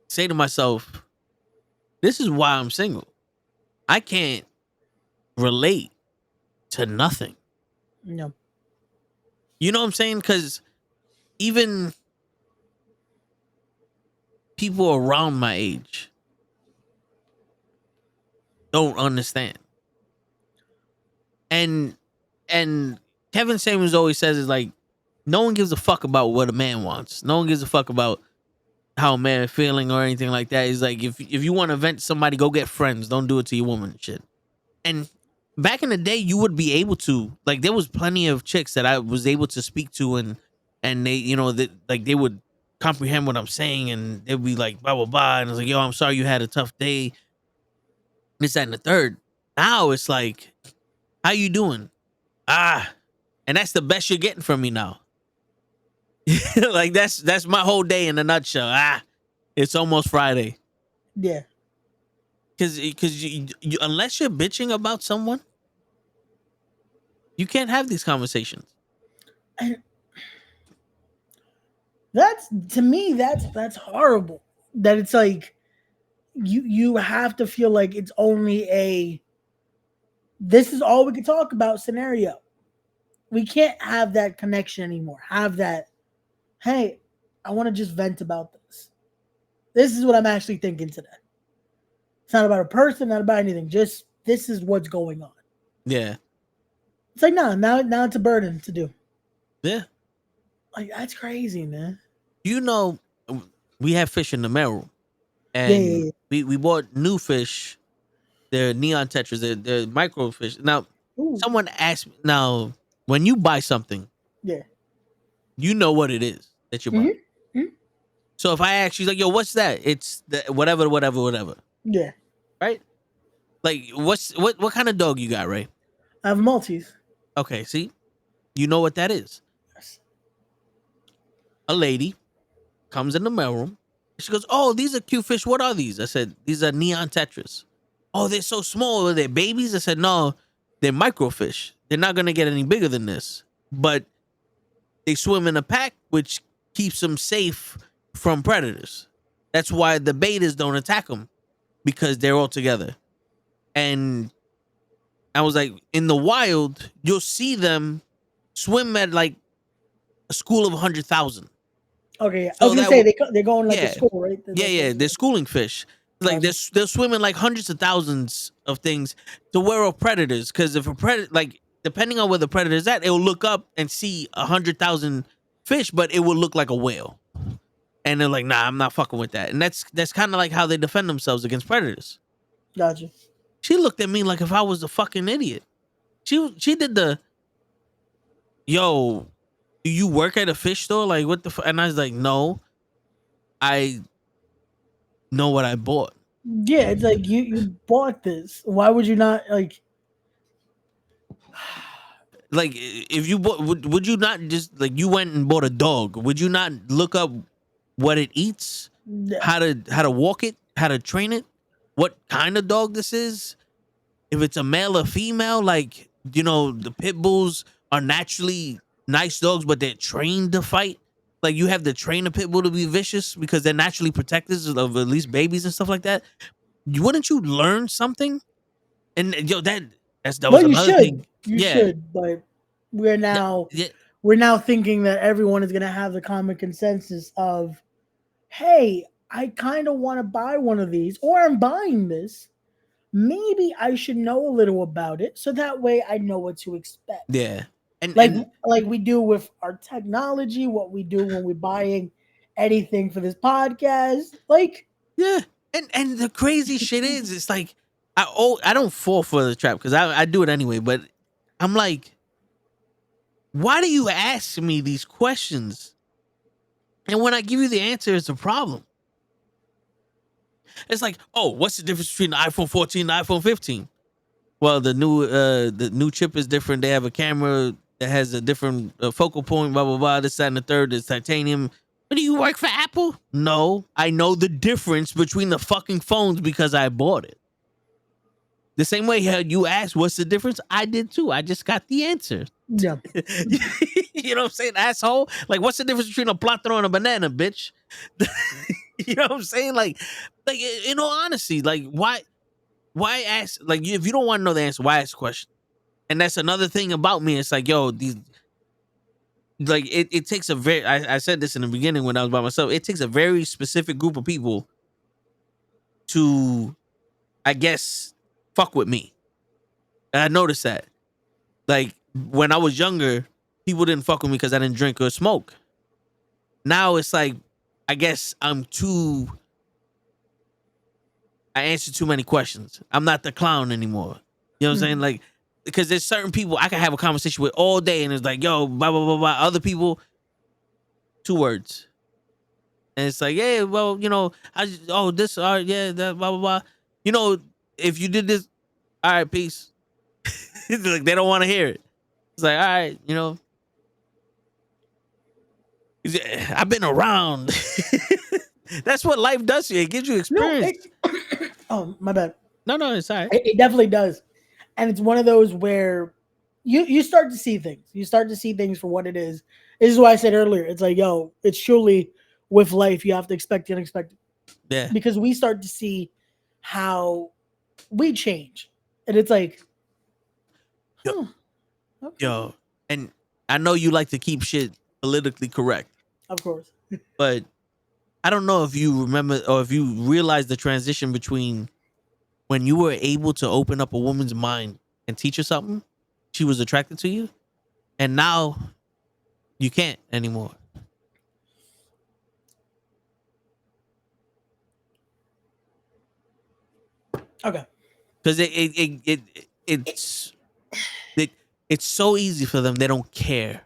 Speaker 2: say to myself, this is why I'm single. I can't relate to nothing.
Speaker 6: No.
Speaker 2: You know what I'm saying? Because even people around my age don't understand. And Kevin Samuels always says is like, no one gives a fuck about what a man wants. No one gives a fuck about how a man is feeling or anything like that. He's like, if you want to vent somebody, go get friends. Don't do it to your woman and shit. And back in the day, you would be able to, like, there was plenty of chicks that I was able to speak to, and they, you know, that like they would comprehend what I'm saying, and they'd be like, blah blah blah, and I was like, yo, I'm sorry you had a tough day, this, that, and the third. Now it's like, how you doing? And that's the best you're getting from me now. Like that's my whole day in a nutshell. It's almost Friday.
Speaker 6: Yeah.
Speaker 2: Because you, unless you're bitching about someone, you can't have these conversations.
Speaker 6: And that's, to me, that's horrible. That it's like you have to feel like it's only a this is all we can talk about scenario. We can't have that connection anymore. Have that, hey, I want to just vent about this. This is what I'm actually thinking today. It's not about a person, not about anything. Just this is what's going on.
Speaker 2: Yeah.
Speaker 6: It's like, now it's a burden to do.
Speaker 2: Yeah.
Speaker 6: Like, that's crazy, man.
Speaker 2: You know, we have fish in the mail, and
Speaker 6: Yeah.
Speaker 2: we bought new fish. They're neon tetras. They're microfish. Now,
Speaker 6: Ooh.
Speaker 2: someone asked me, now, when you buy something,
Speaker 6: Yeah.
Speaker 2: you know what it is that you're buying.
Speaker 6: Mhm.
Speaker 2: So if I ask you, like, yo, what's that? It's the whatever.
Speaker 6: Yeah.
Speaker 2: Right? Like, what kind of dog you got, Ray?
Speaker 6: I have Maltese.
Speaker 2: Okay, see? You know what that is.
Speaker 6: Yes.
Speaker 2: A lady comes in the mailroom. She goes, oh, these are cute fish. What are these? I said, these are neon tetras. Oh, they're so small. Are they babies? I said, no, they're microfish. They're not going to get any bigger than this. But they swim in a pack, which keeps them safe from predators. That's why the betas don't attack them, because they're all together. And I was like, in the wild, you'll see them swim at like a school of 100,000.
Speaker 6: Okay.
Speaker 2: So
Speaker 6: I was gonna
Speaker 2: that
Speaker 6: say
Speaker 2: w-
Speaker 6: they're going like
Speaker 2: yeah.
Speaker 6: a school, right?
Speaker 2: They're schooling fish. Like
Speaker 6: Gotcha.
Speaker 2: they're swimming like hundreds of thousands of things to where are predators. Because if a predator, like depending on where the predator's at, it'll look up and see 100,000 fish, but it will look like a whale. And they're like, nah, I'm not fucking with that. And that's kind of like how they defend themselves against predators.
Speaker 6: Gotcha.
Speaker 2: She looked at me like if I was a fucking idiot. She did the, yo, do you work at a fish store? Like what the fuck? And I was like, no, I know what I bought.
Speaker 6: Yeah, it's like you bought this. Why would you not like?
Speaker 2: Like if you bought, would you not just like, you went and bought a dog? Would you not look up what it eats, how to walk it, how to train it, what kind of dog this is, if it's a male or female? Like, you know, the pit bulls are naturally nice dogs, but they're trained to fight. Like you have to train a pit bull to be vicious because they're naturally protectors of at least babies and stuff like that. Wouldn't you learn something? And yo, that was
Speaker 6: Well, you
Speaker 2: another
Speaker 6: should.
Speaker 2: thing.
Speaker 6: You
Speaker 2: Yeah.
Speaker 6: should, but we're now
Speaker 2: Yeah.
Speaker 6: we're now thinking that everyone is gonna have the common consensus of, hey, I kind of want to buy one of these, or I'm buying this. Maybe I should know a little about it so that way I know what to expect.
Speaker 2: Yeah. And
Speaker 6: Like we do with our technology, what we do when we're buying anything for this podcast. Like,
Speaker 2: yeah. And the crazy shit is, it's like I don't fall for the trap because I do it anyway, but I'm like, why do you ask me these questions? And when I give you the answer, it's a problem. It's like, oh, what's the difference between the iPhone 14 and the iPhone 15? Well, the new chip is different. They have a camera that has a different focal point, blah, blah, blah. This, that, and the third is titanium. But do you work for Apple? No. I know the difference between the fucking phones because I bought it. The same way you asked what's the difference, I did too. I just got the answer.
Speaker 6: yeah,
Speaker 2: You know what I'm saying, asshole? Like, what's the difference between a plátano and a banana, bitch? You know what I'm saying? Like, in all honesty, like, why ask? Like, if you don't want to know the answer, why ask a question? And that's another thing about me. It's like, yo, like it takes a very I said this in the beginning when I was by myself. It takes a very specific group of people to, I guess, fuck with me. And I noticed that. Like when I was younger, people didn't fuck with me because I didn't drink or smoke. Now it's like, I guess I answer too many questions. I'm not the clown anymore. You know what I'm saying? Like, because there's certain people I can have a conversation with all day and it's like, yo, blah, blah, blah, blah. Other people, 2 words. And it's like, yeah, well, this, all right, yeah, that, blah, blah, blah. You know, if you did this, all right, peace. It's like, they don't want to hear it. It's like, all right, I've been around. That's what life does to you. It gives you experience.
Speaker 6: Oh, my bad.
Speaker 2: No, it's all right.
Speaker 6: It definitely does. And it's one of those where you start to see things. You start to see things for what it is. This is why I said earlier, it's like, yo, it's surely with life, you have to expect the unexpected.
Speaker 2: Yeah.
Speaker 6: Because we start to see how we change. And it's like, okay.
Speaker 2: Yo, and I know you like to keep shit politically correct.
Speaker 6: Of course.
Speaker 2: But I don't know if you remember or if you realize the transition between when you were able to open up a woman's mind and teach her something, she was attracted to you, and now you can't anymore.
Speaker 6: Okay.
Speaker 2: Because it's so easy for them. They don't care.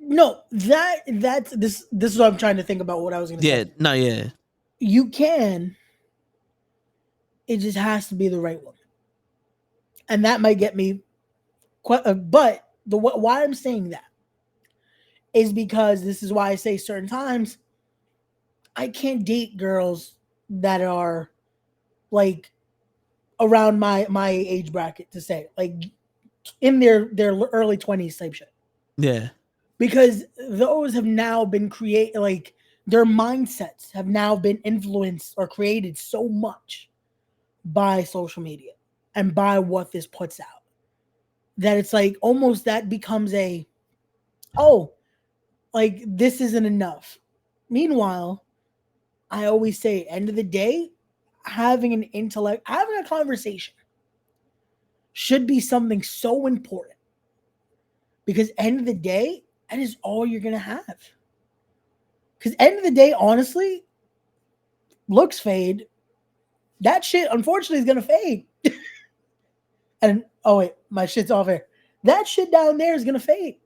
Speaker 6: No, that's this is what I'm trying to think about what I was going to say.
Speaker 2: Yeah, no, yeah.
Speaker 6: You can. It just has to be the right one. And that might get me but why I'm saying that is because this is why I say certain times I can't date girls that are like around my age bracket, to say, like in their early 20s type shit.
Speaker 2: Yeah.
Speaker 6: Because those have now been created, like their mindsets have now been influenced or created so much by social media and by what this puts out that it's like almost that becomes like this isn't enough. Meanwhile, I always say, end of the day, having a conversation should be something so important, because end of the day, that is all you're gonna have. Because end of the day, honestly, looks fade. That shit, unfortunately, is gonna fade. And oh wait, my shit's off here. That shit down there is gonna fade.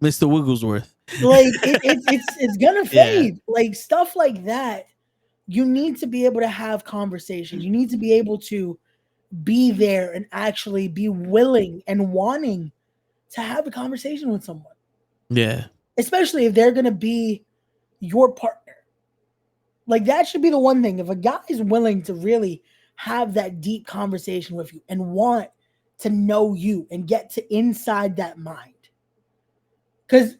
Speaker 2: Mr. Wigglesworth.
Speaker 6: Like it's gonna fade. Yeah. Like stuff like that. You need to be able to have conversations. You need to be able to be there and actually be willing and wanting to have a conversation with someone.
Speaker 2: Yeah.
Speaker 6: Especially if they're gonna be your partner. Like that should be the one thing. If a guy is willing to really have that deep conversation with you and want to know you and get to inside that mind. Because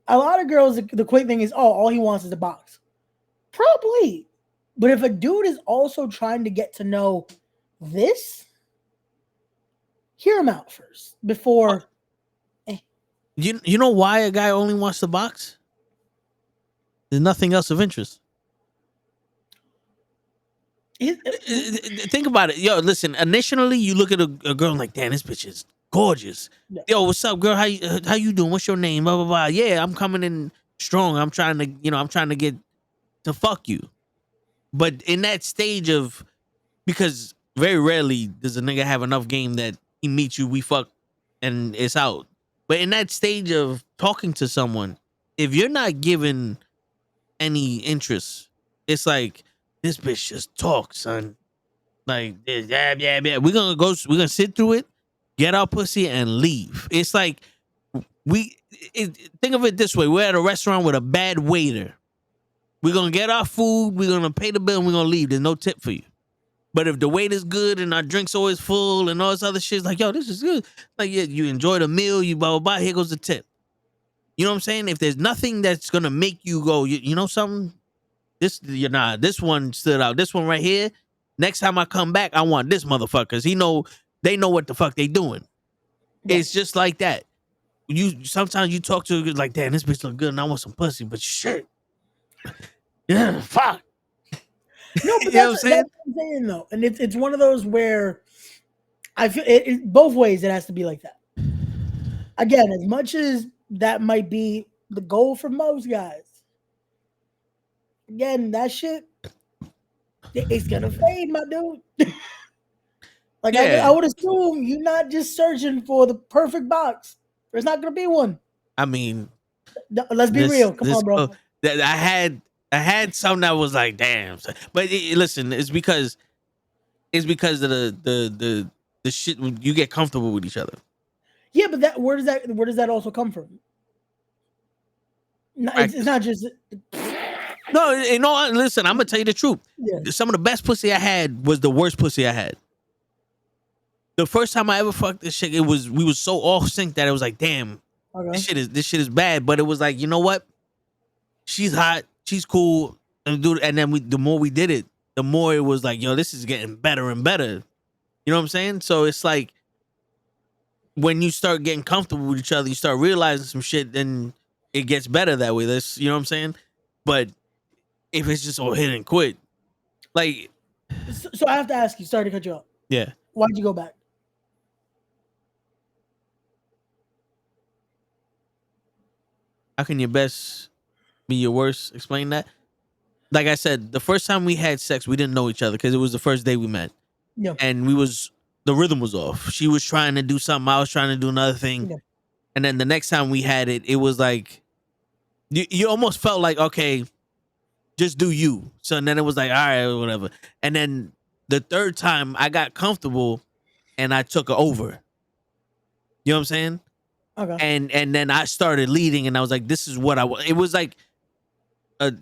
Speaker 6: a lot of girls, the quick thing is, all he wants is a box. Probably. But if a dude is also trying to get to know this, hear him out first before.
Speaker 2: You know why a guy only wants the box? There's nothing else of interest. Think about it. Yo, listen, initially you look at a girl like, damn, this bitch is gorgeous. Yeah. Yo, what's up, girl? How you doing? What's your name? Blah, blah, blah. Yeah, I'm coming in strong. I'm trying to get to fuck you. But in that stage of, because very rarely does a nigga have enough game that he meets you, we fuck, and it's out. But in that stage of talking to someone, if you're not given any interest, it's like, this bitch just talks, son. Like, yeah. We're gonna sit through it, get our pussy, and leave. It's like, think of it this way. We're at a restaurant with a bad waiter. We're gonna get our food, we're gonna pay the bill, and we're gonna leave. There's no tip for you. But if the waiter's good and our drink's always full and all this other shit, it's like, yo, this is good. Like, yeah, you enjoy the meal, you blah, blah, blah, here goes the tip. You know what I'm saying? If there's nothing that's gonna make you go, you know something? This one stood out. This one right here. Next time I come back, I want this motherfucker. They know what the fuck they doing. Yeah. It's just like that. you sometimes you talk to a girl like, damn, this bitch look good and I want some pussy, but shit. Yeah, fuck.
Speaker 6: No, but
Speaker 2: You know what I'm
Speaker 6: that's
Speaker 2: saying?
Speaker 6: what I'm saying though, and it's one of those where I feel both ways. It has to be like that. Again, as much as that might be the goal for most guys, again, that shit it's gonna fade, my dude. Like
Speaker 2: Yeah.
Speaker 6: I would assume you're not just searching for the perfect box. There's not gonna be one.
Speaker 2: I mean,
Speaker 6: Let's be real. Come on, bro.
Speaker 2: that I had some that was like, damn. But listen, it's because of the shit you get comfortable with each other.
Speaker 6: Yeah, but where does that also come from? No, it's not just
Speaker 2: No, listen, I'm gonna tell you the truth.
Speaker 6: yeah.
Speaker 2: Some of the best pussy I had was the worst pussy I had. The first time I ever fucked this shit, we was so off sync that it was like, damn,
Speaker 6: Okay.
Speaker 2: this shit is bad. But it was like, you know what? She's hot, she's cool, and then the more we did it, the more it was like, yo, this is getting better and better. You know what I'm saying? So it's like when you start getting comfortable with each other, you start realizing some shit, then it gets better that way. You know what I'm saying? But if it's just all hit and quit, like,
Speaker 6: So I have to ask you. Sorry to cut you off.
Speaker 2: yeah,
Speaker 6: Why'd you go back?
Speaker 2: how can your best be your worst? Explain that. Like I said, the first time we had sex, we didn't know each other because it was the first day we met,
Speaker 6: Yeah.
Speaker 2: and the rhythm was off. She was trying to do something, I was trying to do another thing,
Speaker 6: Yeah.
Speaker 2: and then the next time we had it, it was like you almost felt like, okay, just do you. So then it was like, all right, whatever. And then the third time I got comfortable and I took her over. You know what I'm saying?
Speaker 6: Okay.
Speaker 2: And then I started leading and I was like, this is what I want. It was like I
Speaker 6: You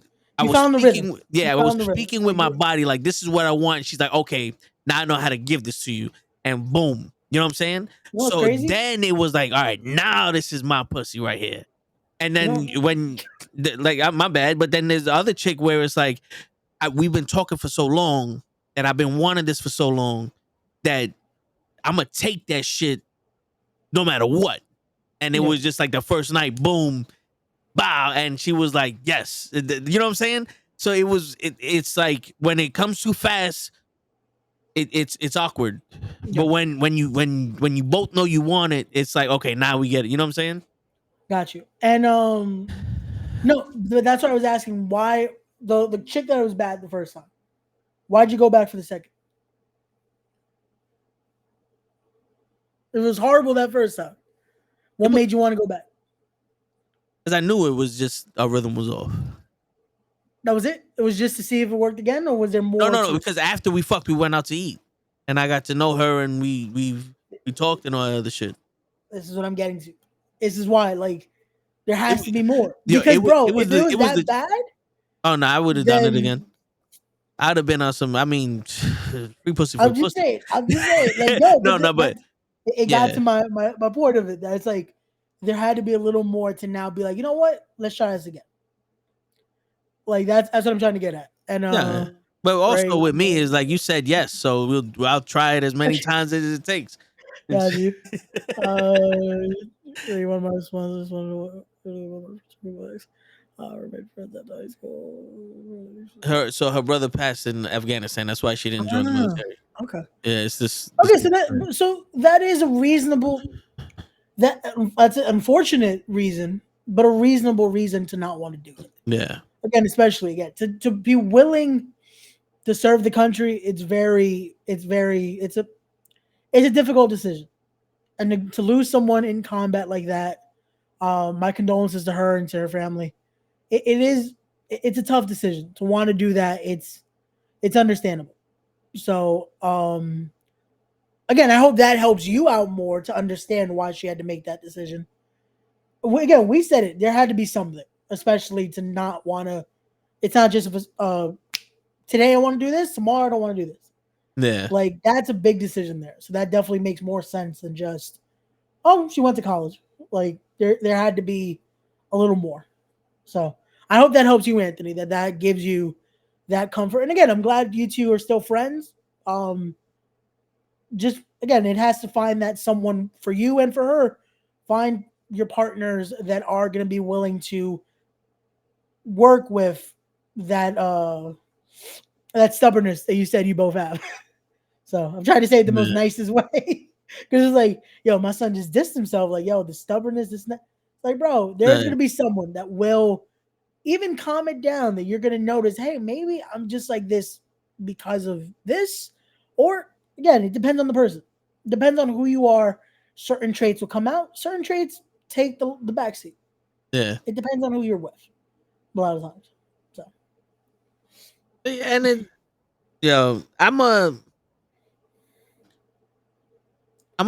Speaker 2: was
Speaker 6: found the
Speaker 2: speaking,
Speaker 6: rhythm.
Speaker 2: yeah, I
Speaker 6: You
Speaker 2: was
Speaker 6: found the rhythm.
Speaker 2: speaking with my body, like, this is what I want. She's like, okay, now I know how to give this to you. And boom. You know what I'm saying?
Speaker 6: You know what's
Speaker 2: So
Speaker 6: crazy?
Speaker 2: then it was like, all right, now this is my pussy right here. And then when, my bad, but then there's the other chick where it's like, we've been talking for so long and I've been wanting this for so long that I'm going to take that shit no matter what. And it was just like the first night, boom, bow. And she was like, yes. You know what I'm saying? So it's like when it comes too fast, it's awkward.
Speaker 6: Yeah.
Speaker 2: But when you both know you want it, it's like, okay, now we get it. You know what I'm saying?
Speaker 6: Got you. And no, that's what I was asking. Why the chick that was bad the first time? Why'd you go back for the second? It was horrible that first time. What made you want to go back?
Speaker 2: Because I knew it was just our rhythm was off.
Speaker 6: That was it? It was just to see if it worked again, or was there more?
Speaker 2: No. Because after we fucked, we went out to eat, and I got to know her, and we talked and all that other shit.
Speaker 6: This is what I'm getting to. This is why, like, there has to be more.
Speaker 2: Yo,
Speaker 6: Because,
Speaker 2: if
Speaker 6: it
Speaker 2: was
Speaker 6: that bad,
Speaker 2: oh no, I would have done it again. I'd have been on some. I mean, free pussy for
Speaker 6: I'm just
Speaker 2: pussy.
Speaker 6: saying. Like, no,
Speaker 2: but
Speaker 6: it got to my point of it. That's like there had to be a little more to now be like, you know what? Let's try this again. Like that's what I'm trying to get at. And
Speaker 2: yeah. But also
Speaker 6: right,
Speaker 2: with me is like you said yes, so I'll try it as many times as it takes.
Speaker 6: got you. One of my sponsors, remained friends at high school.
Speaker 2: So her brother passed in Afghanistan. That's why she didn't join the military.
Speaker 6: Okay.
Speaker 2: Yeah, it's this.
Speaker 6: Okay, so that is a reasonable. That's an unfortunate reason, but a reasonable reason to not want to do it.
Speaker 2: Yeah.
Speaker 6: Again, especially to be willing to serve the country, it's a difficult decision, and to lose someone in combat like that, my condolences to her and to her family. It's a tough decision to want to do that. It's understandable. So again, I hope that helps you out more to understand why she had to make that decision. Again, we said it. There had to be something, especially to not want to. It's not just today I want to do this, tomorrow I don't want to do this.
Speaker 2: Yeah.
Speaker 6: Like that's a big decision there. So that definitely makes more sense than just, she went to college. Like there had to be a little more. So I hope that helps you, Anthony, that gives you that comfort. And again, I'm glad you two are still friends. Just again, it has to find that someone for you and for her. Find your partners that are going to be willing to work with that stubbornness that you said you both have. So I'm trying to say it the most
Speaker 2: Yeah.
Speaker 6: nicest way, because it's like, yo, my son just dissed himself. Like, yo, the stubbornness, this, not like, bro, there's
Speaker 2: Right.
Speaker 6: gonna be someone that will even calm it down. That you're gonna notice, hey, maybe I'm just like this because of this, or again, it depends on the person. Depends on who you are. Certain traits will come out. Certain traits take the backseat.
Speaker 2: Yeah.
Speaker 6: It depends on who you're with. A lot of times. So
Speaker 2: And it, yo, I'm a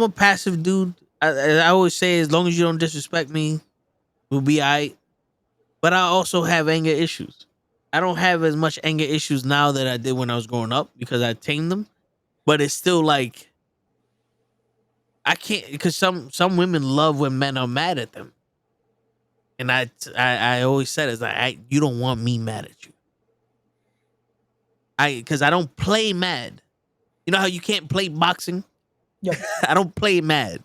Speaker 2: passive dude. I always say, as long as you don't disrespect me, we'll be alright. But I also have anger issues. I don't have as much anger issues now that I did when I was growing up because I tamed them. But it's still like I can't, because some women love when men are mad at them, and I always said it's like, you don't want me mad at you. Because I don't play mad. You know how you can't play boxing?
Speaker 6: yep.
Speaker 2: I don't play mad.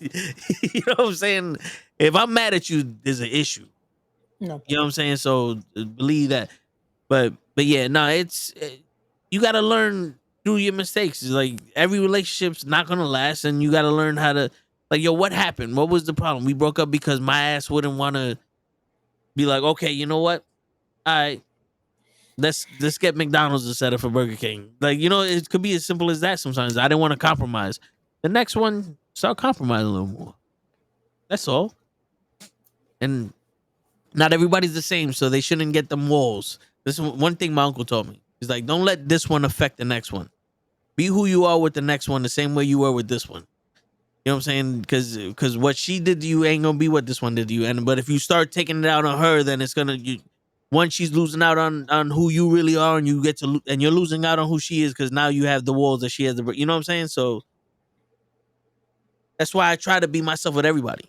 Speaker 2: You know what I'm saying? If I'm mad at you, there's an issue.
Speaker 6: No.
Speaker 2: You know what I'm saying? So believe that. But yeah, no, you got to learn through your mistakes. It's like every relationship's not gonna last, and you got to learn how to, like, yo, what happened? What was the problem? We broke up because my ass wouldn't want to be like, okay, you know what? All right, let's get McDonald's instead of for Burger King. Like, you know, it could be as simple as that. Sometimes I didn't want to compromise. The next one, start compromising a little more. That's all. And not everybody's the same, so they shouldn't get them walls. This is one thing my uncle told me. He's like, don't let this one affect the next one. Be who you are with the next one the same way you were with this one. You know what I'm saying? Because what she did to you ain't gonna be what this one did to you. But if you start taking it out on her, then it's gonna one, she's losing out on who you really are, and and you're losing out on who she is because now you have the walls that she has. You know what I'm saying? So that's why I try to be myself with everybody.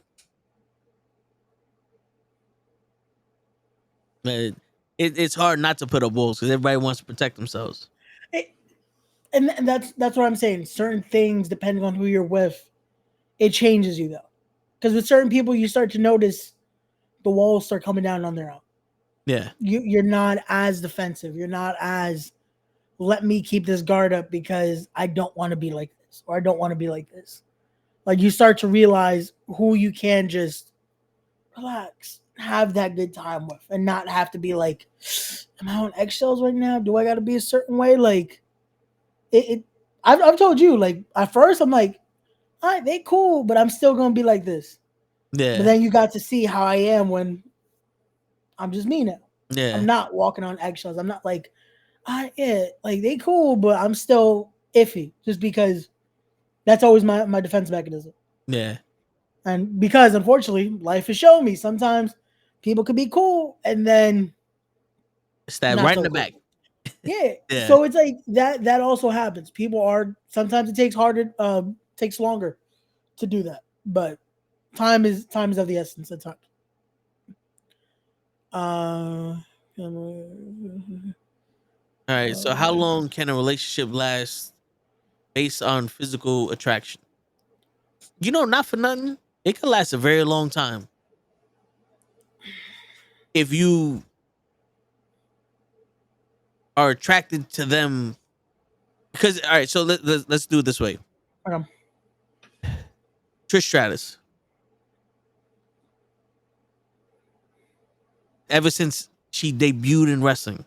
Speaker 2: But it's hard not to put up walls because everybody wants to protect themselves.
Speaker 6: And that's what I'm saying. Certain things, depending on who you're with, it changes you though. Because with certain people, you start to notice the walls start coming down on their own.
Speaker 2: Yeah.
Speaker 6: You're not as defensive. You're not as, let me keep this guard up because I don't want to be like this, or I don't want to be like this. Like, you start to realize who you can just relax, have that good time with, and not have to be like, am I on eggshells right now? Do I got to be a certain way? Like, I've told you, like, at first I'm like, all right, they cool, but I'm still gonna be like this.
Speaker 2: Yeah.
Speaker 6: But then you got to see how I am when I'm just me now.
Speaker 2: Yeah.
Speaker 6: I'm not walking on eggshells. I'm not like, like they cool, but I'm still iffy just because that's always my defense mechanism.
Speaker 2: Yeah.
Speaker 6: And because unfortunately, life has shown me sometimes people could be cool and then
Speaker 2: Stab
Speaker 6: not
Speaker 2: right
Speaker 6: so
Speaker 2: in the
Speaker 6: cool.
Speaker 2: back.
Speaker 6: Yeah.
Speaker 2: Yeah.
Speaker 6: So it's like that also happens. People are, sometimes it takes longer to do that. But time is of the essence at times.
Speaker 2: All right. So how long can a relationship last based on physical attraction? You know, not for nothing, it could last a very long time if you are attracted to them. Because all right, so let's do it this way.
Speaker 6: Okay.
Speaker 2: Trish Stratus. Ever since she debuted in wrestling,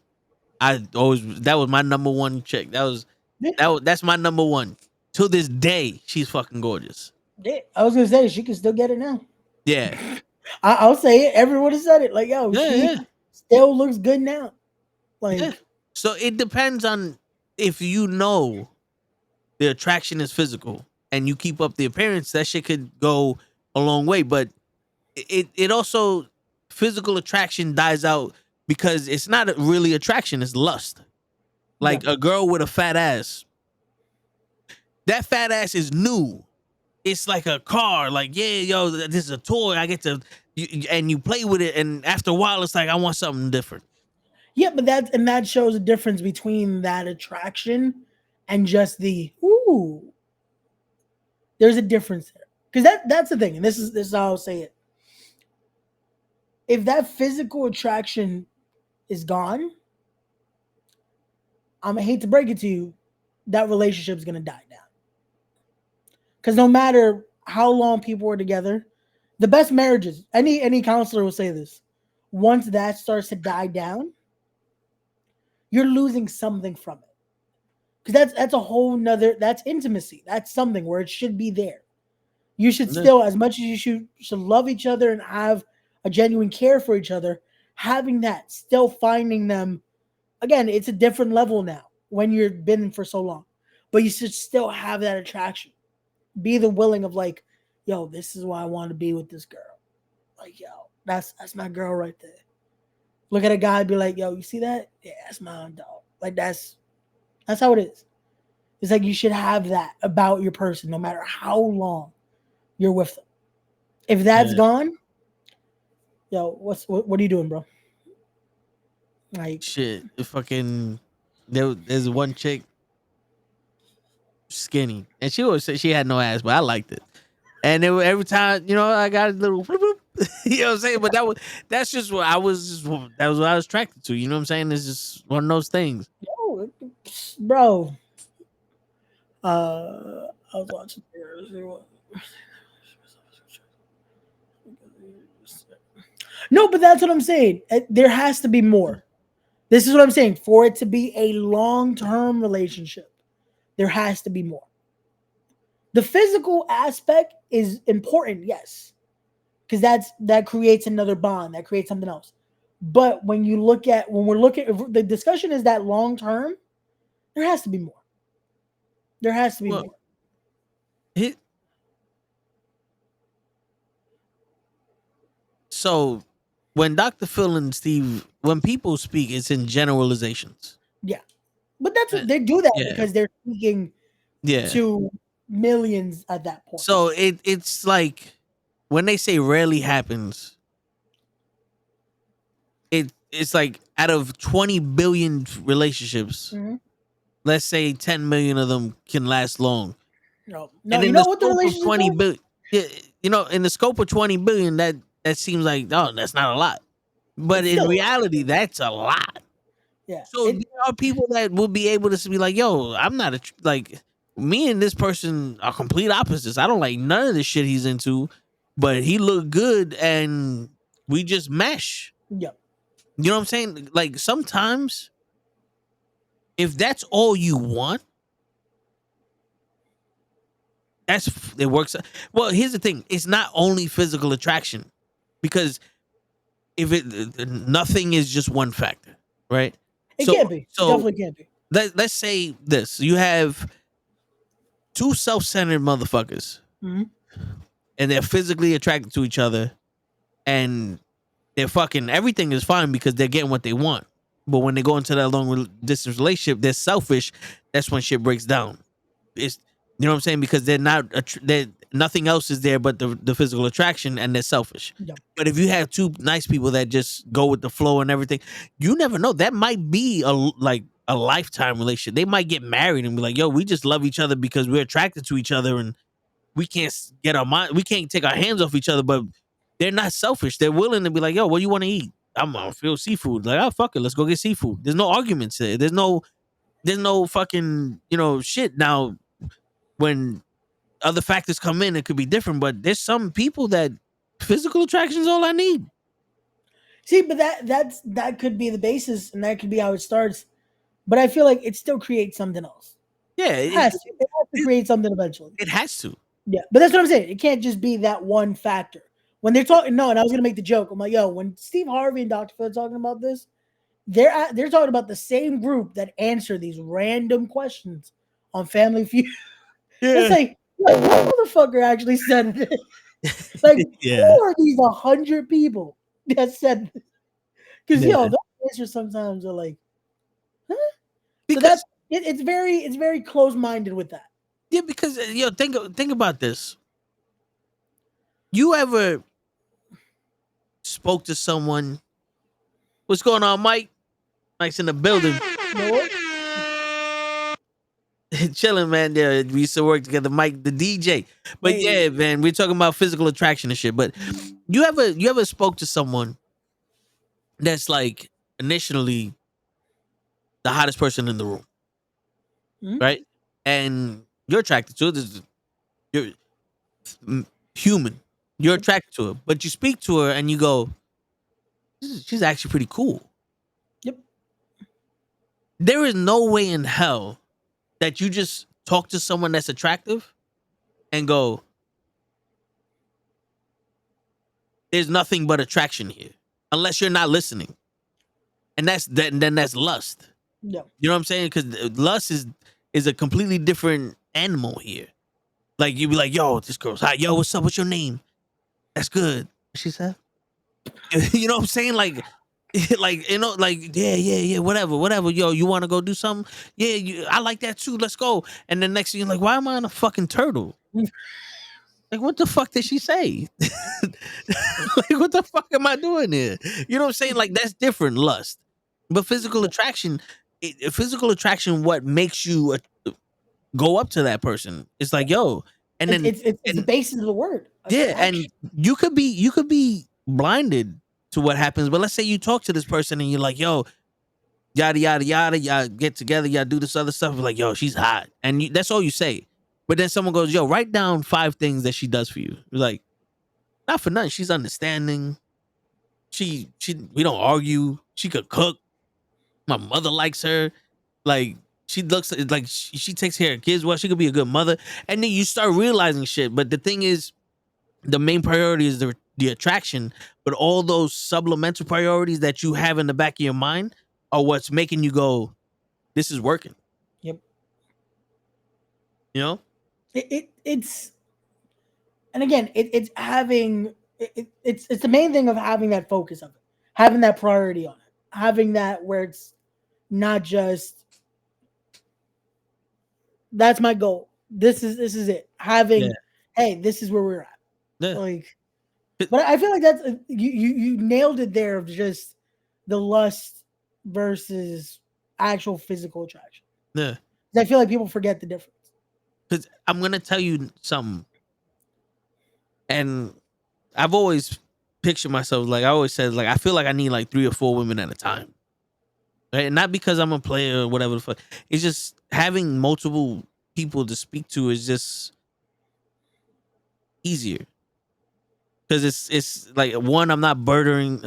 Speaker 2: that was my number one chick. That's my number one. To this day, she's fucking gorgeous.
Speaker 6: Yeah, I was gonna say she can still get it now.
Speaker 2: Yeah.
Speaker 6: I'll say it. Everyone has said it. Like, yo,
Speaker 2: Yeah,
Speaker 6: she
Speaker 2: yeah.
Speaker 6: still looks good now. Like,
Speaker 2: Yeah. So it depends on if you know the attraction is physical and you keep up the appearance, that shit could go a long way. But it also, physical attraction dies out because it's not really attraction, it's lust. Like a girl with a fat ass. That fat ass is new. It's like a car. Like, yeah, yo, this is a toy. I get to, and you play with it, and after a while, it's like I want something different.
Speaker 6: yeah, but that shows a difference between that attraction and just the ooh. There's a difference there, because that's the thing, and this is how I'll say it. if that physical attraction is gone, I'm gonna hate to break it to you, that relationship's gonna die down. Because no matter how long people were together, the best marriages, any counselor will say this, once that starts to die down, you're losing something from it. Because that's a whole nother, that's intimacy. That's something where it should be there. You should still, as much as you should love each other and have a genuine care for each other, having that, still finding them, again, it's a different level now when you've been for so long. But you should still have that attraction. Be the willing of like, yo, this is why I want to be with this girl. Like, yo, that's my girl right there. Look at a guy and be like, yo, you see that? Yeah, that's my own dog. Like that's how it is. It's like you should have that about your person, no matter how long you're with them. If that's gone, yo, what are you doing, bro? Like
Speaker 2: shit. If fucking there's one chick, skinny, and she always said she had no ass, but I liked it. And it, every time, I got a little, bloop, bloop, you know what I'm saying. But that's just what I was. That was what I was attracted to. You know what I'm saying? It's just one of those things.
Speaker 6: yo, bro. I was watching. No, but that's what I'm saying. There has to be more. This is what I'm saying. For it to be a long-term relationship, there has to be more. The physical aspect is important, yes, because that creates another bond, that creates something else. But when we're looking, if the discussion is that long-term, there has to be more. There has to be more.
Speaker 2: So when Dr. Phil and Steve, when people speak, it's in generalizations.
Speaker 6: Yeah, but that's what they do that because they're speaking
Speaker 2: Yeah.
Speaker 6: to millions at that point.
Speaker 2: So it's like when they say rarely happens, it's like out of 20 billion relationships, let's say 10 million of them can last long.
Speaker 6: No,
Speaker 2: and
Speaker 6: you know what the relationship
Speaker 2: 20 billion, in the scope of 20 billion, that seems like, oh, that's not a lot. But in reality, that's a lot.
Speaker 6: Yeah.
Speaker 2: So there are people that will be able to be like, yo, I'm not like me and this person are complete opposites. I don't like none of the shit he's into, but he looked good and we just mesh.
Speaker 6: Yep.
Speaker 2: You know what I'm saying? Like sometimes if that's all you want, it works. Well, here's the thing. It's not only physical attraction, because if nothing is just one factor, right?
Speaker 6: It can't be. So, it definitely can't be.
Speaker 2: Let's say this. You have two self-centered motherfuckers, and they're physically attracted to each other, and they're fucking, everything is fine because they're getting what they want. But when they go into that long distance relationship, they're selfish. That's when shit breaks down. It's, you know what I'm saying? Because they're not, nothing else is there but the physical attraction, and they're selfish.
Speaker 6: Yep.
Speaker 2: But if you have two nice people that just go with the flow and everything, you never know. That might be a lifetime relationship. They might get married and be like, yo, we just love each other because we're attracted to each other, and we can't we can't take our hands off each other, but they're not selfish. They're willing to be like, yo, what do you want to eat? I'm gonna feel seafood. Like, oh, fuck it, let's go get seafood. There's no arguments there. There's no fucking, shit. Now, when other factors come in, it could be different, but there's some people that physical attraction is all I need.
Speaker 6: See, but that could be the basis, and that could be how it starts. But I feel like it still creates something else.
Speaker 2: Yeah,
Speaker 6: it has to create something eventually.
Speaker 2: It has to.
Speaker 6: Yeah, but that's what I'm saying. It can't just be that one factor. When they're talking, and I was gonna make the joke. I'm like, yo, when Steve Harvey and Dr. Phil are talking about this, they're talking about the same group that answer these random questions on Family Feud. Yeah. It's like, what motherfucker actually said this? Like, who are these 100 people that said this? Because those answers sometimes are like, huh? Because it's very close-minded with that.
Speaker 2: Yeah, because think about this. You ever spoke to someone? What's going on, Mike? Mike's in the building. Chilling, man. Yeah, we used to work together, Mike, the DJ. But yeah, man, we're talking about physical attraction and shit. But you ever spoke to someone that's like initially the hottest person in the room,
Speaker 6: Mhm.
Speaker 2: right? And you're attracted to it. You're human. You're attracted to her, but you speak to her and you go, she's actually pretty cool.
Speaker 6: Yep.
Speaker 2: There is no way in hell that you just talk to someone that's attractive and go, there's nothing but attraction here, unless you're not listening, and then that's lust.
Speaker 6: Yeah.
Speaker 2: You know what I'm saying? Because lust is a completely different animal here. Like you be like, yo, this girl's hot. Yo, what's up? What's your name? That's good. She said. You know what I'm saying? Like, like like yeah, whatever. Yo, you want to go do something? Yeah, I like that too. Let's go. And then next thing you're like, why am I on a fucking turtle? Like, what the fuck did she say? Like, what the fuck am I doing here? You know what I'm saying? Like, that's different lust. But physical attraction, what makes you go up to that person? It's like, yo, and then
Speaker 6: It's the basis of the word.
Speaker 2: yeah, and
Speaker 6: Attraction.
Speaker 2: you could be blinded to what happens. But let's say you talk to this person and you're like, yo, yada yada yada, y'all get together, y'all do this other stuff. Like, yo, she's hot, and that's all you say. But then someone goes, yo, write down 5 things that she does for you. You're like, not for nothing. She's understanding. We don't argue. She could cook. My mother likes her. Like, she looks like she takes care of kids well. She could be a good mother. And then you start realizing shit. But the thing is, the main priority is the attraction. But all those supplemental priorities that you have in the back of your mind are what's making you go, this is working.
Speaker 6: Yep.
Speaker 2: You know?
Speaker 6: It's and again it's having it's the main thing of having that focus of it, having that priority on it, having that where it's not just that's my goal. This is it. Having
Speaker 2: Yeah.
Speaker 6: hey, this is where we're at.
Speaker 2: Yeah.
Speaker 6: Like, but I feel like that's you nailed it there of just the lust versus actual physical attraction.
Speaker 2: Yeah.
Speaker 6: I feel like people forget the difference.
Speaker 2: Because I'm gonna tell you something, and I've always pictured myself like I always said, like I feel like I need like 3 or 4 women at a time, right? And not because I'm a player or whatever the fuck. It's just having multiple people to speak to is just easier because it's like one, I'm not bothering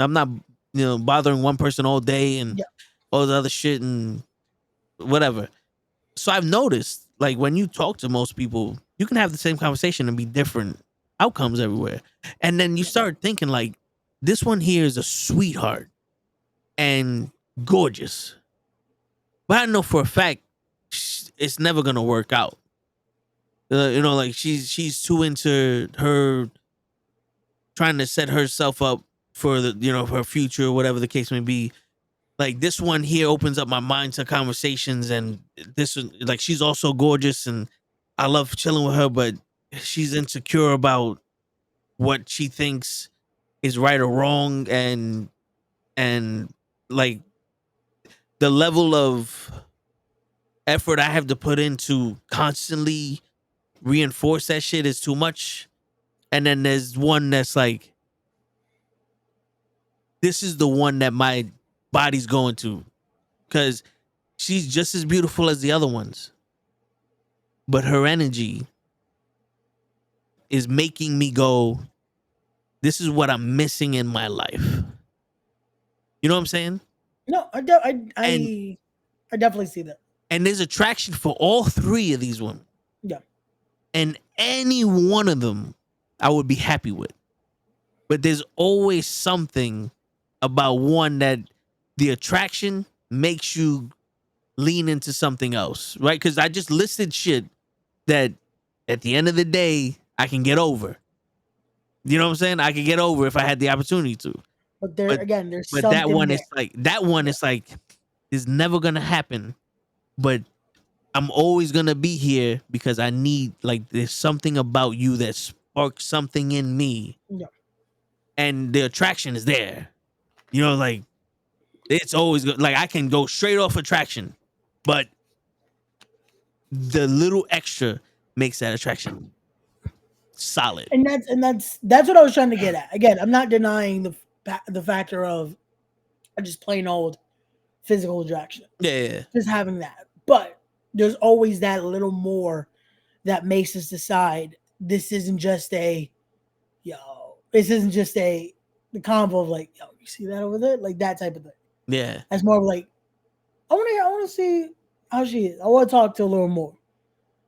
Speaker 2: one person all day and
Speaker 6: Yeah.
Speaker 2: all the other shit and whatever. So I've noticed, like, when you talk to most people, you can have the same conversation and be different outcomes everywhere. And then you start thinking, like, this one here is a sweetheart and gorgeous. But I know for a fact it's never going to work out. Like, she's too into her trying to set herself up for for her future, whatever the case may be. Like, this one here opens up my mind to conversations, and this is like, she's also gorgeous and I love chilling with her, but she's insecure about what she thinks is right or wrong, and like the level of effort I have to put in to constantly reinforce that shit is too much. And then there's one that's like, this is the one that my body's going to, because she's just as beautiful as the other ones, but her energy is making me go, this is what I'm missing in my life. You know what I'm saying?
Speaker 6: No, I definitely see that.
Speaker 2: And there's attraction for all 3 of these women.
Speaker 6: Yeah.
Speaker 2: And any one of them I would be happy with. But there's always something about one that the attraction makes you lean into something else, right? Because I just listed shit that at the end of the day, I can get over. You know what I'm saying? I could get over if I had the opportunity to.
Speaker 6: But there's
Speaker 2: But
Speaker 6: something
Speaker 2: that one
Speaker 6: there.
Speaker 2: is like, it's never gonna happen. But I'm always gonna be here because I need, like, there's something about you that sparks something in me.
Speaker 6: Yeah.
Speaker 2: And the attraction is there. Like, it's always good. Like, I can go straight off attraction, but the little extra makes that attraction solid.
Speaker 6: And that's what I was trying to get at. Again, I'm not denying the factor of just plain old physical attraction.
Speaker 2: Yeah.
Speaker 6: Just having that. But there's always that little more that makes us decide this isn't just the convo of like, yo, you see that over there? Like that type of thing.
Speaker 2: Yeah.
Speaker 6: That's more of like, I want to see how she is. I want to talk to her a little more.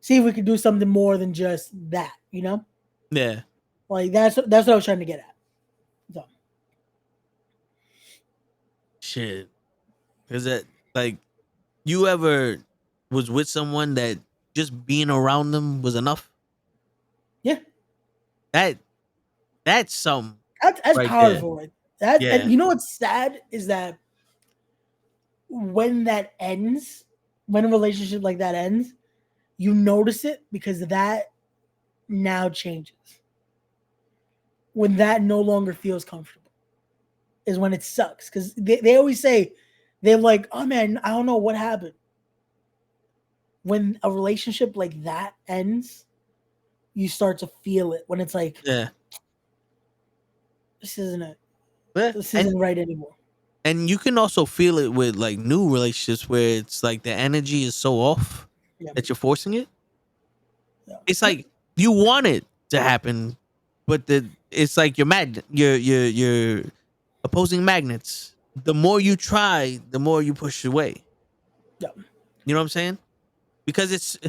Speaker 6: See if we can do something more than just that, you know?
Speaker 2: Yeah.
Speaker 6: Like that's what I was trying to get at. So.
Speaker 2: Shit. Cause that like you ever was with someone that just being around them was enough?
Speaker 6: Yeah.
Speaker 2: That's some
Speaker 6: That's
Speaker 2: right
Speaker 6: powerful. Right? That
Speaker 2: Yeah.
Speaker 6: And you know what's sad is that when that ends, when a relationship like that ends, you notice it because that now changes. When that no longer feels comfortable is when it sucks. Because they always say, they're like, oh man, I don't know what happened. When a relationship like that ends, you start to feel it when it's like,
Speaker 2: Yeah.
Speaker 6: this isn't it.
Speaker 2: Yeah.
Speaker 6: This isn't right anymore.
Speaker 2: And you can also feel it with like new relationships where it's like the energy is so off that you're forcing it.
Speaker 6: Yeah.
Speaker 2: It's like you want it to happen, but it's like your opposing magnets. The more you try, the more you push away.
Speaker 6: Yeah.
Speaker 2: You know what I'm saying? Because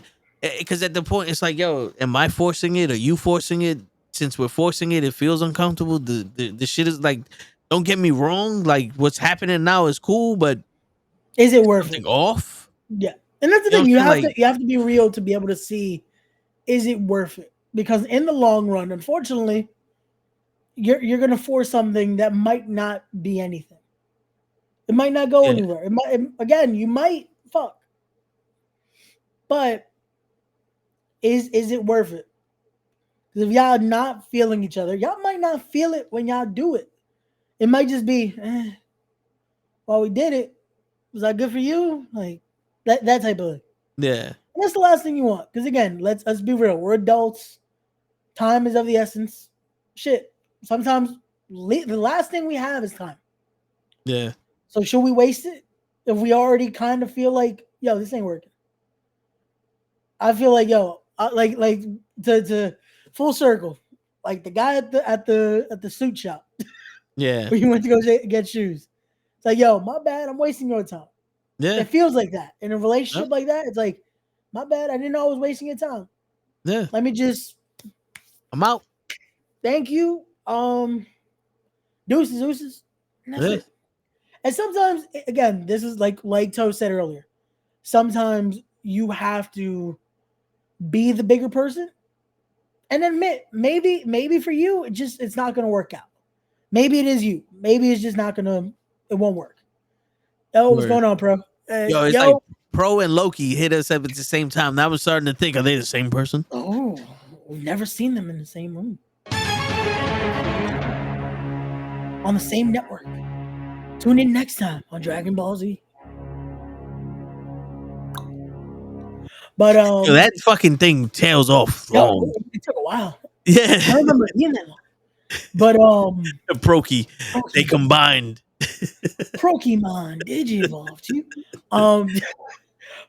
Speaker 2: at the point it's like, yo, am I forcing it? Are you forcing it? Since we're forcing it, it feels uncomfortable. The shit is like, don't get me wrong, like what's happening now is cool, but
Speaker 6: is it worth
Speaker 2: something
Speaker 6: it?
Speaker 2: off?
Speaker 6: Yeah. And that's the thing, you have to be real to be able to see, is it worth it? Because in the long run, unfortunately, you're gonna force something that might not be anything. It might not go anywhere. Again, you might fuck. But is it worth it? Because if y'all not feeling each other, y'all might not feel it when y'all do it. It might just be, well, we did it. Was that good for you? Like that type of thing.
Speaker 2: Yeah.
Speaker 6: And that's the last thing you want. Because again, let's be real. We're adults. Time is of the essence. Shit. Sometimes the last thing we have is time.
Speaker 2: Yeah.
Speaker 6: So should we waste it if we already kind of feel like, yo, this ain't working? I feel like, yo, like to full circle, like the guy at the suit shop.
Speaker 2: Yeah.
Speaker 6: Where you went to go get shoes. It's like, yo, my bad, I'm wasting your time.
Speaker 2: Yeah.
Speaker 6: It feels like that. In a relationship like that, it's like, my bad, I didn't know I was wasting your time.
Speaker 2: Yeah.
Speaker 6: Let me just,
Speaker 2: I'm out.
Speaker 6: thank you. Deuces. And that's it. And sometimes, again, this is like Toe said earlier. Sometimes you have to be the bigger person and admit, maybe for you, it's not gonna work out. Maybe it is you. Maybe it's just not gonna, it won't work. Yo, what's going on, Pro?
Speaker 2: It's like Pro and Loki hit us up at the same time. Now I was starting to think, are they the same person?
Speaker 6: Oh, we've never seen them in the same room. On the same network. Tune in next time on Dragon Ball Z. But
Speaker 2: that fucking thing tails off long.
Speaker 6: It took a while.
Speaker 2: Yeah.
Speaker 6: I remember it being that long. But
Speaker 2: the Proki, they combined.
Speaker 6: Pokemon Digivolve too.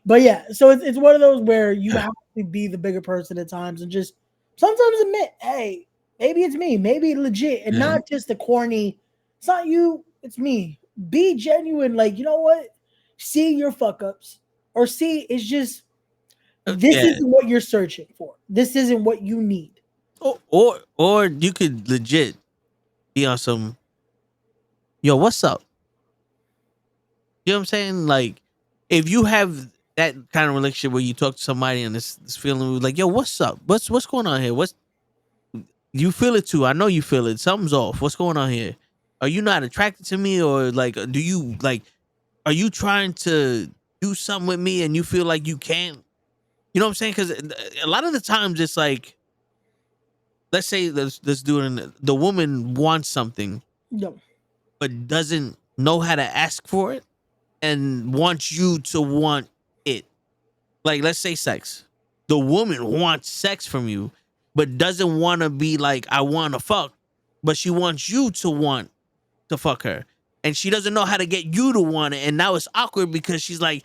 Speaker 6: But yeah, so it's one of those where you have to be the bigger person at times and just sometimes admit, hey, maybe it's me, maybe legit, and not just the corny. It's not you, it's me. Be genuine, like, you know what? See your fuck ups, or see it's just this isn't what you're searching for. This isn't what you need.
Speaker 2: Or you could legit be on some, yo, what's up? You know what I'm saying? Like, if you have that kind of relationship where you talk to somebody and this feeling like, yo, what's up? What's going on here? You feel it too? I know you feel it. Something's off. What's going on here? Are you not attracted to me, or like, do you like? Are you trying to do something with me and you feel like you can't? You know what I'm saying? Because a lot of the times it's like, let's say let's do it. The woman wants something, but doesn't know how to ask for it, and wants you to want it. Like, let's say sex. The woman wants sex from you, but doesn't want to be like, I want to fuck, but she wants you to want to fuck her. and she doesn't know how to get you to want it, and now it's awkward because she's like,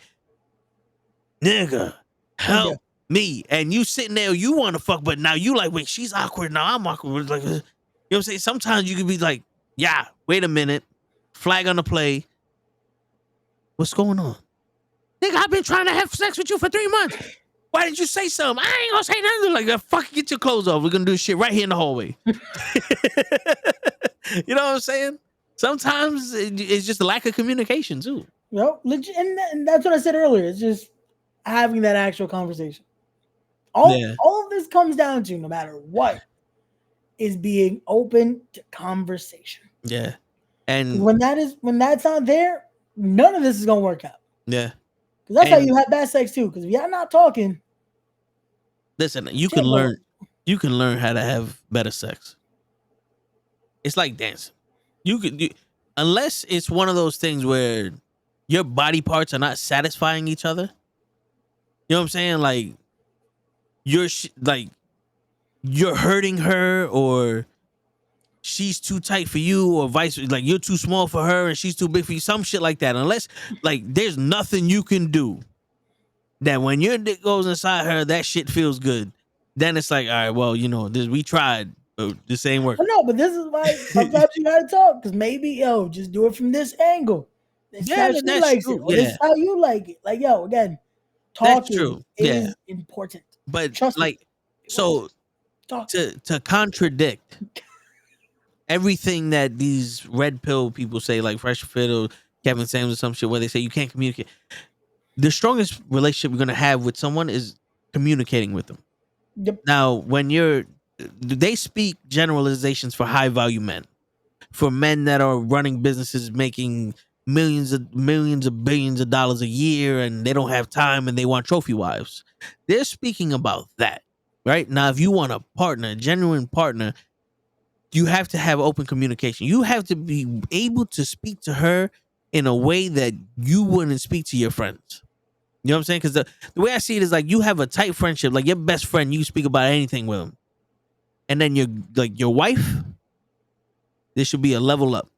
Speaker 2: nigga, help me. And you sitting there, you want to fuck, but now you like, wait, she's awkward. Now I'm awkward. Like, you know what I'm saying? Sometimes you could be like, yeah, wait a minute. Flag on the play. What's going on? Nigga, I've been trying to have sex with you for 3 months. Why didn't you say something? I ain't gonna say nothing. Like, fucking get your clothes off. We're gonna do this shit right here in the hallway. You know what I'm saying? Sometimes it's just a lack of communication too.
Speaker 6: Yep, legit, and that's what I said earlier. It's just having that actual conversation. All of this comes down to, no matter what, is being open to conversation.
Speaker 2: Yeah. And
Speaker 6: when that's not there, none of this is gonna work out.
Speaker 2: Yeah.
Speaker 6: Because that's how you have bad sex too. Because if you're not talking,
Speaker 2: listen, you can learn how to have better sex. It's like dancing. Unless it's one of those things where your body parts are not satisfying each other. You know what I'm saying? Like you're hurting her, or she's too tight for you, or vice versa. Like you're too small for her and she's too big for you. Some shit like that. Unless like there's nothing you can do that when your dick goes inside her, that shit feels good. Then it's like, all right, well, we tried, but this ain't working.
Speaker 6: No, but this is why sometimes you gotta talk, because maybe just do it from this angle. This is how she likes it. Or this is how you like it. Like, again, talking is important.
Speaker 2: But trust me. So to contradict everything that these red pill people say, like Fresh Fit or Kevin Samuels or some shit, where they say you can't communicate. The strongest relationship you're gonna have with someone is communicating with them.
Speaker 6: Yep.
Speaker 2: Now, they speak generalizations for high value men, for men that are running businesses making millions of billions of dollars a year, and they don't have time and they want trophy wives. They're speaking about that, right? Now, if you want a partner, a genuine partner, you have to have open communication. You have to be able to speak to her in a way that you wouldn't speak to your friends. You know what I'm saying? Because the way I see it is like you have a tight friendship, like your best friend, you speak about anything with him. And then your wife, there should be a level up.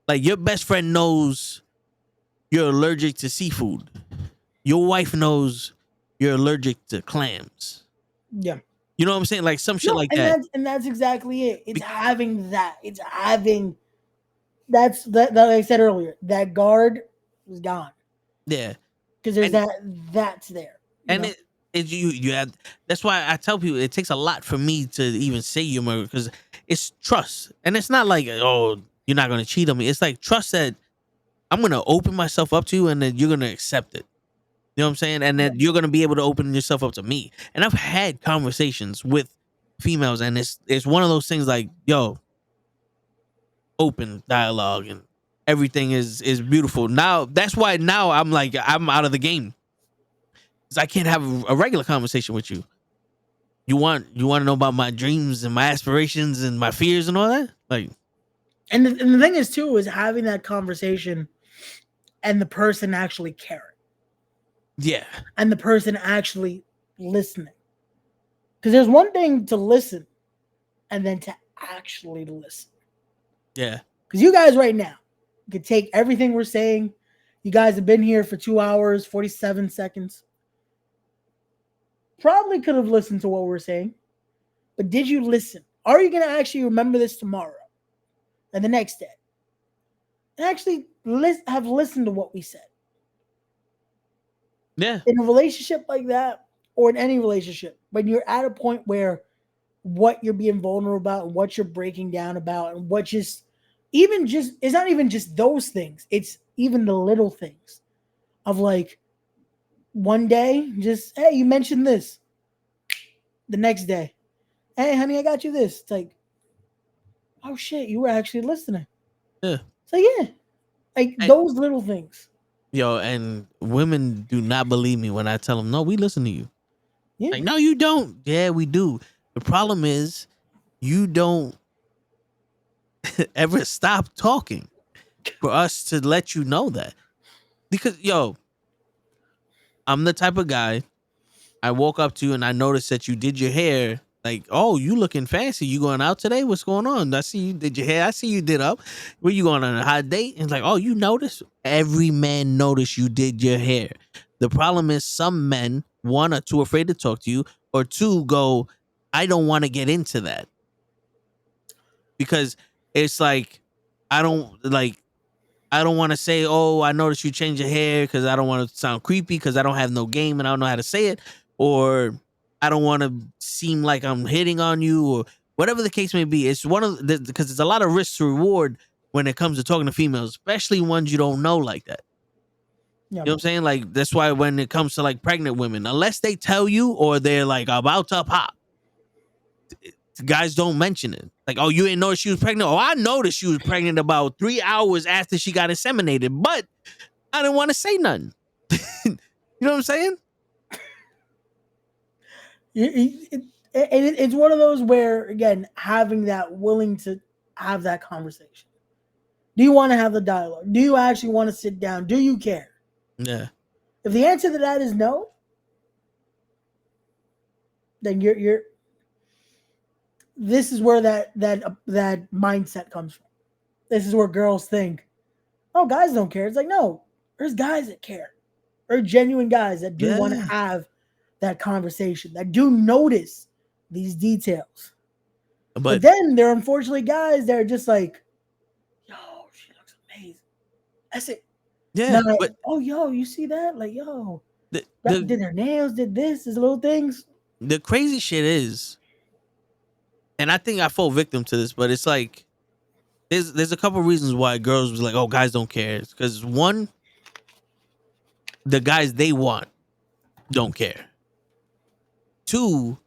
Speaker 2: Like your best friend knows you're allergic to seafood. Your wife knows you're allergic to clams.
Speaker 6: Yeah.
Speaker 2: You know what I'm saying? Like some shit like that.
Speaker 6: And that's exactly it. It's having that. It's having that like I said earlier, that guard is gone.
Speaker 2: Yeah.
Speaker 6: Because there's that's there.
Speaker 2: And you have, that's why I tell people it takes a lot for me to even say you're my, because it's trust. And it's not like, oh, you're not gonna cheat on me. It's like trust that I'm gonna open myself up to you and then you're gonna accept it. You know what I'm saying? And then you're gonna be able to open yourself up to me. And I've had conversations with females, and it's one of those things like, yo, open dialogue and everything is beautiful. Now that's why now I'm like, I'm out of the game. Because I can't have a regular conversation with you. You want to know about my dreams and my aspirations and my fears and all that? Like,
Speaker 6: and the thing is too, is having that conversation and the person actually caring.
Speaker 2: Yeah. And
Speaker 6: the person actually listening. Because there's one thing to listen and then to actually listen.
Speaker 2: Yeah.
Speaker 6: Because you guys right now could take everything we're saying. You guys have been here for 2 hours, 47 seconds. Probably could have listened to what we're saying. But did you listen? Are you going to actually remember this tomorrow and the next day? And actually have listened to what we said.
Speaker 2: Yeah.
Speaker 6: In a relationship like that, or in any relationship, when you're at a point where what you're being vulnerable about, and what you're breaking down about, and what it's not even just those things. It's even the little things of like one day, just, hey, you mentioned this. The next day, hey, honey, I got you this. It's like, oh shit, you were actually listening.
Speaker 2: Yeah.
Speaker 6: So yeah, like those little things.
Speaker 2: Yo, and women do not believe me when I tell them, no, we listen to you.
Speaker 6: Yeah.
Speaker 2: Like, no, you don't. Yeah, we do. The problem is you don't ever stop talking for us to let you know that. Because, yo, I'm the type of guy, I woke up to you and I noticed that you did your hair Like, oh, you looking fancy. You going out today? What's going on? I see you did your hair. I see you did up. Were you going on a hot date? And it's like, oh, you noticed? Every man noticed you did your hair. The problem is some men, one, are too afraid to talk to you, or two, go, I don't want to get into that. Because it's like, I don't want to say, oh, I noticed you changed your hair because I don't want to sound creepy because I don't have no game and I don't know how to say it. Or I don't want to seem like I'm hitting on you or whatever the case may be. It's one of the, because it's a lot of risk to reward when it comes to talking to females, especially ones you don't know like that.
Speaker 6: Yeah,
Speaker 2: You know what I'm saying? Like, that's why when it comes to like pregnant women, unless they tell you or they're like about to pop, guys don't mention it. Like, oh, you didn't know she was pregnant? Oh, I noticed she was pregnant about 3 hours after she got inseminated, but I didn't want to say nothing. You know what I'm saying?
Speaker 6: It's one of those where, again, having that willing to have that conversation. Do you want to have the dialogue? Do you actually want to sit down? Do you care?
Speaker 2: Yeah.
Speaker 6: If the answer to that is no, then you're this is where that mindset comes from. This is where girls think, oh, guys don't care. It's like, no, there's guys that care. There are genuine guys that do want to have that conversation, that do notice these details. But then there are unfortunately guys that are just like, yo, she looks amazing. That's it.
Speaker 2: Yeah.
Speaker 6: Not,
Speaker 2: but
Speaker 6: oh, yo, you see that? Like, yo, did her nails, did these little things.
Speaker 2: The crazy shit is, and I think I fall victim to this, but it's like, there's a couple reasons why girls was like, oh, guys don't care. It's because one, the guys they want don't care. Two,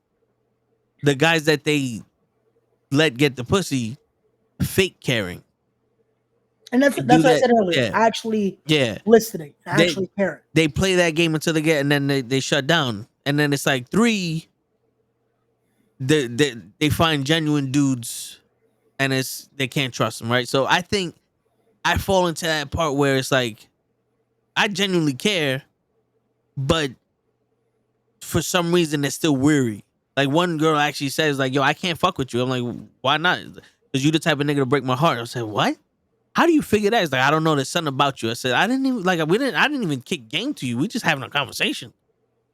Speaker 2: the guys that they let get the pussy fake caring.
Speaker 6: And that's what I said earlier. Yeah. Actually listening, actually caring.
Speaker 2: They play that game until they get, and then they shut down. And then it's like three, they find genuine dudes and they can't trust them, right? So I think I fall into that part where it's like, I genuinely care, but for some reason they're still weary. Like, one girl actually says, like, yo, I can't fuck with you. I'm like, why not? Because you the type of nigga to break my heart. I said, what? How do you figure that? It's like, I don't know. There's something about you. I said, I didn't even kick game to you. We just having a conversation.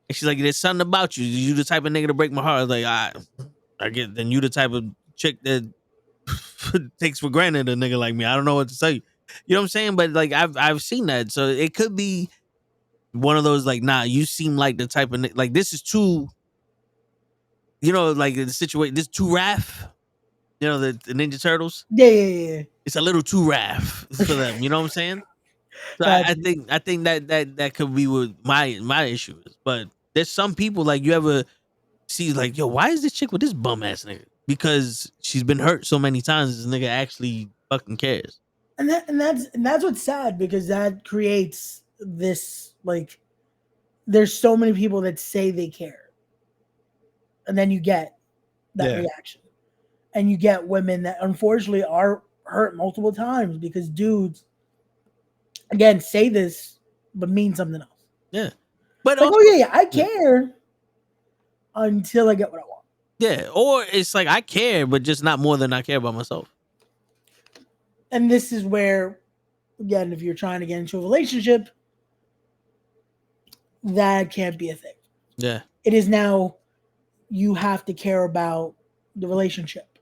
Speaker 2: And she's like, there's something about you. You the type of nigga to break my heart. I was like, I get, then you the type of chick that takes for granted a nigga like me. I don't know what to say. You know what I'm saying? But like, I've seen that. So it could be one of those, like, nah, you seem like the type of, like, this is too, you know, like the situation, this too Raph, you know, the Ninja Turtles.
Speaker 6: Yeah.
Speaker 2: It's a little too Raph for them. You know what I'm saying? So I think that could be what my issue is. But there's some people, like, you ever see, like, yo, why is this chick with this bum ass nigga? Because she's been hurt so many times, this nigga actually fucking cares.
Speaker 6: And that's what's sad, because that creates this, like, there's so many people that say they care, and then you get that reaction, and you get women that unfortunately are hurt multiple times because dudes, again, say this but mean something else.
Speaker 2: Yeah, but
Speaker 6: like, also, oh yeah, I care until I get what I want.
Speaker 2: Yeah, or it's like, I care, but just not more than I care about myself.
Speaker 6: And this is where, again, if you're trying to get into a relationship, that can't be a thing.
Speaker 2: Yeah.
Speaker 6: It is now, you have to care about the relationship.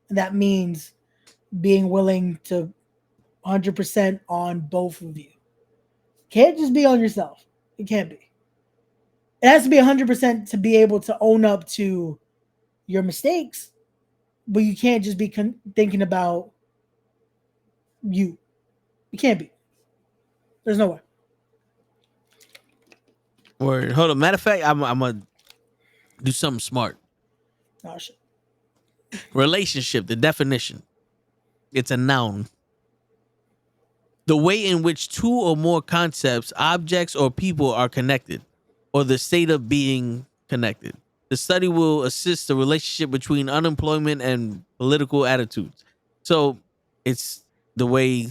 Speaker 6: And that means being willing to 100% on both of you. Can't just be on yourself. It can't be. It has to be 100% to be able to own up to your mistakes, but you can't just be thinking about you. You can't be. There's no way.
Speaker 2: Word. Hold on. Matter of fact, I'm gonna do something smart.
Speaker 6: Oh shit.
Speaker 2: Relationship, the definition. It's a noun. The way in which two or more concepts, objects, or people are connected, or the state of being connected. The study will assist the relationship between unemployment and political attitudes. So it's the way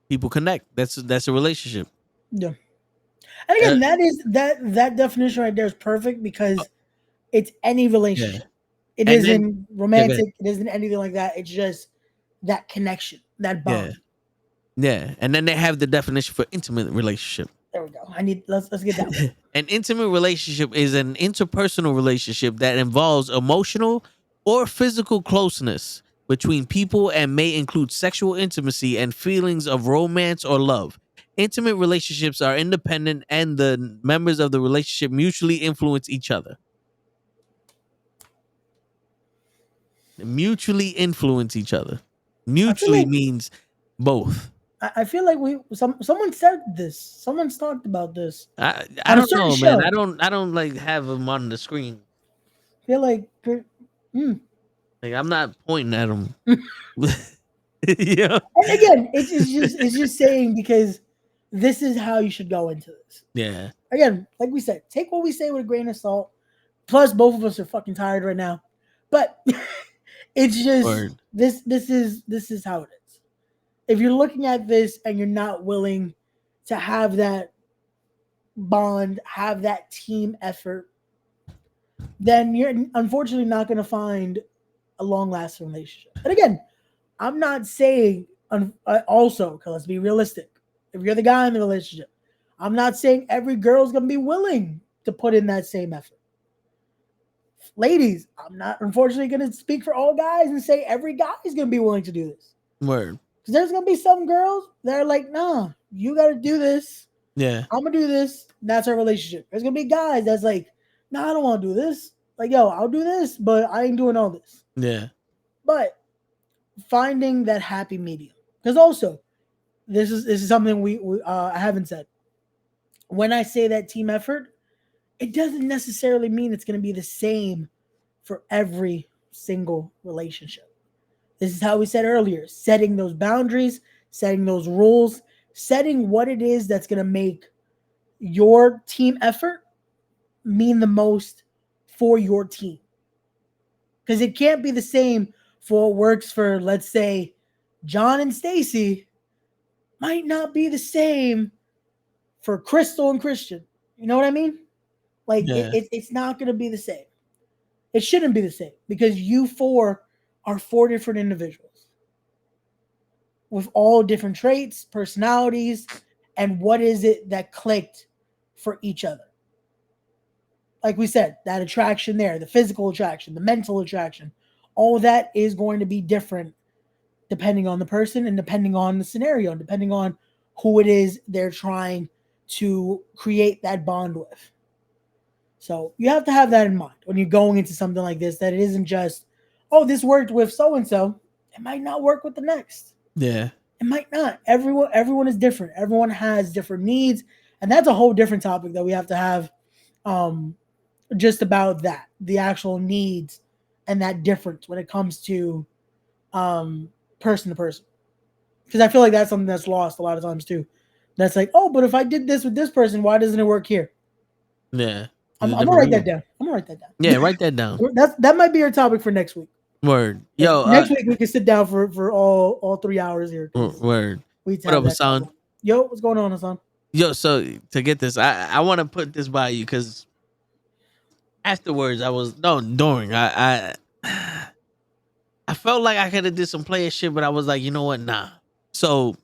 Speaker 2: people connect. That's a relationship.
Speaker 6: Yeah. And again, that definition right there is perfect, because it's any relationship. It
Speaker 2: And then
Speaker 6: isn't romantic. It isn't anything like that. It's just that connection, that bond.
Speaker 2: yeah, and then they have the definition for intimate relationship.
Speaker 6: There we go. Let's get that one.
Speaker 2: An intimate relationship is an interpersonal relationship that involves emotional or physical closeness between people and may include sexual intimacy and feelings of romance or love. Intimate relationships are independent and the members of the relationship mutually influence each other. Mutually influence each other. Mutually
Speaker 6: like-
Speaker 2: means both.
Speaker 6: I feel like someone said this. Someone's talked about this.
Speaker 2: I
Speaker 6: On a
Speaker 2: don't
Speaker 6: certain
Speaker 2: know, man.
Speaker 6: show.
Speaker 2: I don't like have them on the screen.
Speaker 6: I feel like
Speaker 2: Like I'm not pointing at them. Yeah.
Speaker 6: and again, it's just saying because this is how you should go into this.
Speaker 2: Yeah.
Speaker 6: Again, like we said, take what we say with a grain of salt. Plus, both of us are fucking tired right now. But it's just
Speaker 2: Word.
Speaker 6: this is how it is. If you're looking at this and you're not willing to have that bond, have that team effort, then you're unfortunately not going to find a long-lasting relationship. And again, I'm not saying also, because let's be realistic. If you're the guy in the relationship, I'm not saying every girl's going to be willing to put in that same effort. Ladies, I'm not unfortunately going to speak for all guys and say every guy is going to be willing to do this.
Speaker 2: Word.
Speaker 6: Because there's going to be some girls that are like, nah, you got to do this.
Speaker 2: Yeah.
Speaker 6: I'm going to do this. That's our relationship. There's going to be guys that's like, nah, I don't want to do this. Like, yo, I'll do this, but I ain't doing all this.
Speaker 2: Yeah.
Speaker 6: But finding that happy medium. Because also, this is something we I haven't said. When I say that team effort, it doesn't necessarily mean it's going to be the same for every single relationship. This is how we said earlier, setting those boundaries, setting those rules, setting what it is that's going to make your team effort mean the most for your team. Because it can't be the same for what works for, let's say, John and Stacy might not be the same for Crystal and Christian. You know what I mean? Like, it's not going to be the same. It shouldn't be the same because you four are four different individuals with all different traits, personalities, and what is it that clicked for each other. Like we said, that attraction there, the physical attraction, the mental attraction, all of that is going to be different depending on the person and depending on the scenario, and depending on who it is they're trying to create that bond with. So you have to have that in mind when you're going into something like this, that it isn't just, oh, this worked with so-and-so. It might not work with the next.
Speaker 2: Yeah.
Speaker 6: It might not. Everyone is different. Everyone has different needs. And that's a whole different topic that we have to have just about that, the actual needs and that difference when it comes to person to person. Because I feel like that's something that's lost a lot of times too. That's like, oh, but if I did this with this person, why doesn't it work here?
Speaker 2: Yeah.
Speaker 6: I'm gonna write that down.
Speaker 2: Yeah, write that down.
Speaker 6: That might be our topic for next week.
Speaker 2: Word. Yo,
Speaker 6: next week we can sit down for all 3 hours here.
Speaker 2: Word.
Speaker 6: What
Speaker 2: up, Hassan?
Speaker 6: Yo, what's going on, Hassan?
Speaker 2: Yo, so to get this, I want to put this by you because afterwards during I felt like I could have did some player shit, but I was like, you know what, nah. So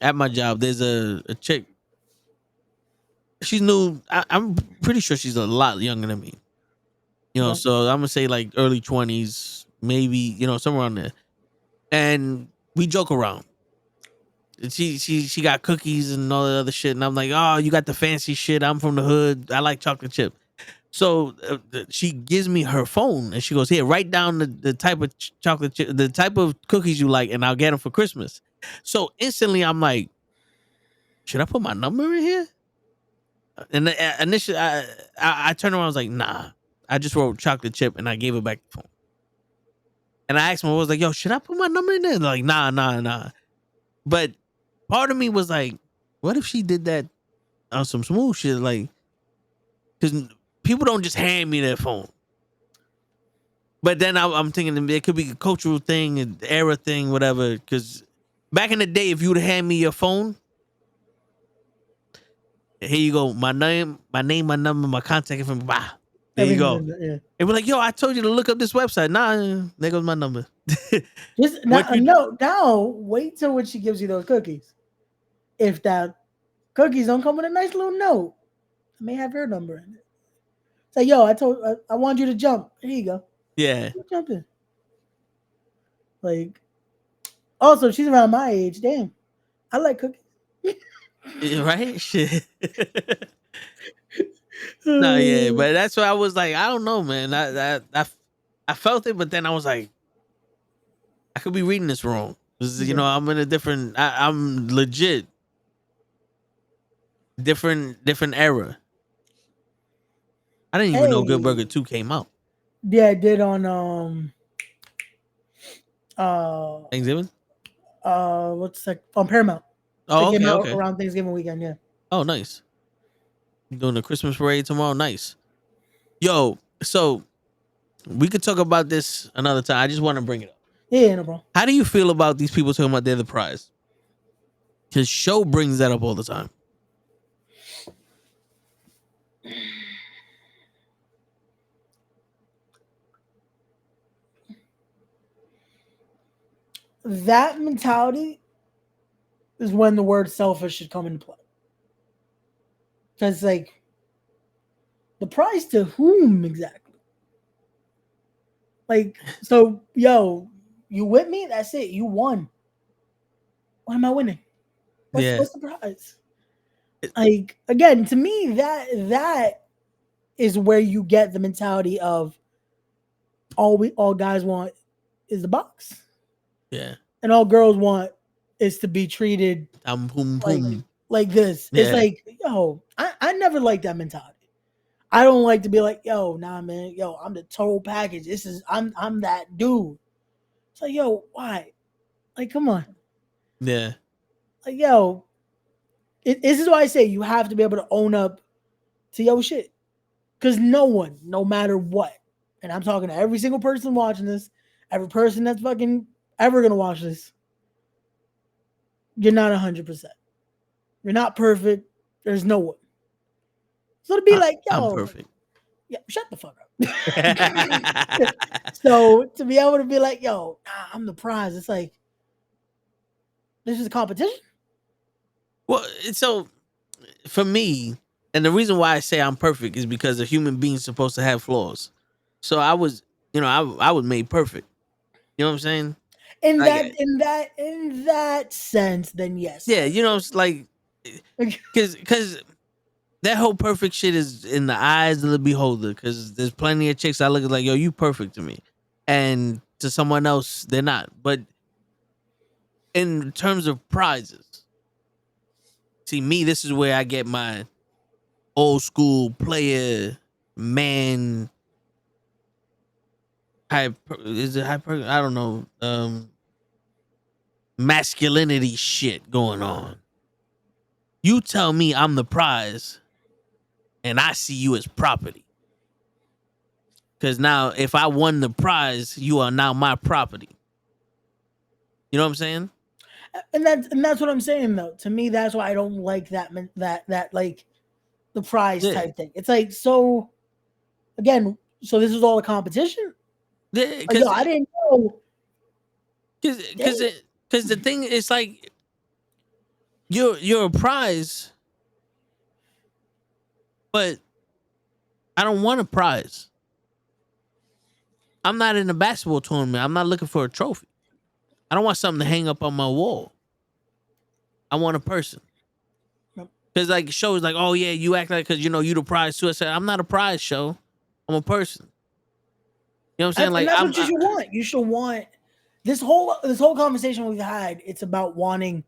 Speaker 2: at my job, there's a chick. She's new. I'm pretty sure she's a lot younger than me. You know, so I'm gonna say like early 20s, maybe, somewhere around there. And we joke around. She got cookies and all that other shit, and I'm like, oh, you got the fancy shit. I'm from the hood. I like chocolate chip. So she gives me her phone and she goes, here, write down the type of chocolate chip, the type of cookies you like, and I'll get them for Christmas. So instantly I'm like, should I put my number in here? And initially I turned around, I was like, nah. I just wrote chocolate chip and I gave her back the phone. And I asked him, I was like, yo, should I put my number in there? Like, nah. But part of me was like, what if she did that on some smooth shit? Like, because people don't just hand me their phone. But then I'm thinking it could be a cultural thing, an era thing, whatever. Because back in the day, if you would hand me your phone, here you go, my name, my number, my contact information. Blah. There you go.
Speaker 6: Everything's yeah.
Speaker 2: And we're like, yo, I told you to look up this website. Nah, there goes my number.
Speaker 6: Just now, wait till when she gives you those cookies. If that cookies don't come with a nice little note, I may have her number in it. Say, yo, I want you to jump. Here you go.
Speaker 2: Yeah.
Speaker 6: You jump in. Like, also, she's around my age. Damn, I like cookies.
Speaker 2: Right? Shit. No, yeah, but that's why I was like, I don't know, man. I felt it, but then I was like, I could be reading this wrong. 'Cause, you know, I'm in a different. I'm legit different era. I didn't even know Good Burger 2 came out.
Speaker 6: Yeah, I did on
Speaker 2: Thanksgiving.
Speaker 6: What's that on Paramount?
Speaker 2: Oh,
Speaker 6: It came out
Speaker 2: okay.
Speaker 6: around Thanksgiving weekend. Yeah.
Speaker 2: Oh, nice. Doing the Christmas parade tomorrow. Nice. Yo, so we could talk about this another time. I just want to bring it up.
Speaker 6: Yeah, no problem.
Speaker 2: How do you feel about these people talking about they're the prize? Because show brings that up all the time.
Speaker 6: That mentality is when the word selfish should come into play. Because, like, the prize to whom exactly? Like, so, yo, you with me? That's it. You won. What am I winning? What's the prize? Like, again, to me, that is where you get the mentality of all guys want is the box.
Speaker 2: Yeah.
Speaker 6: And all girls want is to be treated like this.
Speaker 2: Yeah.
Speaker 6: It's like, yo, I never liked that mentality. I don't like to be like, yo, nah, man, yo, I'm the total package. I'm that dude. It's like, yo, why? Like, come on.
Speaker 2: Yeah.
Speaker 6: Like, yo, this is why I say you have to be able to own up to your shit. Because no one, no matter what, and I'm talking to every single person watching this, every person that's fucking ever gonna watch this, you're not 100%. You're not perfect. There's no one. So to be like, yo,
Speaker 2: I'm perfect.
Speaker 6: Yeah, shut the fuck up. So to be able to be like, yo, nah, I'm the prize. It's like, this is a competition.
Speaker 2: Well, so for me, and the reason why I say I'm perfect is because a human being's supposed to have flaws. So I was, I was made perfect. You know what I'm saying?
Speaker 6: In that sense, then yes.
Speaker 2: Yeah, it's like, because that whole perfect shit is in the eyes of the beholder. Because there's plenty of chicks I look at like, yo, you perfect to me, and to someone else they're not. But in terms of prizes, see me, this is where I get my old school player man hyper, I don't know, masculinity shit going on. You tell me I'm the prize and I see you as property. Because now if I won the prize, you are now my property. You know what I'm saying?
Speaker 6: And that's what I'm saying though. To me, that's why I don't like that like the prize type thing. It's like, so again, so this is all a competition.
Speaker 2: Yeah,
Speaker 6: like, I didn't know.
Speaker 2: Because the thing is like, you're a prize, but I don't want a prize. I'm not in a basketball tournament. I'm not looking for a trophy. I don't want something to hang up on my wall. I want a person. Because like shows like, oh yeah, you act like, because you the prize too. I said, I'm not a prize show. I'm a person. You know what I'm saying? Like,
Speaker 6: that's what you should want. You should want this whole conversation we've had. It's about wanting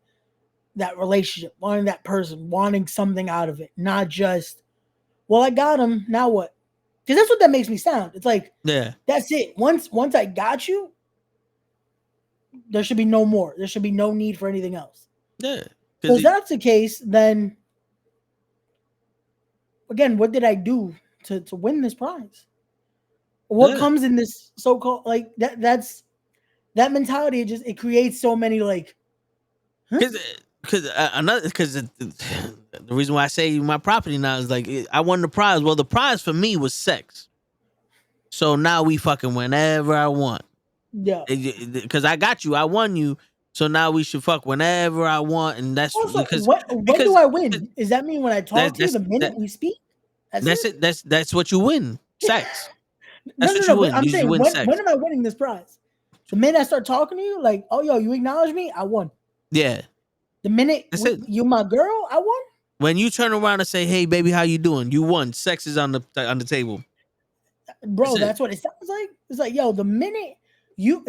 Speaker 6: that relationship, wanting that person, wanting something out of it, not just, well, I got him. Now what? Because that's what that makes me sound. It's like,
Speaker 2: yeah,
Speaker 6: that's it. Once I got you, there should be no more. There should be no need for anything else.
Speaker 2: Yeah.
Speaker 6: So if that's the case, then again, what did I do to win this prize? What comes in this so-called like that's that mentality? It creates so many like,
Speaker 2: because the reason why I say my property now is like, I won the prize. Well, the prize for me was sex. So now we fucking whenever I want.
Speaker 6: Yeah.
Speaker 2: Because I got you. I won you. So now we should fuck whenever I want. And that's
Speaker 6: Also,
Speaker 2: because
Speaker 6: when do I win? Does that mean when I talk to you the minute
Speaker 2: that,
Speaker 6: we speak?
Speaker 2: that's it. That's what you win. Sex.
Speaker 6: No,
Speaker 2: That's
Speaker 6: no,
Speaker 2: what
Speaker 6: no.
Speaker 2: you
Speaker 6: But
Speaker 2: win.
Speaker 6: I'm
Speaker 2: You
Speaker 6: saying
Speaker 2: win sex.
Speaker 6: when am I winning this prize? The minute I start talking to you, like, oh yo, you acknowledge me, I won.
Speaker 2: Yeah.
Speaker 6: The minute
Speaker 2: That's it.
Speaker 6: you my girl, I won.
Speaker 2: When you turn around and say, "Hey, baby, how you doing?" You won. Sex is on the table.
Speaker 6: Bro, that's what it sounds like. It's like, yo, the minute you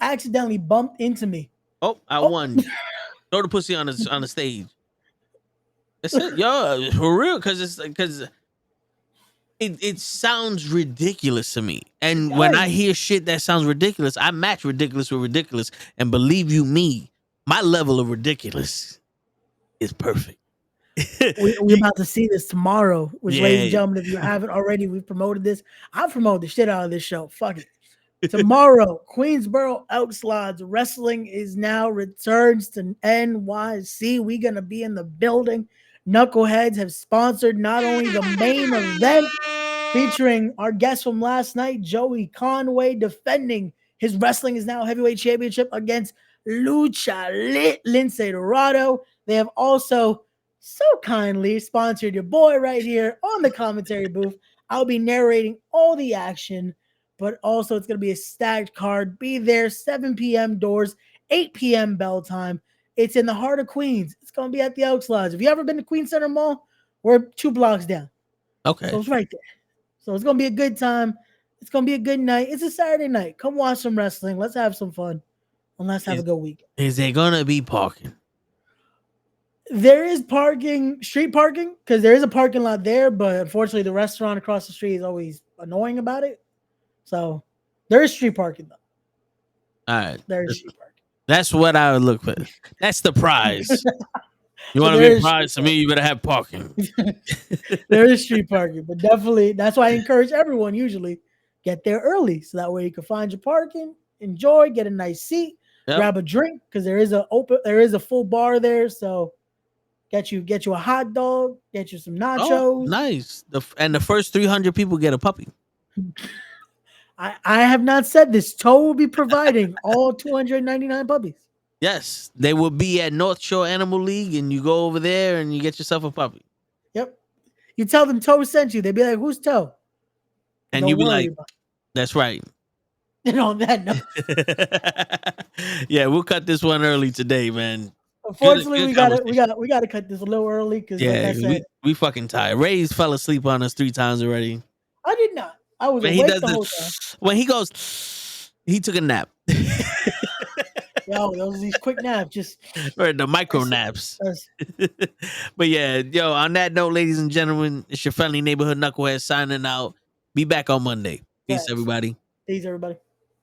Speaker 6: accidentally bumped into me.
Speaker 2: Oh, I won. Throw the pussy on the stage. That's it, yo, for real. Because it sounds ridiculous to me. And when I hear shit that sounds ridiculous, I match ridiculous with ridiculous. And believe you me, my level of ridiculous is perfect.
Speaker 6: We're about to see this tomorrow, which, ladies and
Speaker 2: Yeah.
Speaker 6: gentlemen, if you haven't already, we've promoted this. I promoted the shit out of this show. Fuck it. Tomorrow, Queensboro Outslides Wrestling is now returns to NYC. We're going to be in the building. Knuckleheads have sponsored not only the main event featuring our guest from last night, Joey Conway, defending his Wrestling is Now Heavyweight Championship against Lucha Lince Dorado. They have also so kindly sponsored your boy right here on the commentary booth. I'll be narrating all the action, but also it's going to be a stacked card. Be there, 7 p.m. doors, 8 p.m. bell time. It's in the heart of Queens. It's going to be at the Elks Lodge. Have you ever been to Queens Center Mall? We're 2 blocks down.
Speaker 2: Okay.
Speaker 6: So it's right there. So it's going to be a good time. It's going to be a good night. It's a Saturday night. Come watch some wrestling. Let's have some fun. And let's have a good week.
Speaker 2: Is there going to be parking?
Speaker 6: There is parking, street parking, because there is a parking lot there, but unfortunately the restaurant across the street is always annoying about it. So there is street parking though.
Speaker 2: All right.
Speaker 6: There is street parking.
Speaker 2: That's what I would look for. That's the prize. You want to be a prize to me, you better have parking.
Speaker 6: There is street parking, but definitely that's why I encourage everyone usually get there early so that way you can find your parking, enjoy, get a nice seat, grab a drink because there is a full bar there. So get you a hot dog, get you some nachos.
Speaker 2: Oh, nice. And the first 300 people get a puppy.
Speaker 6: I have not said this. Toe will be providing all 299 puppies.
Speaker 2: Yes, they will be at North Shore Animal League, and you go over there and you get yourself a puppy.
Speaker 6: Yep. You tell them Toe sent you. They'd be like, "Who's Toe?"
Speaker 2: And you be like, "That's right."
Speaker 6: And on that note,
Speaker 2: yeah, we'll cut this one early today, man.
Speaker 6: Unfortunately, we gotta cut this a little early because, like I said,
Speaker 2: we fucking tired. Ray's fell asleep on us 3 times already.
Speaker 6: I did not. I was
Speaker 2: when
Speaker 6: awake
Speaker 2: he does
Speaker 6: the whole time.
Speaker 2: When he goes, he took a nap.
Speaker 6: Yo, those are these quick naps, just
Speaker 2: or the micro naps. But yeah, yo, on that note, ladies and gentlemen, it's your friendly neighborhood knucklehead signing out. Be back on Monday. Peace, everybody.
Speaker 6: Peace, everybody.